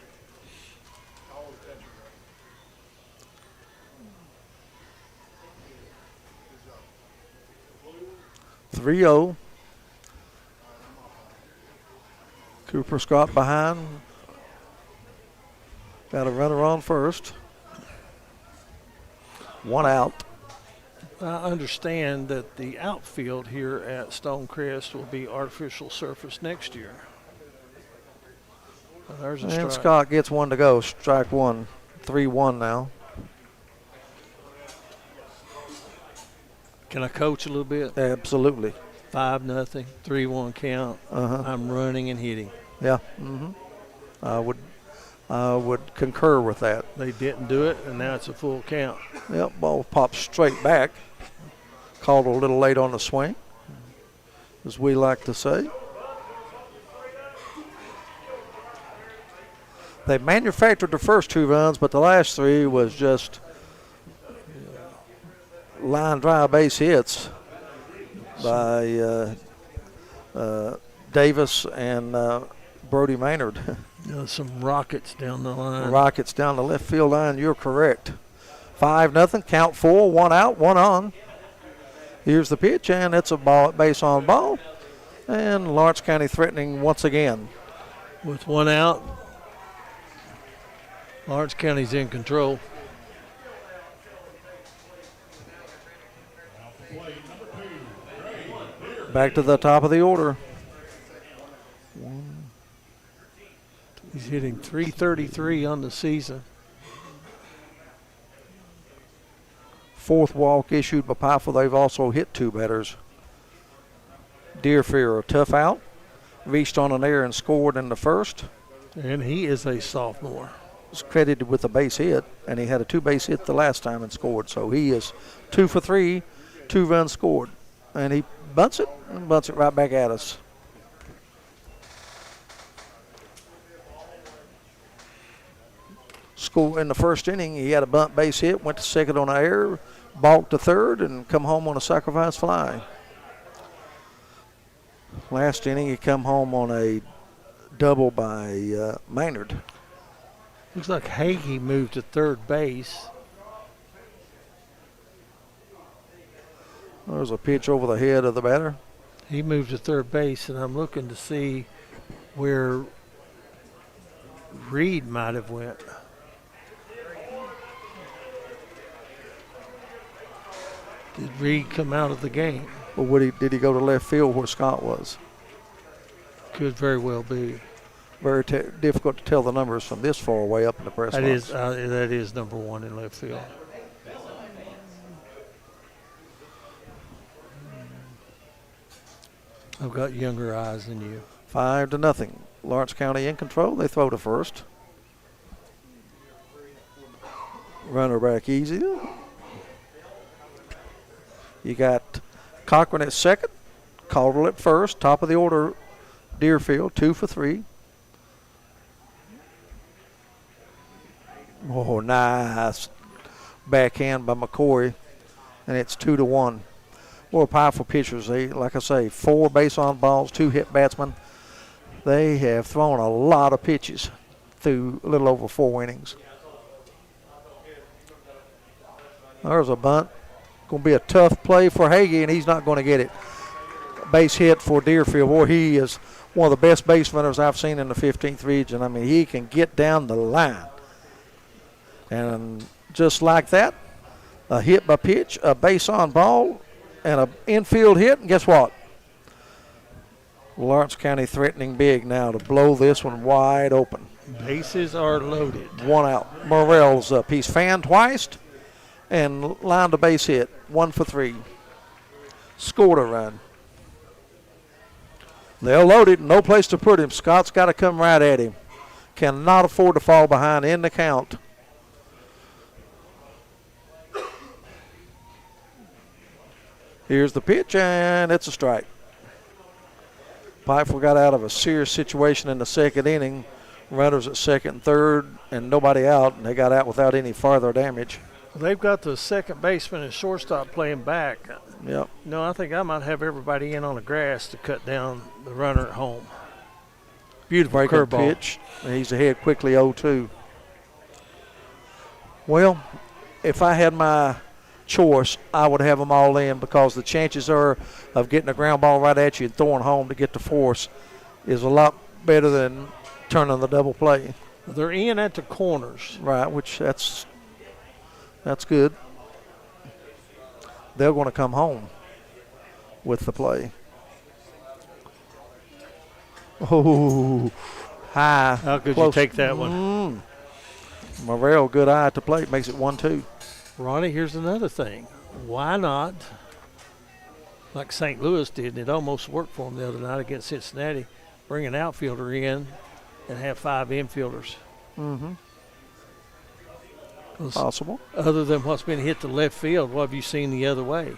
.30. Cooper Scott behind. Got a runner on first. 1 out. I understand that the outfield here at Stonecrest will be artificial surface next year. Well, there's a And strike. Scott gets 1 to go. Strike 1. 3-1 now. Can I coach a little bit? Absolutely. 5-0, 3-1 count. I'm running and hitting. Yeah. I would concur with that. They didn't do it, and now it's a full count. Yep, ball pops straight back. Called a little late on the swing, as we like to say. They manufactured the first 2 runs, but the last 3 was just line drive base hits by Davis and Brody Maynard. Some rockets down the line. Rockets down the left field line, you're correct. 5-0, count 4, 1 out, 1 on. Here's the pitch, and it's a ball, base on ball. And Lawrence County threatening once again. With 1 out, Lawrence County's in control. Back to the top of the order. He's hitting .333 on the season. 4th walk issued by Pikeville. They've also hit 2 batters. Deerfield, a tough out. Reached on an error and scored in the first. And he is a sophomore. Was credited with a base hit, and he had a 2-base hit the last time and scored. So he is 2 for 3, 2 runs scored. And he bunts it right back at us. Score in the first inning, he had a bunt base hit, went to second on an error, balked to third, and come home on a sacrifice fly. Last inning, he come home on a double by Maynard. Looks like Hagee moved to third base. There's a pitch over the head of the batter. He moved to third base, and I'm looking to see where Reed might have went. Did Reed come out of the game? Or did he go to left field where Scott was? Could very well be. Very difficult to tell the numbers from this far away up in the press box. That is number 1 in left field. I've got younger eyes than you. 5-0. Lawrence County in control. They throw to first. Runner back easy. You got Cochran at second, Caudle at first, top of the order, Deerfield, 2 for 3. Oh, nice backhand by McCoy, and it's 2-1. Well, powerful pitchers. They, like I say, 4 base on balls, 2 hit batsmen. They have thrown a lot of pitches through a little over 4 innings. There's a bunt. Going to be a tough play for Hagee, and he's not going to get it. Base hit for Deerfield. Boy, he is one of the best base runners I've seen in the 15th region. I mean, he can get down the line. And just like that, a hit by pitch, a base on ball, and an infield hit. And guess what? Lawrence County threatening big now to blow this one wide open. Bases are loaded. One out. Morrell's up. He's fanned twice and lined a base hit. 1 for 3. Scored a run. They're loaded. No place to put him. Scott's got to come right at him. Cannot afford to fall behind in the count. Here's the pitch, and it's a strike. Pikeville got out of a serious situation in the second inning. Runners at second and third, and nobody out, and they got out without any further damage. They've got the second baseman and shortstop playing back. Yep. No, I think I might have everybody in on the grass to cut down the runner at home. Beautiful Breaking curveball. pitch. He's ahead quickly 0-2. Well, if I had my choice, I would have them all in because the chances are of getting a ground ball right at you and throwing home to get the force is a lot better than turning the double play. They're in at the corners. Right, which that's good. They're going to come home with the play. Oh, high. How could Close. you take that one? Morrell, good eye at the plate, makes it 1-2. Ronnie, here's another thing. Why not, like St. Louis did, and it almost worked for them the other night against Cincinnati, bring an outfielder in and have 5 infielders? Mm-hmm. Possible. Other than what's been hit to left field, what have you seen the other way?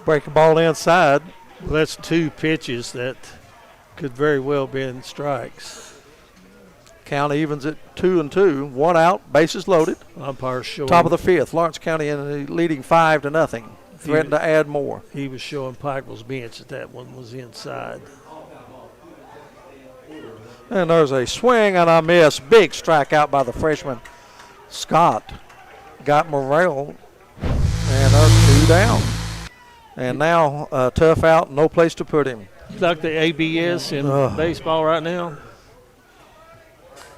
Break the ball inside. Well, that's 2 pitches that could very well be in strikes. Count evens at 2-2. 1 out, bases loaded. Umpire showing. Top of the 5th. Lawrence County in the leading 5-0. Threatened to add more. He was showing Pikeville's bench that one was inside. And there's a swing and a miss. Big strikeout by the freshman. Scott got Morrell, and there's 2 down. And now a tough out, no place to put him. Like the ABS in baseball right now,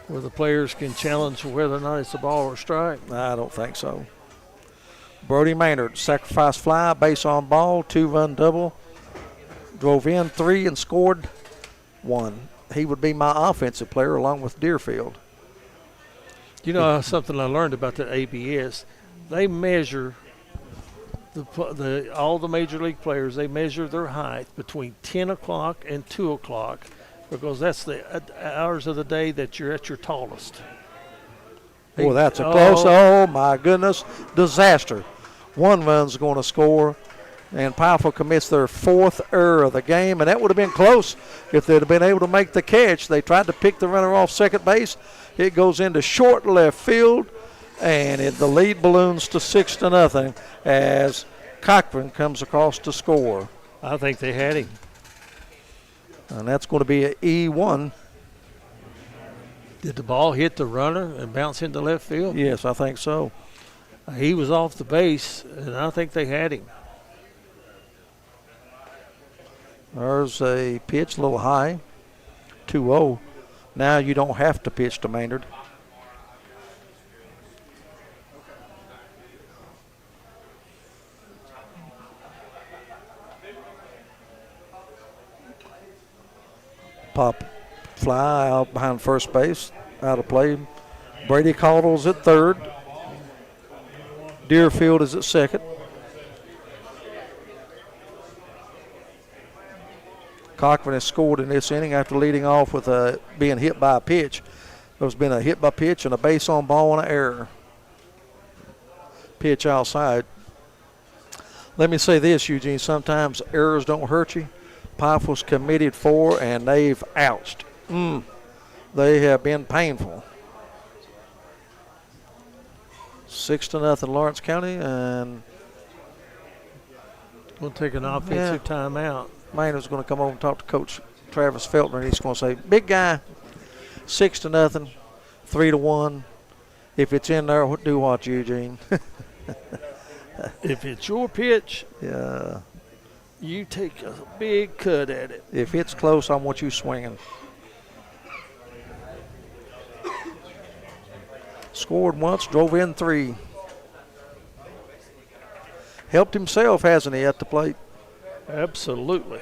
where the players can challenge whether or not it's a ball or a strike. I don't think so. Brody Maynard, sacrifice fly, base on ball, 2-run double. Drove in 3 and scored 1. He would be my offensive player along with Deerfield. You know something I learned about the ABS? They measure all the major league players. They measure their height between 10 o'clock and 2 o'clock because that's the hours of the day that you're at your tallest. Boy, that's a close. Oh, my goodness. Disaster. 1 run's going to score, and Pikeville commits their 4th error of the game, and that would have been close if they'd have been able to make the catch. They tried to pick the runner off second base. It goes into short left field, and the lead balloons to 6-0 as Cochran comes across to score. I think they had him. And that's going to be an E1. Did the ball hit the runner and bounce into left field? Yes, I think so. He was off the base, and I think they had him. There's a pitch, a little high, 2-0. Now you don't have to pitch to Maynard. Pop fly out behind first base, out of play. Brady Caldwell's at third. Deerfield is at second. Cochran has scored in this inning after leading off with being hit by a pitch. There's been a hit by pitch and a base on ball and an error. Pitch outside. Let me say this, Eugene, sometimes errors don't hurt you. Pikeville's committed 4, and they've ouched. They have been painful. 6-0 Lawrence County, and we'll take an offensive timeout. Maynard's going to come over and talk to Coach Travis Feltner, and he's going to say, big guy, 6-0, 3-1. If it's in there, do what, Eugene? If it's your pitch, yeah, you take a big cut at it. If it's close, I want you swinging. Scored once, drove in 3. Helped himself, hasn't he, at the plate? Absolutely.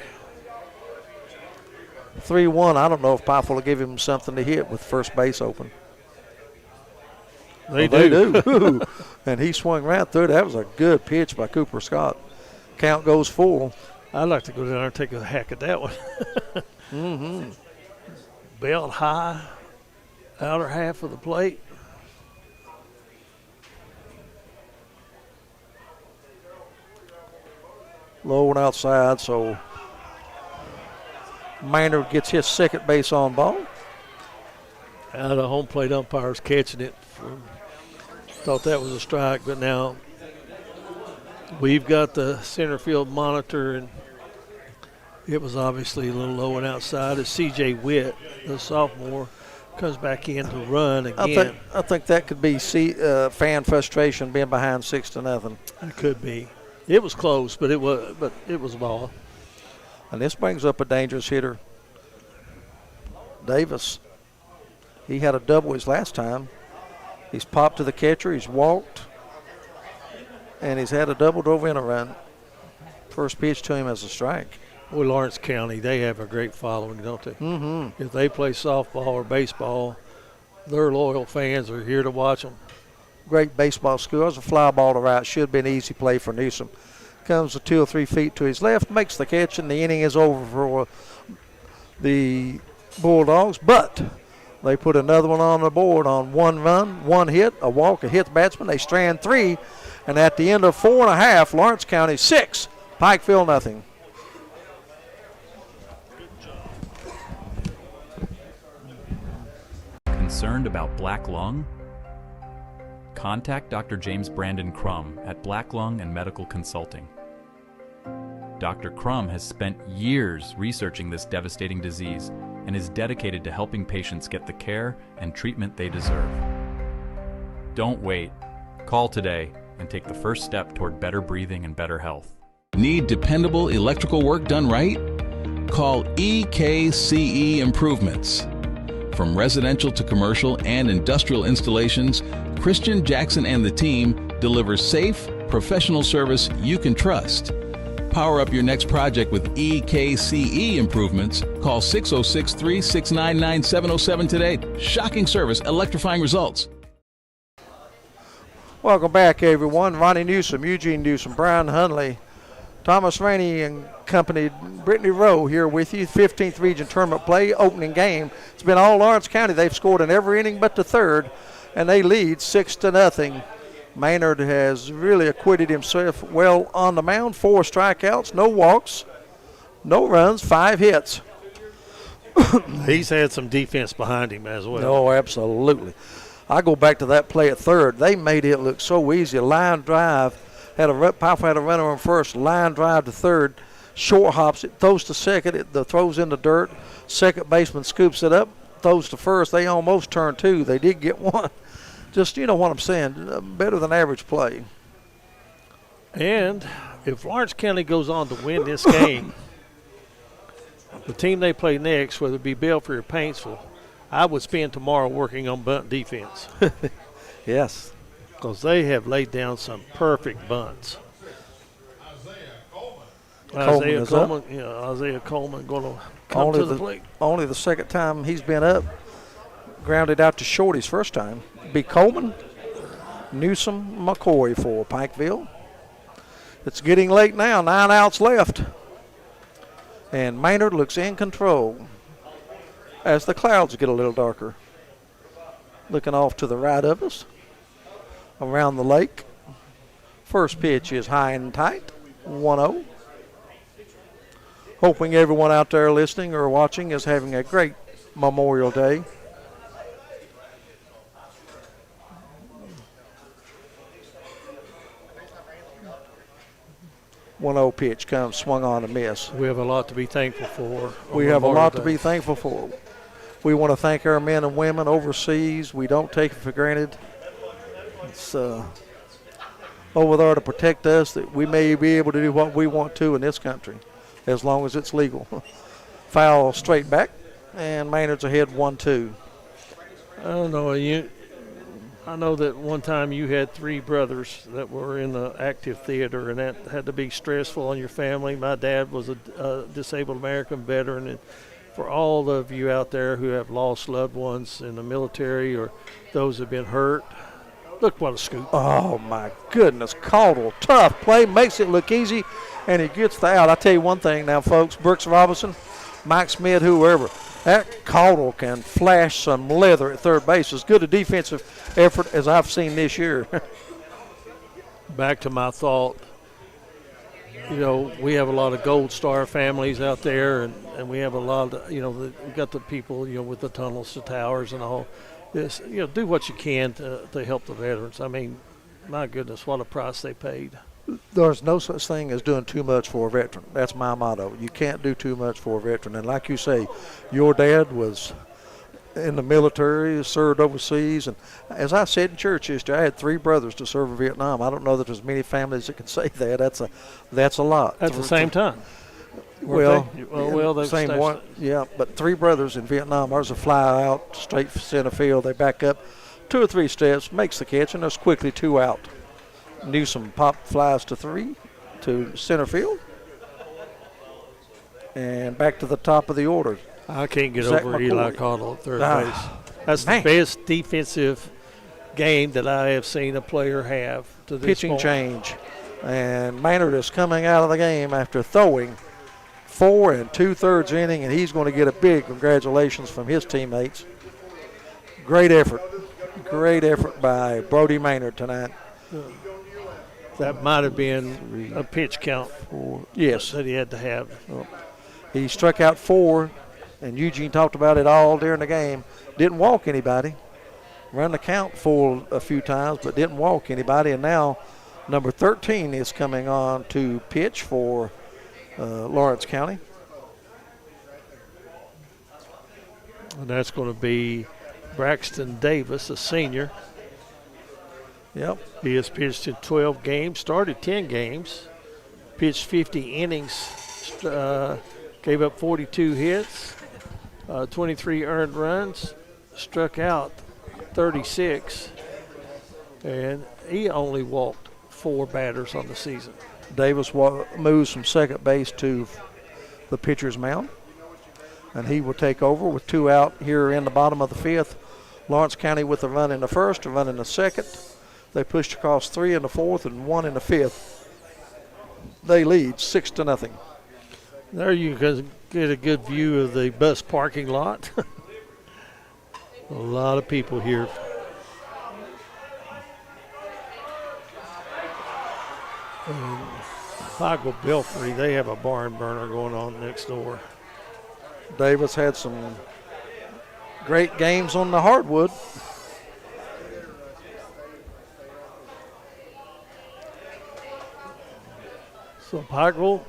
3-1. I don't know if Pikeville will give him something to hit with first base open. They do. And he swung right through. That was a good pitch by Cooper Scott. Count goes full. I'd like to go down there and take a hack at that one. Mm-hmm. Belt high, outer half of the plate. Low and outside, so Maynard gets his second base on ball. Out of home plate umpires catching it. Thought that was a strike, but now we've got the center field monitor, and it was obviously a little low and outside. As C.J. Witt, the sophomore, comes back in to run again. I think that could be fan frustration being behind 6-0. It could be. It was close, but it was a ball. And this brings up a dangerous hitter, Davis. He had a double his last time. He's popped to the catcher. He's walked, and he's had a double, drove in a run. First pitch to him as a strike. Boy, Lawrence County, they have a great following, don't they? Mm-hmm. If they play softball or baseball, their loyal fans are here to watch them. Great Baseball school. It was a fly ball to right. Should have been an easy play for Newsom. Comes to 2 or 3 feet to his left, makes the catch, and the inning is over for the Bulldogs. But they put another one on the board on 1 run, 1 hit, a walk, a hit the batsman. They strand 3, and at the end of 4.5, Lawrence County 6, Pikeville nothing. Concerned about black lung? Contact Dr. James Brandon Crum at Black Lung and Medical Consulting. Dr. Crum has spent years researching this devastating disease and is dedicated to helping patients get the care and treatment they deserve. Don't wait. Call today and take the first step toward better breathing and better health. Need dependable electrical work done right? Call EKCE Improvements. From residential to commercial and industrial installations, Christian Jackson and the team deliver safe, professional service you can trust. Power up your next project with EKCE Improvements. Call 606-369-9707 today. Shocking service, electrifying results. Welcome back, everyone. Ronnie Newsom, Eugene Newsom, Brian Hunley, Thomas Rainey and company, Brittany Rowe here with you. 15th Region Tournament play, opening game. It's been all Lawrence County. They've scored in every inning but the third, and they lead 6-0. Maynard has really acquitted himself well on the mound. 4 strikeouts, no walks, no runs, 5 hits. He's had some defense behind him as well. Oh, absolutely. I go back to that play at third. They made it look so easy. A line drive. Pikeville had a runner on first. Line drive to third. Short hops it, throws to second. It throws in the dirt. Second baseman scoops it up, throws to first. They almost turned 2. They did get 1. Just, you know what I'm saying, better than average play. And if Lawrence County goes on to win this game, the team they play next, whether it be Belfry or Paintsville, I would spend tomorrow working on bunt defense. Yes. Because they have laid down some perfect bunts. Isaiah Coleman going to come to the plate. Only the second time he's been up. Grounded out to short his first time. Be Coleman, Newsom, McCoy for Pikeville. It's getting late now, 9 outs left. And Maynard looks in control as the clouds get a little darker. Looking off to the right of us, around the lake. First pitch is high and tight, 1-0. Hoping everyone out there listening or watching is having a great Memorial Day. 1-0 pitch comes swung on and miss. We have a lot to be thankful for. We have a lot to be thankful for. We want to thank our men and women overseas. We don't take it for granted. It's over there to protect us, that we may be able to do what we want to in this country, as long as it's legal. Foul straight back, and Maynard's ahead 1-2. I don't know. I know that one time you had 3 brothers that were in the active theater, and that had to be stressful on your family. My dad was a disabled American veteran, and for all of you out there who have lost loved ones in the military or those who have been hurt, look what a scoop. Oh, my goodness. Caudle, tough play, makes it look easy, and he gets the out. I tell you one thing now, folks, Brooks Robinson, Mike Smith, whoever, that Caudle can flash some leather at third base. As good a defensive effort as I've seen this year. Back to my thought, we have a lot of Gold Star families out there, and we have a lot of, we've got the people, with the tunnels to towers and all this. Do what you can to help the veterans. I mean, my goodness, what a price they paid. There's no such thing as doing too much for a veteran. That's my motto. You can't do too much for a veteran. And like you say, your dad was in the military, served overseas. And as I said in church history, I had 3 brothers to serve in Vietnam. I don't know that there's many families that can say that. That's a lot. At the same time. Well, they same one. Yeah, but 3 brothers in Vietnam. There's a fly out, straight for center field. They back up 2 or 3 steps, makes the catch, and there's quickly 2 out. Newsom pop flies to 3 to center field. And back to the top of the order. I can't get Zach over McCoy. Eli Caudle at third base. That's the best defensive game that I have seen a player have to this Pitching point. change. And Maynard is coming out of the game after throwing 4 2/3 inning, and he's going to get a big congratulations from his teammates. Great effort. Great effort by Brody Maynard tonight. That might have been a pitch count. Yes. That he had to have. He struck out 4, and Eugene talked about it all during the game. Didn't walk anybody. Run the count full a few times, but didn't walk anybody. And now number 13 is coming on to pitch for Lawrence County. And that's going to be Braxton Davis, a senior. Yep. He has pitched in 12 games, started 10 games, pitched 50 innings, gave up 42 hits, 23 earned runs, struck out 36, and he only walked 4 batters on the season. Davis moves from second base to the pitcher's mound, and he will take over with 2 out here in the bottom of the 5th. Lawrence County with a run in the first, a run in the second. They pushed across 3 in the 4th and 1 in the 5th. They lead 6-0. There you can get a good view of the bus parking lot. A lot of people here. Pikeville Belfry, they have a barn burner going on next door. Davis had some great games on the hardwood. So Pikeville,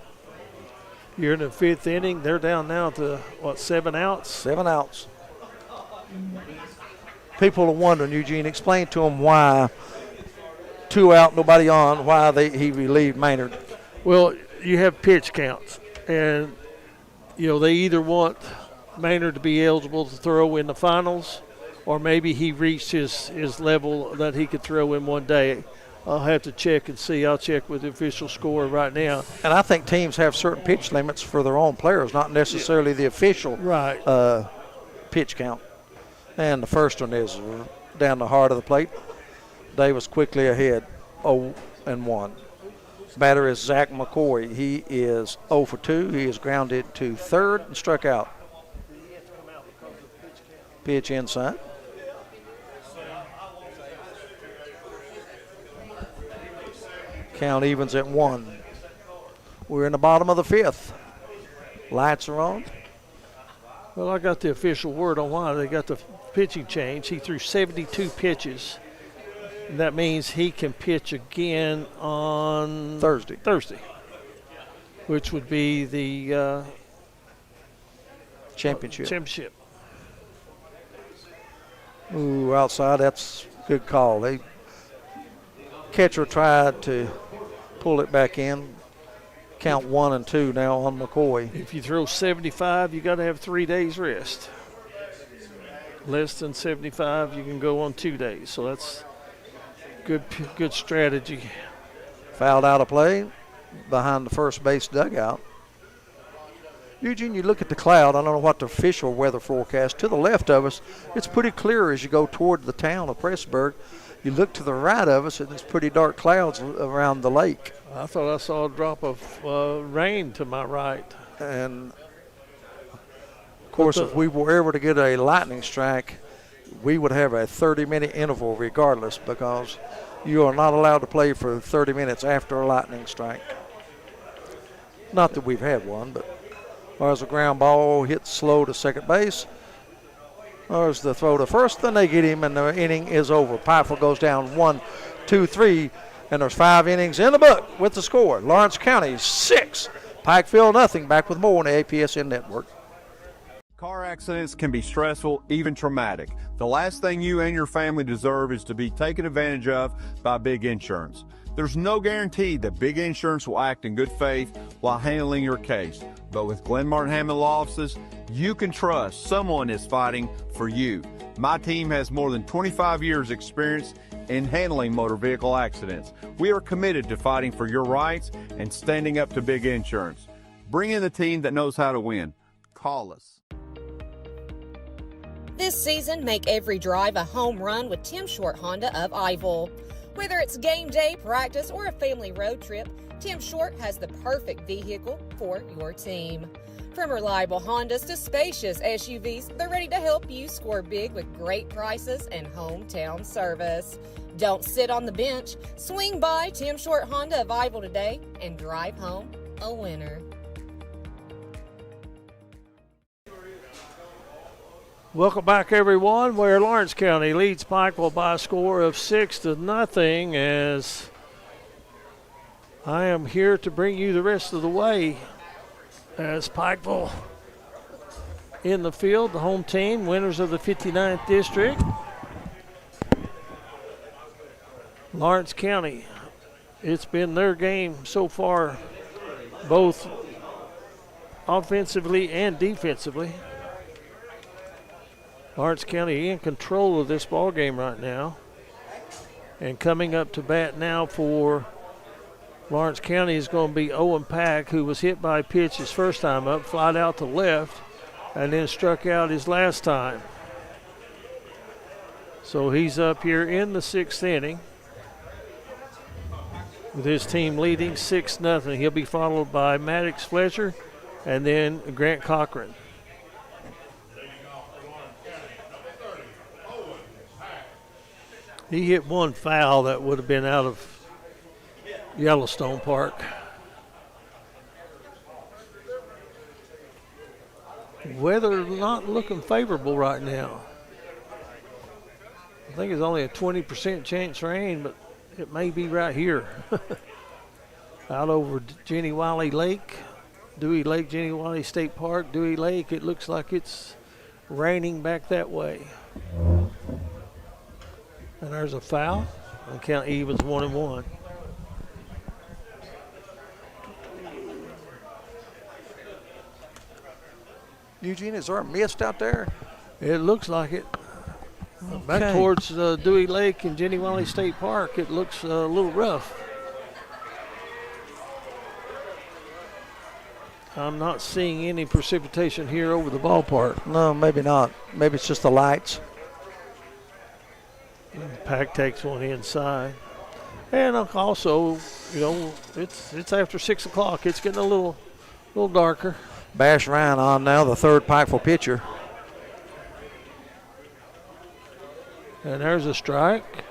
you're in the 5th inning. They're down now to, 7 outs? 7 outs. People are wondering, Eugene, explain to them why 2 out, nobody on, why he relieved Maynard. Well, you have pitch counts, and, they either want Maynard to be eligible to throw in the finals, or maybe he reached his level that he could throw in one day. I'll have to check and see. I'll check with the official score right now. And I think teams have certain pitch limits for their own players, not necessarily the official pitch count. And the first one is down the heart of the plate. Davis quickly ahead, 0-1. Batter is Zach McCoy. He is 0 for 2. He is grounded to third and struck out. Pitch inside. Count evens at 1. We're in the bottom of the 5th. Lights are on. Well, I got the official word on why they got the pitching change. He threw 72 pitches. And that means he can pitch again on Thursday. which would be the championship. Ooh, outside, that's a good call. They catcher tried to pull it back in. Count 1 and 2 now on McCoy. If you throw 75, you got to have 3 days rest. Less than 75, you can go on 2 days. So that's good strategy. Fouled out of play behind the first base dugout. Eugene, you look at the cloud. I don't know what the official weather forecast. To the left of us, it's pretty clear as you go toward the town of Pressburg. You look to the right of us, and it's pretty dark clouds around the lake. I thought I saw a drop of rain to my right. And, of course, if we were ever to get a lightning strike, we would have a 30-minute interval regardless, because you are not allowed to play for 30 minutes after a lightning strike. Not that we've had one, but there's a ground ball hit slow to second base. There's the throw to first, then they get him, and the inning is over. Pikeville goes down 1, 2, 3, and there's 5 innings in the book with the score. Lawrence County 6, Pikeville nothing. Back with more on the APSN Network. Car accidents can be stressful, even traumatic. The last thing you and your family deserve is to be taken advantage of by Big Insurance. There's no guarantee that Big Insurance will act in good faith while handling your case. But with Glenn Martin Hammond Law Offices, you can trust someone is fighting for you. My team has more than 25 years experience in handling motor vehicle accidents. We are committed to fighting for your rights and standing up to Big Insurance. Bring in the team that knows how to win. Call us. This season, make every drive a home run with Tim Short Honda of Iville. Whether it's game day, practice, or a family road trip, Tim Short has the perfect vehicle for your team. From reliable Hondas to spacious SUVs, they're ready to help you score big with great prices and hometown service. Don't sit on the bench. Swing by Tim Short Honda of Iville today and drive home a winner. Welcome back, everyone, where Lawrence County leads Pikeville by a score of 6-0, as I am here to bring you the rest of the way as Pikeville in the field, the home team, winners of the 59th district. Lawrence County, it's been their game so far, both offensively and defensively. Lawrence County in control of this ball game right now. And coming up to bat now for Lawrence County is going to be Owen Pack, who was hit by a pitch his first time up, flied out to left, and then struck out his last time. So he's up here in the 6th inning with his team leading 6-0. He'll be followed by Maddox Fletcher and then Grant Cochran. He hit one foul that would have been out of Yellowstone Park. Weather not looking favorable right now. I think it's only a 20% chance rain, but it may be right here. Out over Jenny Wiley Lake, Dewey Lake, Jenny Wiley State Park, Dewey Lake. It looks like it's raining back that way. And there's a foul. The count evens 1-1. Eugene, is there a mist out there? It looks like it. Okay. Back towards Dewey Lake and Jenny Wiley State Park, it looks a little rough. I'm not seeing any precipitation here over the ballpark. No, maybe not. Maybe it's just the lights. Pack takes one inside. And also, you know, it's after 6 o'clock. It's getting a little darker. Bash Ryan on now, the third Pikeville pitcher. And there's a strike.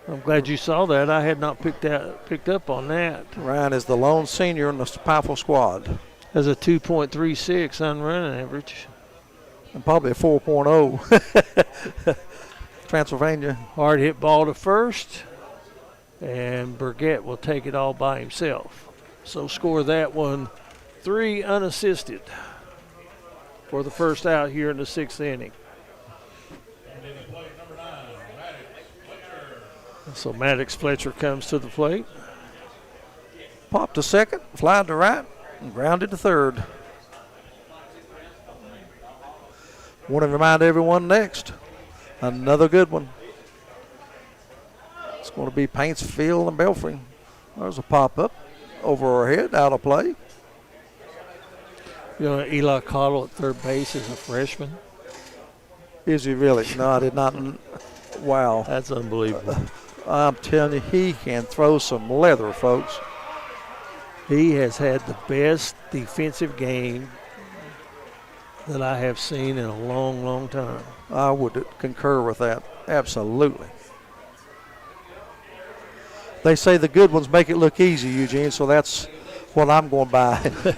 I'm glad you saw that. I had not picked up on that. Ryan is the lone senior in the Pikeville squad. Has a 2.36 unrunning average. And probably a 4.0. Transylvania. Hard hit ball to first. and Burgett will take it all by himself. So score that one 3 unassisted for the first out here in the 6th inning. So Maddox Fletcher comes to the plate. Popped to second, fly to right, and grounded to third. Want to remind everyone next, another good one. It's going to be Paintsville and Belfry. There's a pop-up over our head, out of play. You know, Eli Cottle at third base is a freshman. Is he really? No, I did not. Wow. That's unbelievable. I'm telling you, he can throw some leather, folks. He has had the best defensive game that I have seen in a long, long time. I would concur with that. Absolutely. They say the good ones make it look easy, Eugene, so that's what I'm going by.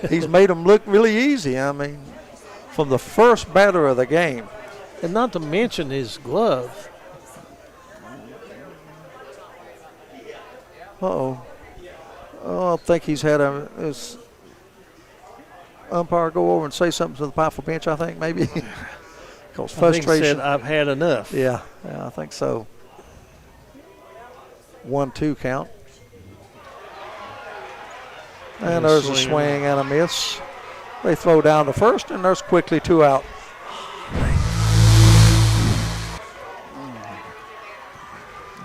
He's made them look really easy. I mean, from the first batter of the game. And not to mention his glove. Uh-oh. Oh, I think he's had his umpire go over and say something to the Pikeville bench, I think, maybe. Because frustration. I think he said, I've had enough. Yeah, I think so. 1-2 count. And there's a swing and a miss. They throw down to first, and there's quickly 2 out.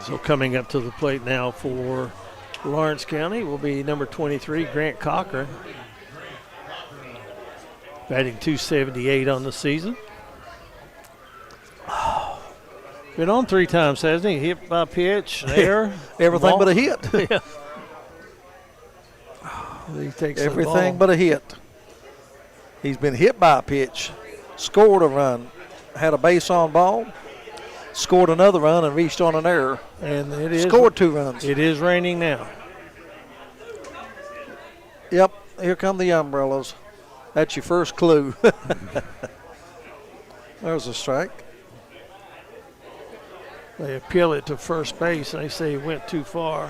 So coming up to the plate now for Lawrence County will be number 23, Grant Cochran. Batting .278 on the season. Been on 3 times, hasn't he? Hit by pitch, there. Everything ball. but a hit. Yeah. He takes everything but a hit. He's been hit by a pitch, scored a run, had a base on ball, scored another run, and reached on an error. And it is scored 2 runs. It is raining now. Yep, here come the umbrellas. That's your first clue. There's a strike. They appeal it to first base. They say he went too far.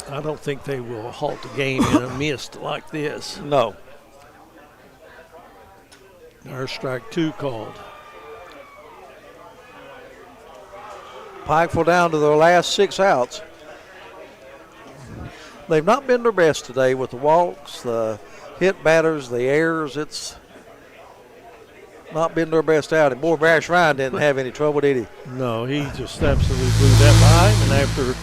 I don't think they will halt the game in a mist like this. No. There's strike 2 called. Pikeville down to their last 6 outs. They've not been their best today with the walks, the hit batters, the errors. It's not been their best outing. Boy, Brash Ryan didn't have any trouble, did he? No, he just absolutely blew that by him. And after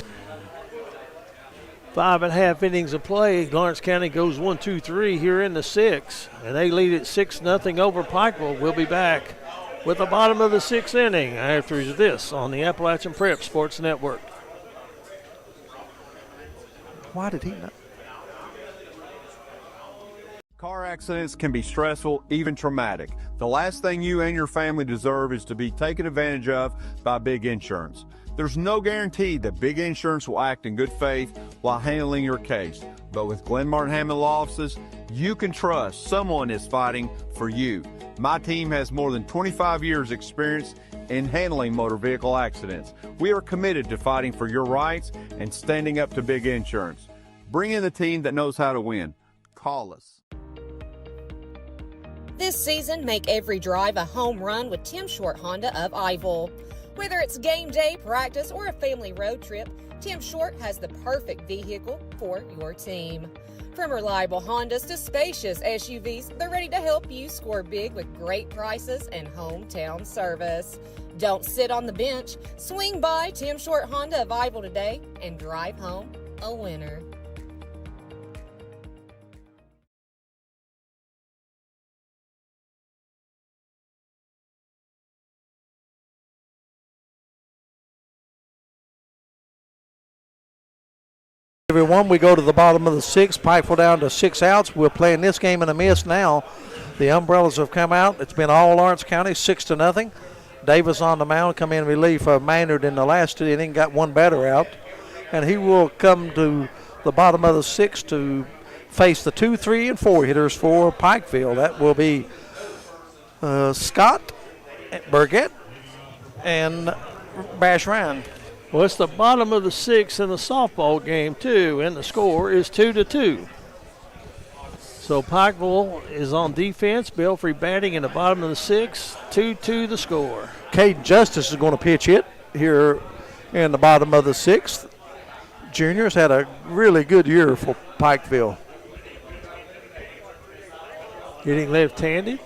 5.5 innings of play, Lawrence County goes 1-2-3 here in the 6th. And they lead it 6-0 over Pikeville. We'll be back with the bottom of the 6th inning after this on the Appalachian Prep Sports Network. Why did he not? Car accidents can be stressful, even traumatic. The last thing you and your family deserve is to be taken advantage of by Big Insurance. There's no guarantee that Big Insurance will act in good faith while handling your case. But with Glenn Martin Hammond Law Offices, you can trust someone is fighting for you. My team has more than 25 years experience in handling motor vehicle accidents. We are committed to fighting for your rights and standing up to Big Insurance. Bring in the team that knows how to win. Call us. This season, make every drive a home run with Tim Short Honda of Iville. Whether it's game day, practice, or a family road trip, Tim Short has the perfect vehicle for your team. From reliable Hondas to spacious SUVs, they're ready to help you score big with great prices and hometown service. Don't sit on the bench. Swing by Tim Short Honda of Iville today and drive home a winner. Everyone, we go to the bottom of the 6th. Pikeville down to 6 outs. We're playing this game in a mist now. The umbrellas have come out. It's been all Lawrence County, 6-0. Davis on the mound, come in relief of Maynard in the last inning, got 1 batter out. And he will come to the bottom of the 6th to face the 2, 3, and 4 hitters for Pikeville. That will be Scott, Burgett, and Bash Ryan. Well, it's the bottom of the 6th in the softball game, too, and the score is 2-2. So Pikeville is on defense, Belfry batting in the bottom of the 6th, 2-2 the score. Caden Justice is going to pitch hit here in the bottom of the 6th. Junior's had a really good year for Pikeville. Hitting left-handed,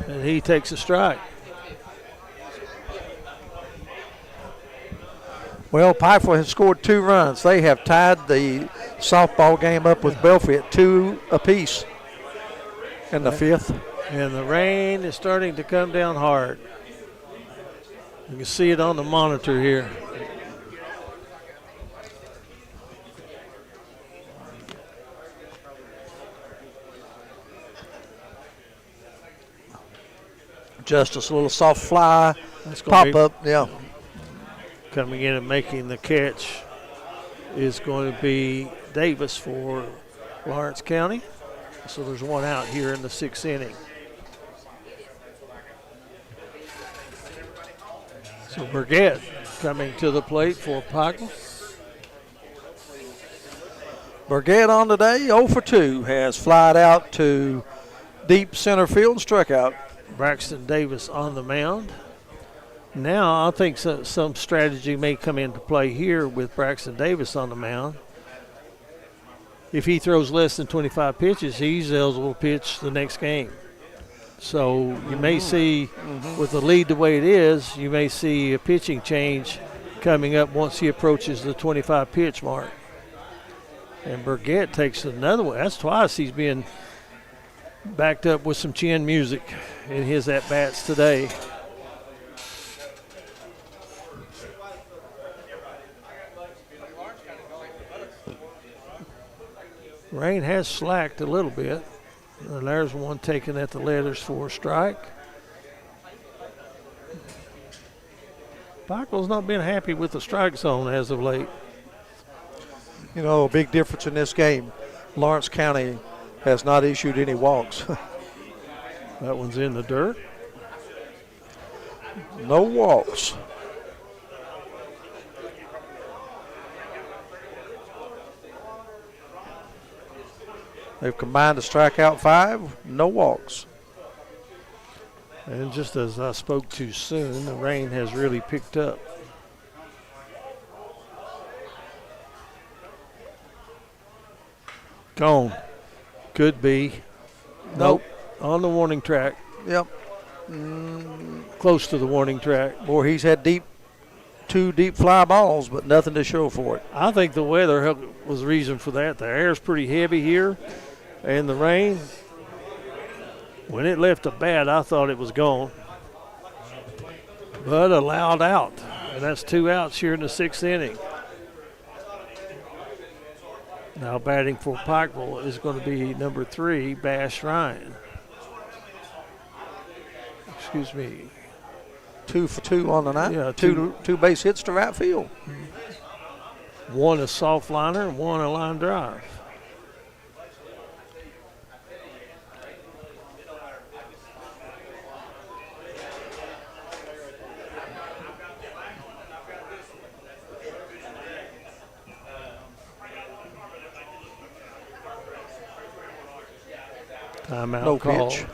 and he takes a strike. Well, Pikeville has scored 2 runs. They have tied the softball game up with Belfry at 2 apiece in the 5th. And the rain is starting to come down hard. You can see it on the monitor here. Justice, a little soft fly, pop up, yeah. Coming in and making the catch is going to be Davis for Lawrence County. So there's 1 out here in the 6th inning. So Burgett coming to the plate for Pikeville. Burgett on today, 0 for 2, has flied out to deep center field and struck out. Braxton Davis on the mound. Now I think some strategy may come into play here with Braxton Davis on the mound. If he throws less than 25 pitches, he's eligible to pitch the next game. So you may see, with the lead the way it is, you may see a pitching change coming up once he approaches the 25 pitch mark. And Burgett takes another one. That's twice he's been backed up with some chin music in his at-bats today. Rain has slacked a little bit. And there's one taken at the letters for a strike. Pikeville's not been happy with the strike zone as of late. You know, a big difference in this game. Lawrence County has not issued any walks. That one's in the dirt. No walks. They've combined to strike out 5, no walks. And just as I spoke too soon, the rain has really picked up. Gone. Could be. Nope. On the warning track. Yep. Close to the warning track. Boy, he's had 2 deep fly balls, but nothing to show for it. I think the weather was the reason for that. The air's pretty heavy here, and the rain, when it left the bat, I thought it was gone. But allowed out, and that's 2 outs here in the 6th inning. Now batting for Pikeville is going to be number 3, Bash Ryan. Excuse me. 2 for 2 on the night. Yeah, two base hits to right field. 1 a soft liner and 1 a line drive. Timeout No call. pitch.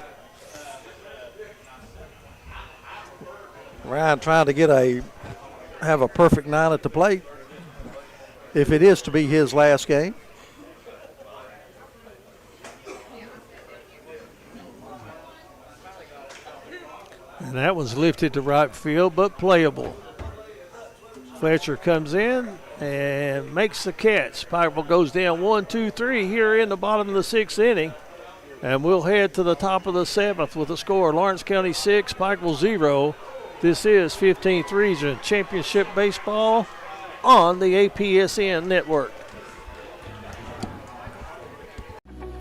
Ryan trying to have a perfect 9 at the plate, if it is to be his last game. And that one's lifted to right field, but playable. Fletcher comes in and makes the catch. Pikeville goes down 1-2-3 here in the bottom of the 6th inning. And we'll head to the top of the 7th with a score. Lawrence County 6, Pikeville 0. This is 15th Region Championship Baseball on the APSN Network.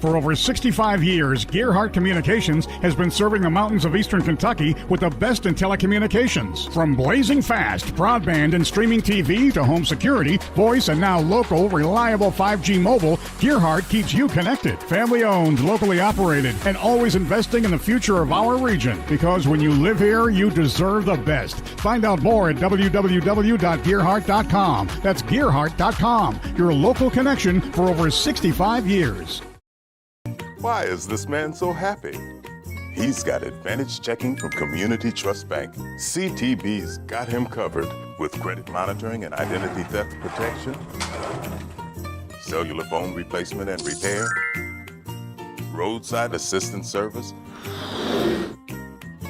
For over 65 years, Gearhart Communications has been serving the mountains of eastern Kentucky with the best in telecommunications. From blazing fast broadband and streaming TV to home security, voice, and now local, reliable 5G mobile, Gearhart keeps you connected. Family owned, locally operated, and always investing in the future of our region. Because when you live here, you deserve the best. Find out more at www.gearhart.com. That's gearhart.com, your local connection for over 65 years. Why is this man so happy? He's got Advantage Checking from Community Trust Bank. CTB's got him covered with credit monitoring and identity theft protection, cellular phone replacement and repair, roadside assistance service,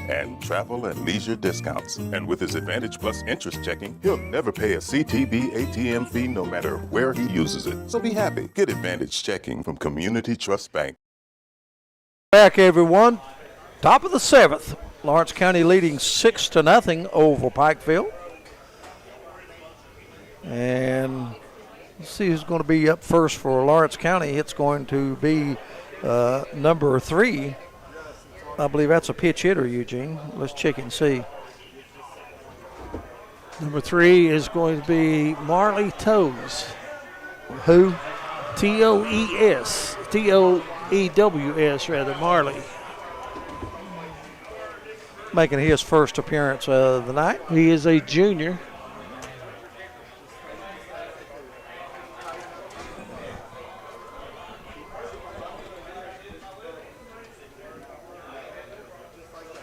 and travel and leisure discounts. And with his Advantage Plus interest checking, he'll never pay a CTB ATM fee no matter where he uses it. So be happy. Get Advantage Checking from Community Trust Bank. Back, everyone. Top of the 7th. Lawrence County leading 6-0 over Pikeville. And let's see who's going to be up first for Lawrence County. It's going to be number 3. I believe that's a pitch hitter, Eugene. Let's check and see. Number 3 is going to be Marley Toes. Who? Toes. Toews, rather, Marley. Making his first appearance of the night. He is a junior.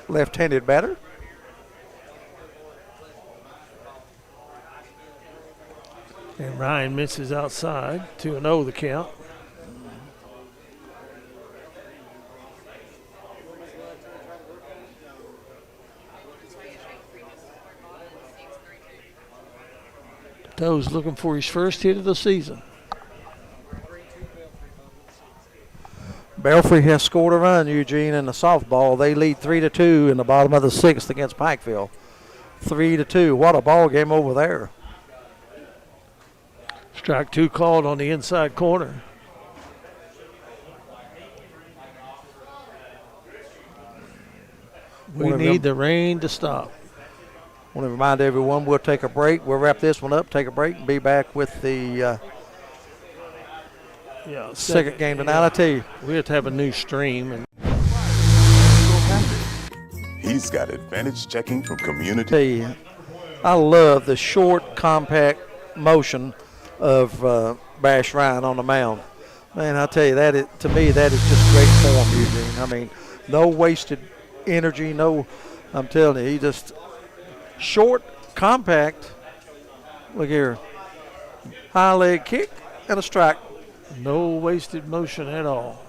Left-handed batter. And Ryan misses outside. 2-0 the count. Toes looking for his first hit of the season. Belfry has scored a run, Eugene, in the softball. They lead 3-2 in the bottom of the 6th against Pikeville. 3-2. What a ball game over there. Strike 2 called on the inside corner. We need the rain to stop. I want to remind everyone we'll take a break. We'll wrap this one up, take a break, and be back with the second game tonight. I tell you, we have to have a new stream. And he's got Advantage Checking from Community. I love the short, compact motion of Bash Ryan on the mound. Man, I tell you, to me, that is just great form, Eugene. I mean, no wasted energy, I'm telling you, he just short, compact. Look here. High leg kick and a strike. No wasted motion at all.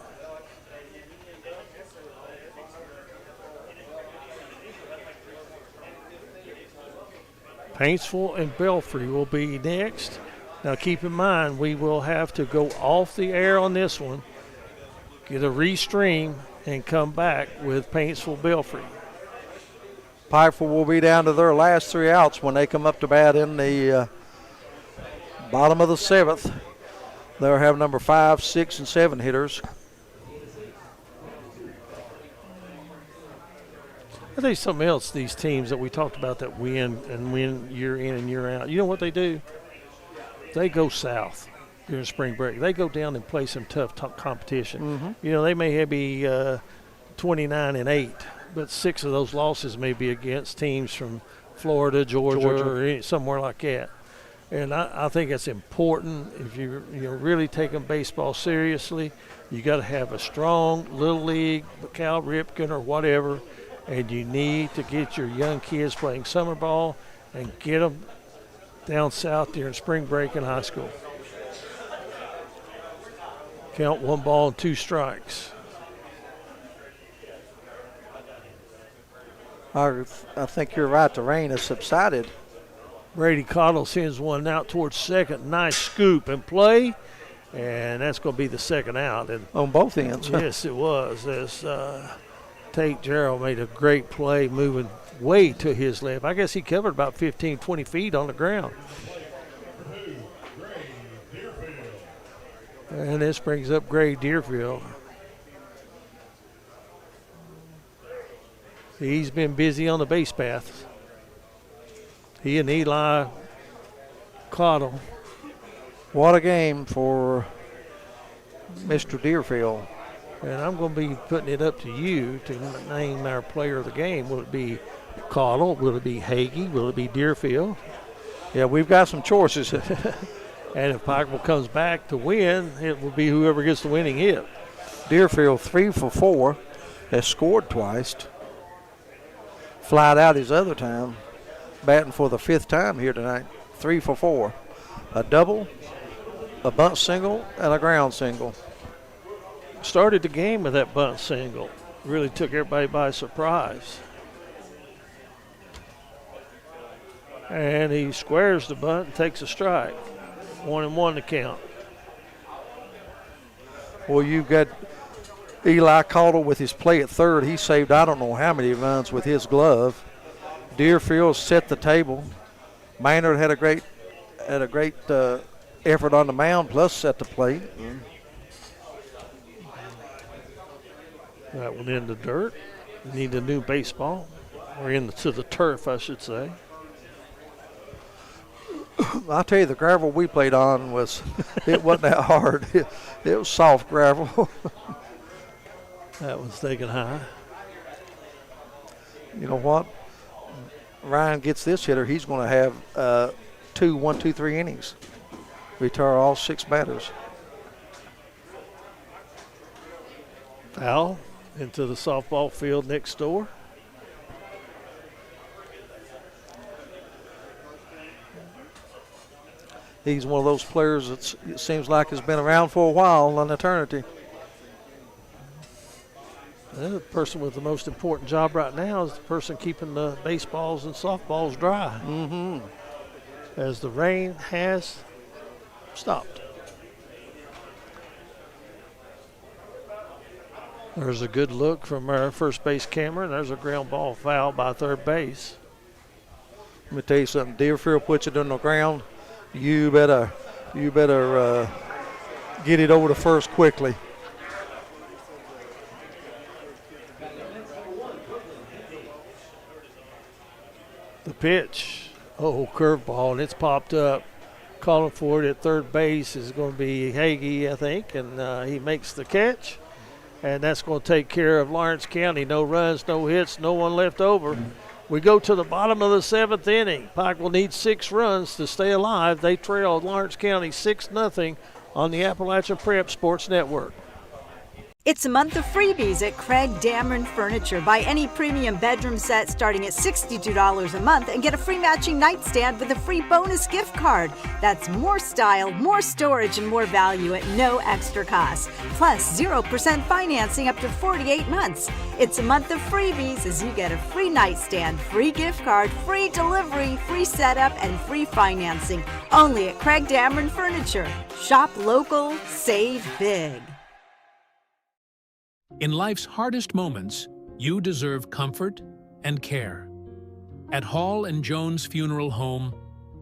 Paintsville and Belfry will be next. Now keep in mind, we will have to go off the air on this one, get a restream, and come back with Paintsville Belfry. Pikeville will be down to their last 3 outs when they come up to bat in the bottom of the 7th. They'll have number 5, 6, and 7 hitters. I think something else, these teams that we talked about that win year in and year out, you know what they do? They go south during spring break. They go down and play some tough competition. Mm-hmm. You know, they may be 29-8, but 6 of those losses may be against teams from Florida, Georgia. Or somewhere like that. And I think it's important if you're really taking baseball seriously. You got to have a strong little league, Cal Ripken or whatever, and you need to get your young kids playing summer ball and get them down south during spring break in high school. Count 1 ball and 2 strikes. I think you're right. The rain has subsided. Brady Cottle sends one out towards second. Nice scoop and play, and that's going to be the second out. And on both ends. Yes, it was. As Tate Gerald made a great play moving way to his left. I guess he covered about 15, 20 feet on the ground. And this brings up Gray Deerfield. He's been busy on the base path. He and Eli Cottle. What a game for Mr. Deerfield. And I'm going to be putting it up to you to name our player of the game. Will it be Cottle? Will it be Hagee? Will it be Deerfield? Yeah, we've got some choices. And if Pikeville comes back to win, it will be whoever gets the winning hit. Deerfield 3 for 4, has scored twice. Flied out his other time, batting for the 5th time here tonight. 3 for 4. A double, a bunt single, and a ground single. Started the game with that bunt single. Really took everybody by surprise. And he squares the bunt and takes a strike. 1-1 to count. Well, you've got Eli Cottle with his play at third. He saved I don't know how many runs with his glove. Deerfield set the table. Maynard had a great effort on the mound, plus set the plate. That one in the dirt. Need a new baseball, or into the turf, I should say. I'll tell you, the gravel we played on it wasn't that hard. It was soft gravel. That was taken high. You know what? Ryan gets this hitter, he's going to have 3 innings. Retire all 6 batters. Foul into the softball field next door. He's one of those players that it seems like has been around for a while, an eternity. The person with the most important job right now is the person keeping the baseballs and softballs dry. Mm-hmm. As the rain has stopped. There's a good look from our first base camera, and there's a ground ball foul by third base. Let me tell you something. Deerfield puts it on the ground. You better get it over to first quickly. The pitch, curveball, and it's popped up. Calling for it at third base is going to be Hagee, I think, and he makes the catch. And that's going to take care of Lawrence County. No runs, no hits, no one left over. We go to the bottom of the 7th inning. Pikeville needs 6 runs to stay alive. They trail Lawrence County 6-0 on the Appalachian Prep Sports Network. It's a month of freebies at Craig Dameron Furniture. Buy any premium bedroom set starting at $62 a month and get a free matching nightstand with a free bonus gift card. That's more style, more storage, and more value at no extra cost. Plus 0% financing up to 48 months. It's a month of freebies as you get a free nightstand, free gift card, free delivery, free setup, and free financing. Only at Craig Dameron Furniture. Shop local, save big. In life's hardest moments, you deserve comfort and care. At Hall and Jones Funeral Home,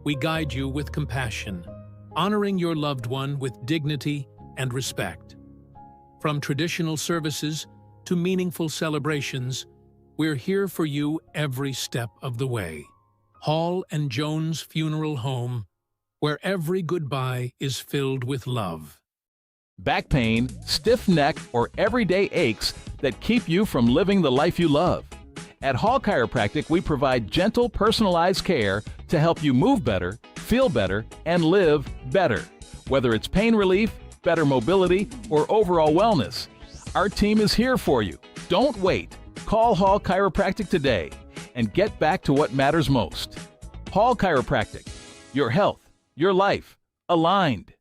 we guide you with compassion, honoring your loved one with dignity and respect. From traditional services to meaningful celebrations, we're here for you every step of the way. Hall and Jones Funeral Home, where every goodbye is filled with love. Back pain, stiff neck, or everyday aches that keep you from living the life you love. At Hall Chiropractic, we provide gentle, personalized care to help you move better, feel better, and live better. Whether it's pain relief, better mobility, or overall wellness, our team is here for you. Don't wait. Call Hall Chiropractic today and get back to what matters most. Hall Chiropractic. Your health, your life, aligned.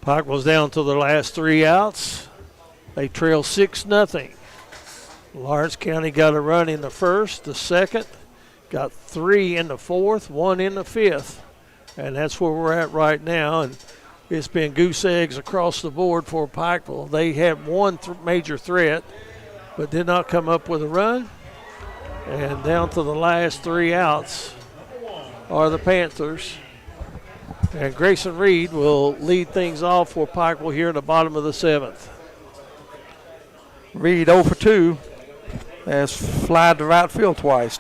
Pikeville's down to the last 3 outs. They trail 6-0. Lawrence County got a run in the first, the second, got 3 in the fourth, 1 in the fifth. And that's where we're at right now. And it's been goose eggs across the board for Pikeville. They had one major threat, but did not come up with a run. And down to the last 3 outs are the Panthers. And Grayson Reed will lead things off for Pikeville here in the bottom of the 7th. Reed 0 for 2. has flied to right field twice.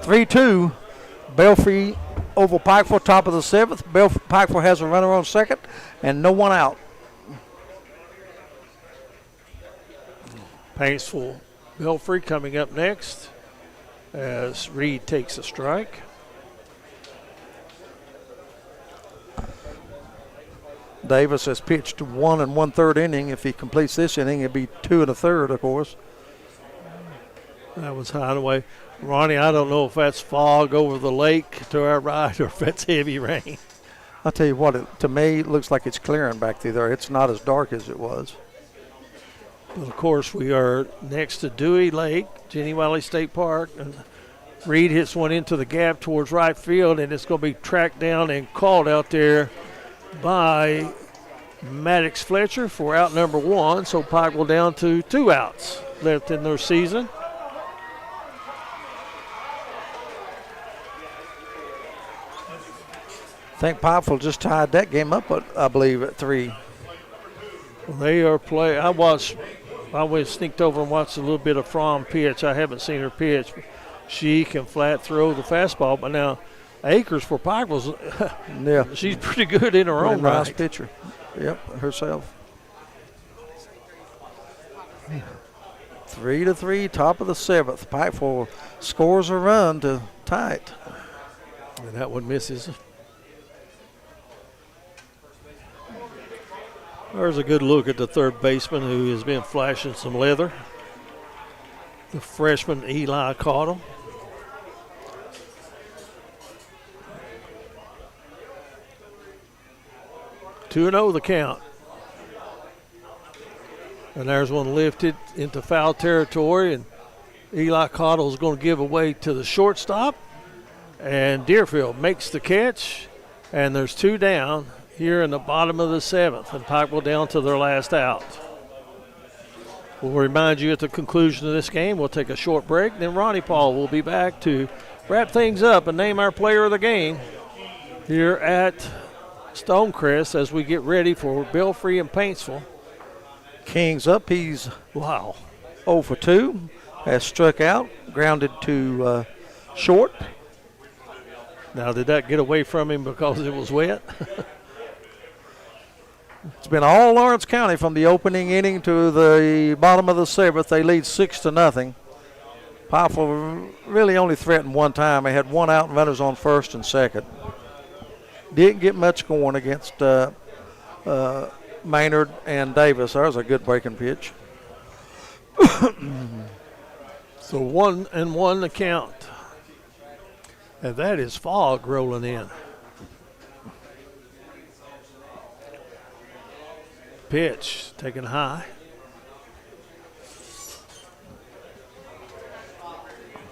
Three-two, Belfry over Pikeville, top of the seventh. Pikeville has a runner on second and no one out. Paintsville Belfry coming up next as Reed takes a strike. Davis has pitched 1 1/3 inning. If he completes this inning, it'd be 2 1/3, of course. That was high and away. Ronnie, I don't know if that's fog over the lake to our right or if that's heavy rain. I'll tell you what, to me, it looks like it's clearing back through there. It's not as dark as it was. But of course, we are next to Dewey Lake, Jenny Valley State Park, and Reed hits one into the gap towards right field, and it's going to be tracked down and called out there by Maddox Fletcher for out number 1. So Pikeville down to 2 outs left in their season. I think Pikeville just tied that game up, I believe, at 3. Well, they are playing. I went sneaked over and watched a little bit of Fromm pitch. I haven't seen her pitch. She can flat throw the fastball, but now Akers for Pikeville's, yeah, she's pretty good in her own nice right. pitcher. Yep, herself. 3-3, top of the 7th. Pikeville scores a run to tie it. And that one misses. There's a good look at the third baseman who has been flashing some leather. The freshman Eli Caudill. Two 2-0 the count. And there's one lifted into foul territory, and Eli Caudill is going to give away to the shortstop. And Deerfield makes the catch, and there's 2 down here in the bottom of the 7th, and Pikeville down to their last out. We'll remind you at the conclusion of this game, we'll take a short break, then Ronnie Paul will be back to wrap things up and name our player of the game here at Stonecrest as we get ready for Belfry and Paintsville. King's up. He's 0 for 2. Has struck out, grounded to short. Now, did that get away from him because it was wet? It's been all Lawrence County from the opening inning to the bottom of the 7th. They lead 6-0. Pikeville really only threatened one time. They had 1 out and runners on first and second. Didn't get much going against Maynard and Davis. That was a good breaking pitch. So 1-1 the count. And that is fog rolling in. Pitch taken high.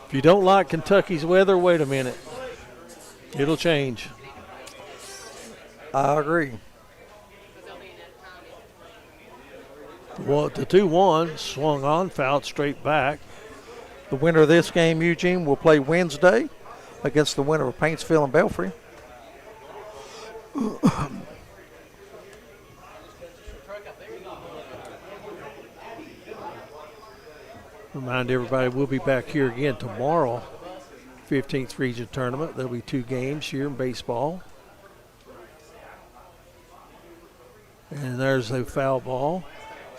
If you don't like Kentucky's weather, wait a minute. It'll change. I agree. Well, the 2-1 swung on, fouled straight back. The winner of this game, Eugene, will play Wednesday against the winner of Paintsville and Belfry. Remind everybody we'll be back here again tomorrow, 15th Region Tournament. There'll be 2 games here in baseball. And there's a foul ball.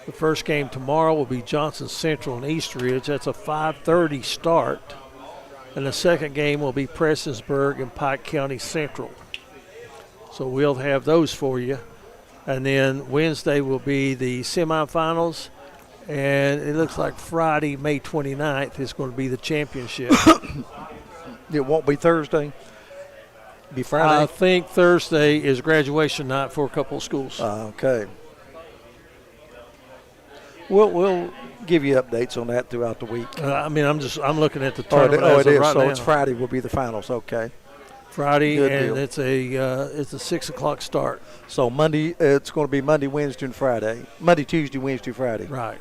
The first game tomorrow will be Johnson Central and East Ridge. That's a 5:30 start. And the second game will be Prestonsburg and Pike County Central. So we'll have those for you. And then Wednesday will be the semifinals. And it looks like Friday, May 29th, is going to be the championship. It won't be Thursday. It'll be Friday. I think Thursday is graduation night for a couple of schools. Okay. We'll give you updates on that throughout the week. I'm looking at the tournament. It is. Right so now. It's Friday will be the finals. Okay. Friday, Good and deal. it's a 6 o'clock start. So Monday, it's going to be Monday, Wednesday, and Friday. Monday, Tuesday, Wednesday, Friday. Right.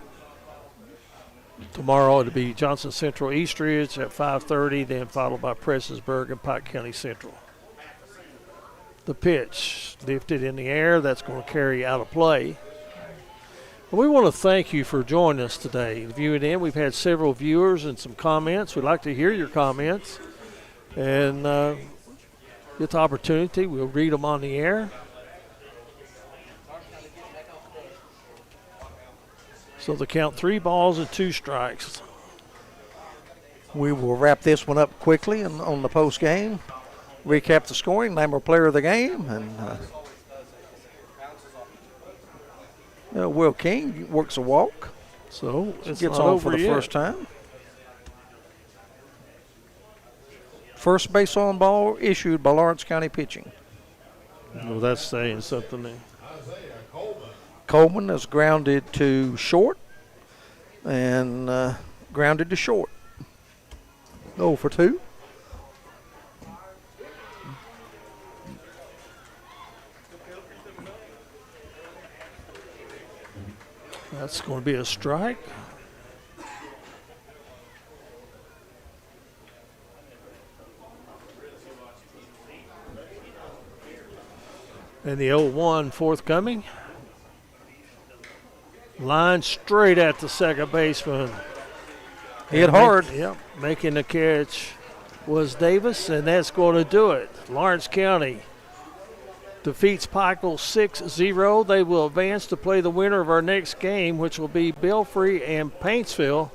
Tomorrow it'll be Johnson Central East Ridge at 5:30, then followed by Prestonsburg and Pike County Central. The pitch lifted in the air. That's going to carry out of play. We want to thank you for joining us today. Viewing in, we've had several viewers and some comments. We'd like to hear your comments. And get the opportunity, we'll read them on the air. So they count 3 balls and 2 strikes. We will wrap this one up quickly on the post game. Recap the scoring, name our player of the game, and Will King works a walk. So it's gets not on over for the yet. first time. First base on ball issued by Lawrence County pitching. Well, that's saying something there. Coleman is grounded to short and grounded to short. 0 for 2. That's going to be a strike. And the 0-1 forthcoming. Line straight at the second baseman. Hit hard. Yep, making the catch was Davis, and that's going to do it. Lawrence County defeats Pikeville 6-0. They will advance to play the winner of our next game, which will be Belfry and Paintsville.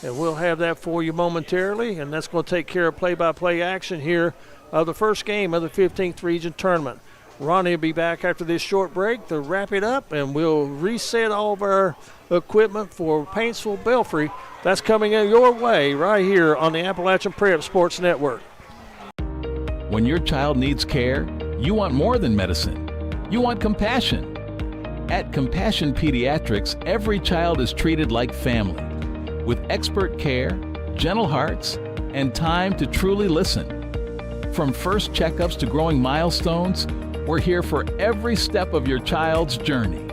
And we'll have that for you momentarily, and that's going to take care of play-by-play action here of the first game of the 15th Region Tournament. Ronnie will be back after this short break to wrap it up, and we'll reset all of our equipment for Paintsville Belfry. That's coming in your way right here on the Appalachian Prep Sports Network. When your child needs care, you want more than medicine. You want compassion. At Compassion Pediatrics, every child is treated like family, with expert care, gentle hearts, and time to truly listen. From first checkups to growing milestones, we're here for every step of your child's journey.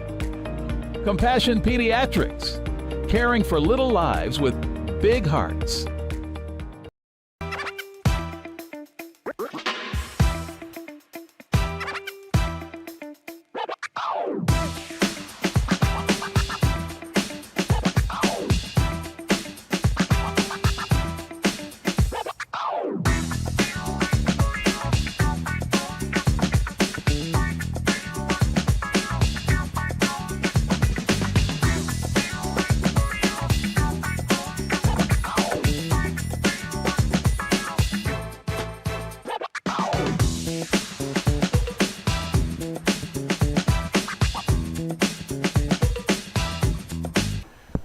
Compassion Pediatrics, caring for little lives with big hearts.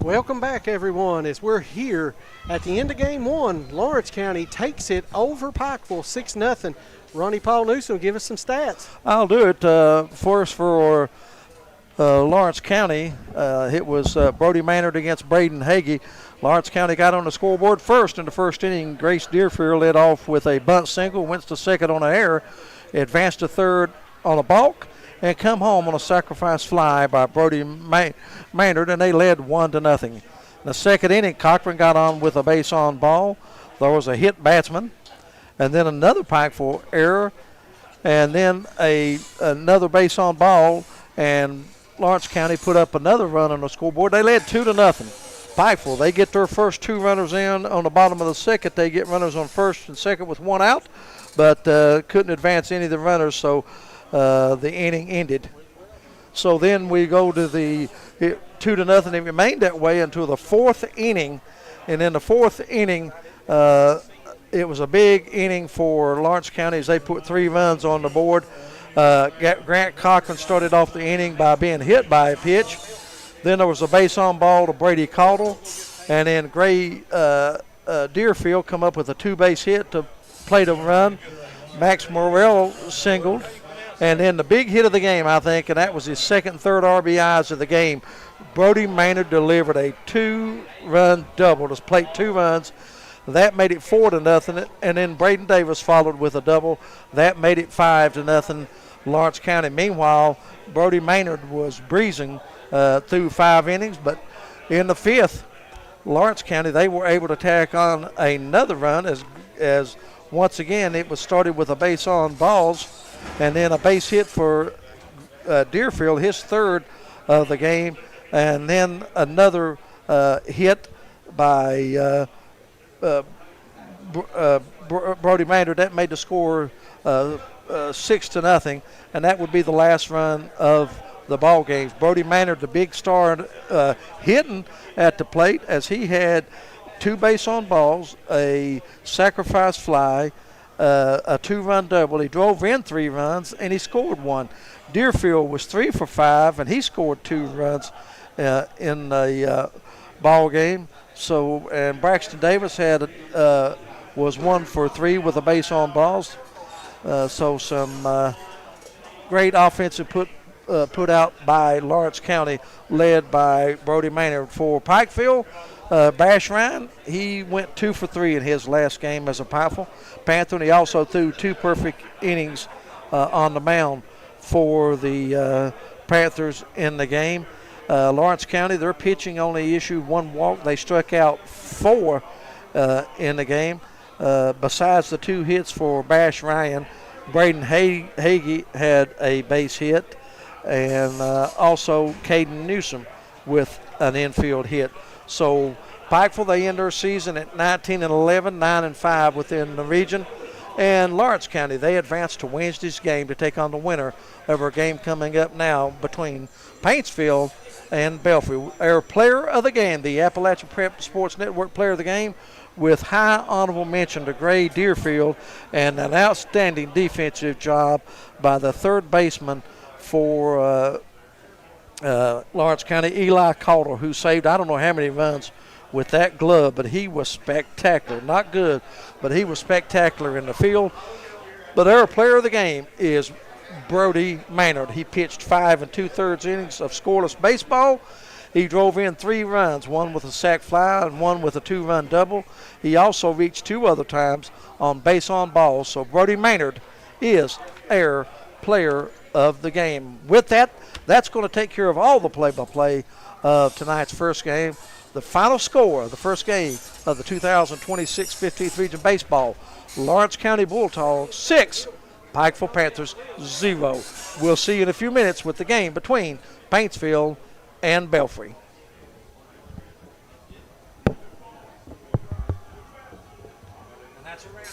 Welcome back, everyone, as we're here at the end of Game 1. Lawrence County takes it over Pikeville 6-0. Ronnie Paul Newsom will give us some stats. I'll do it. First for Lawrence County, it was Brody Maynard against Braden Hagee. Lawrence County got on the scoreboard first in the first inning. Grace Deerfield led off with a bunt single, went to second on an error, advanced to third on a balk, and come home on a sacrifice fly by Brody Maynard, and they led 1-0. In the second inning, Cochran got on with a base on ball. There was a hit batsman, and then another Pikeville error, and then another base on ball, and Lawrence County put up another run on the scoreboard. They led 2-0. Pikeville, they get their first 2 runners in on the bottom of the second. They get runners on first and second with 1 out, but couldn't advance any of the runners, so the inning ended. So then we go to the 2-0. It remained that way until the 4th inning, and in the 4th inning, it was a big inning for Lawrence County as they put 3 runs on the board. Grant Cochran started off the inning by being hit by a pitch. Then there was a base on ball to Brady Caudle, and then Gray Deerfield come up with a 2-base hit to play the run. Max Morrell singled. And then the big hit of the game, I think, and that was his second and third RBIs of the game. Brody Maynard delivered a 2-run double to plate 2 runs. That made it 4-0, and then Braden Davis followed with a double. That made it 5-0 Lawrence County. Meanwhile, Brody Maynard was breezing through 5 innings, but in the 5th, Lawrence County, they were able to tack on another run as once again it was started with a base on balls. and then a base hit for Deerfield, his third of the game, and then another hit by Brody Maynard. That made the score 6-0, and that would be the last run of the ball games. Brody Maynard, the big star, hitting at the plate as he had 2 base on balls, a sacrifice fly, a 2-run double. He drove in 3 runs and he scored 1. Deerfield was 3 for 5 and he scored 2 runs in the ball game. So, and Braxton Davis had was 1 for 3 with a base on balls. So some great offensive put out by Lawrence County, led by Brody Maynard. For Pikeville, Bash Ryan, he went 2 for 3 in his last game as a Panther, and he also threw 2 perfect innings on the mound for the Panthers in the game. Lawrence County, their pitching only issued 1 walk. They struck out 4 in the game. Besides the 2 hits for Bash Ryan, Braden Hagee had a base hit, and also Caden Newsom with an infield hit. So Pikeville, they end their season at 19-11, 9-5 within the region. And Lawrence County, they advance to Wednesday's game to take on the winner of our game coming up now between Paintsville and Belfry. Our player of the game, the Appalachian Prep Sports Network player of the game, with high honorable mention to Gray Deerfield and an outstanding defensive job by the third baseman for Lawrence County, Eli Calder, who saved I don't know how many runs with that glove, but he was spectacular. Not good, but he was spectacular in the field. But our player of the game is Brody Maynard. He pitched 5 2/3 innings of scoreless baseball. He drove in 3 runs, 1 with a sac fly and 1 with a 2-run double. He also reached 2 other times on base on balls. So Brody Maynard is our player of the game. With that, that's going to take care of all the play-by-play of tonight's first game. The final score of the first game of the 2026 15th Region Baseball, Lawrence County Bulldogs 6, Pikeville Panthers 0. We'll see you in a few minutes with the game between Paintsville and Belfry. And that's a wrap.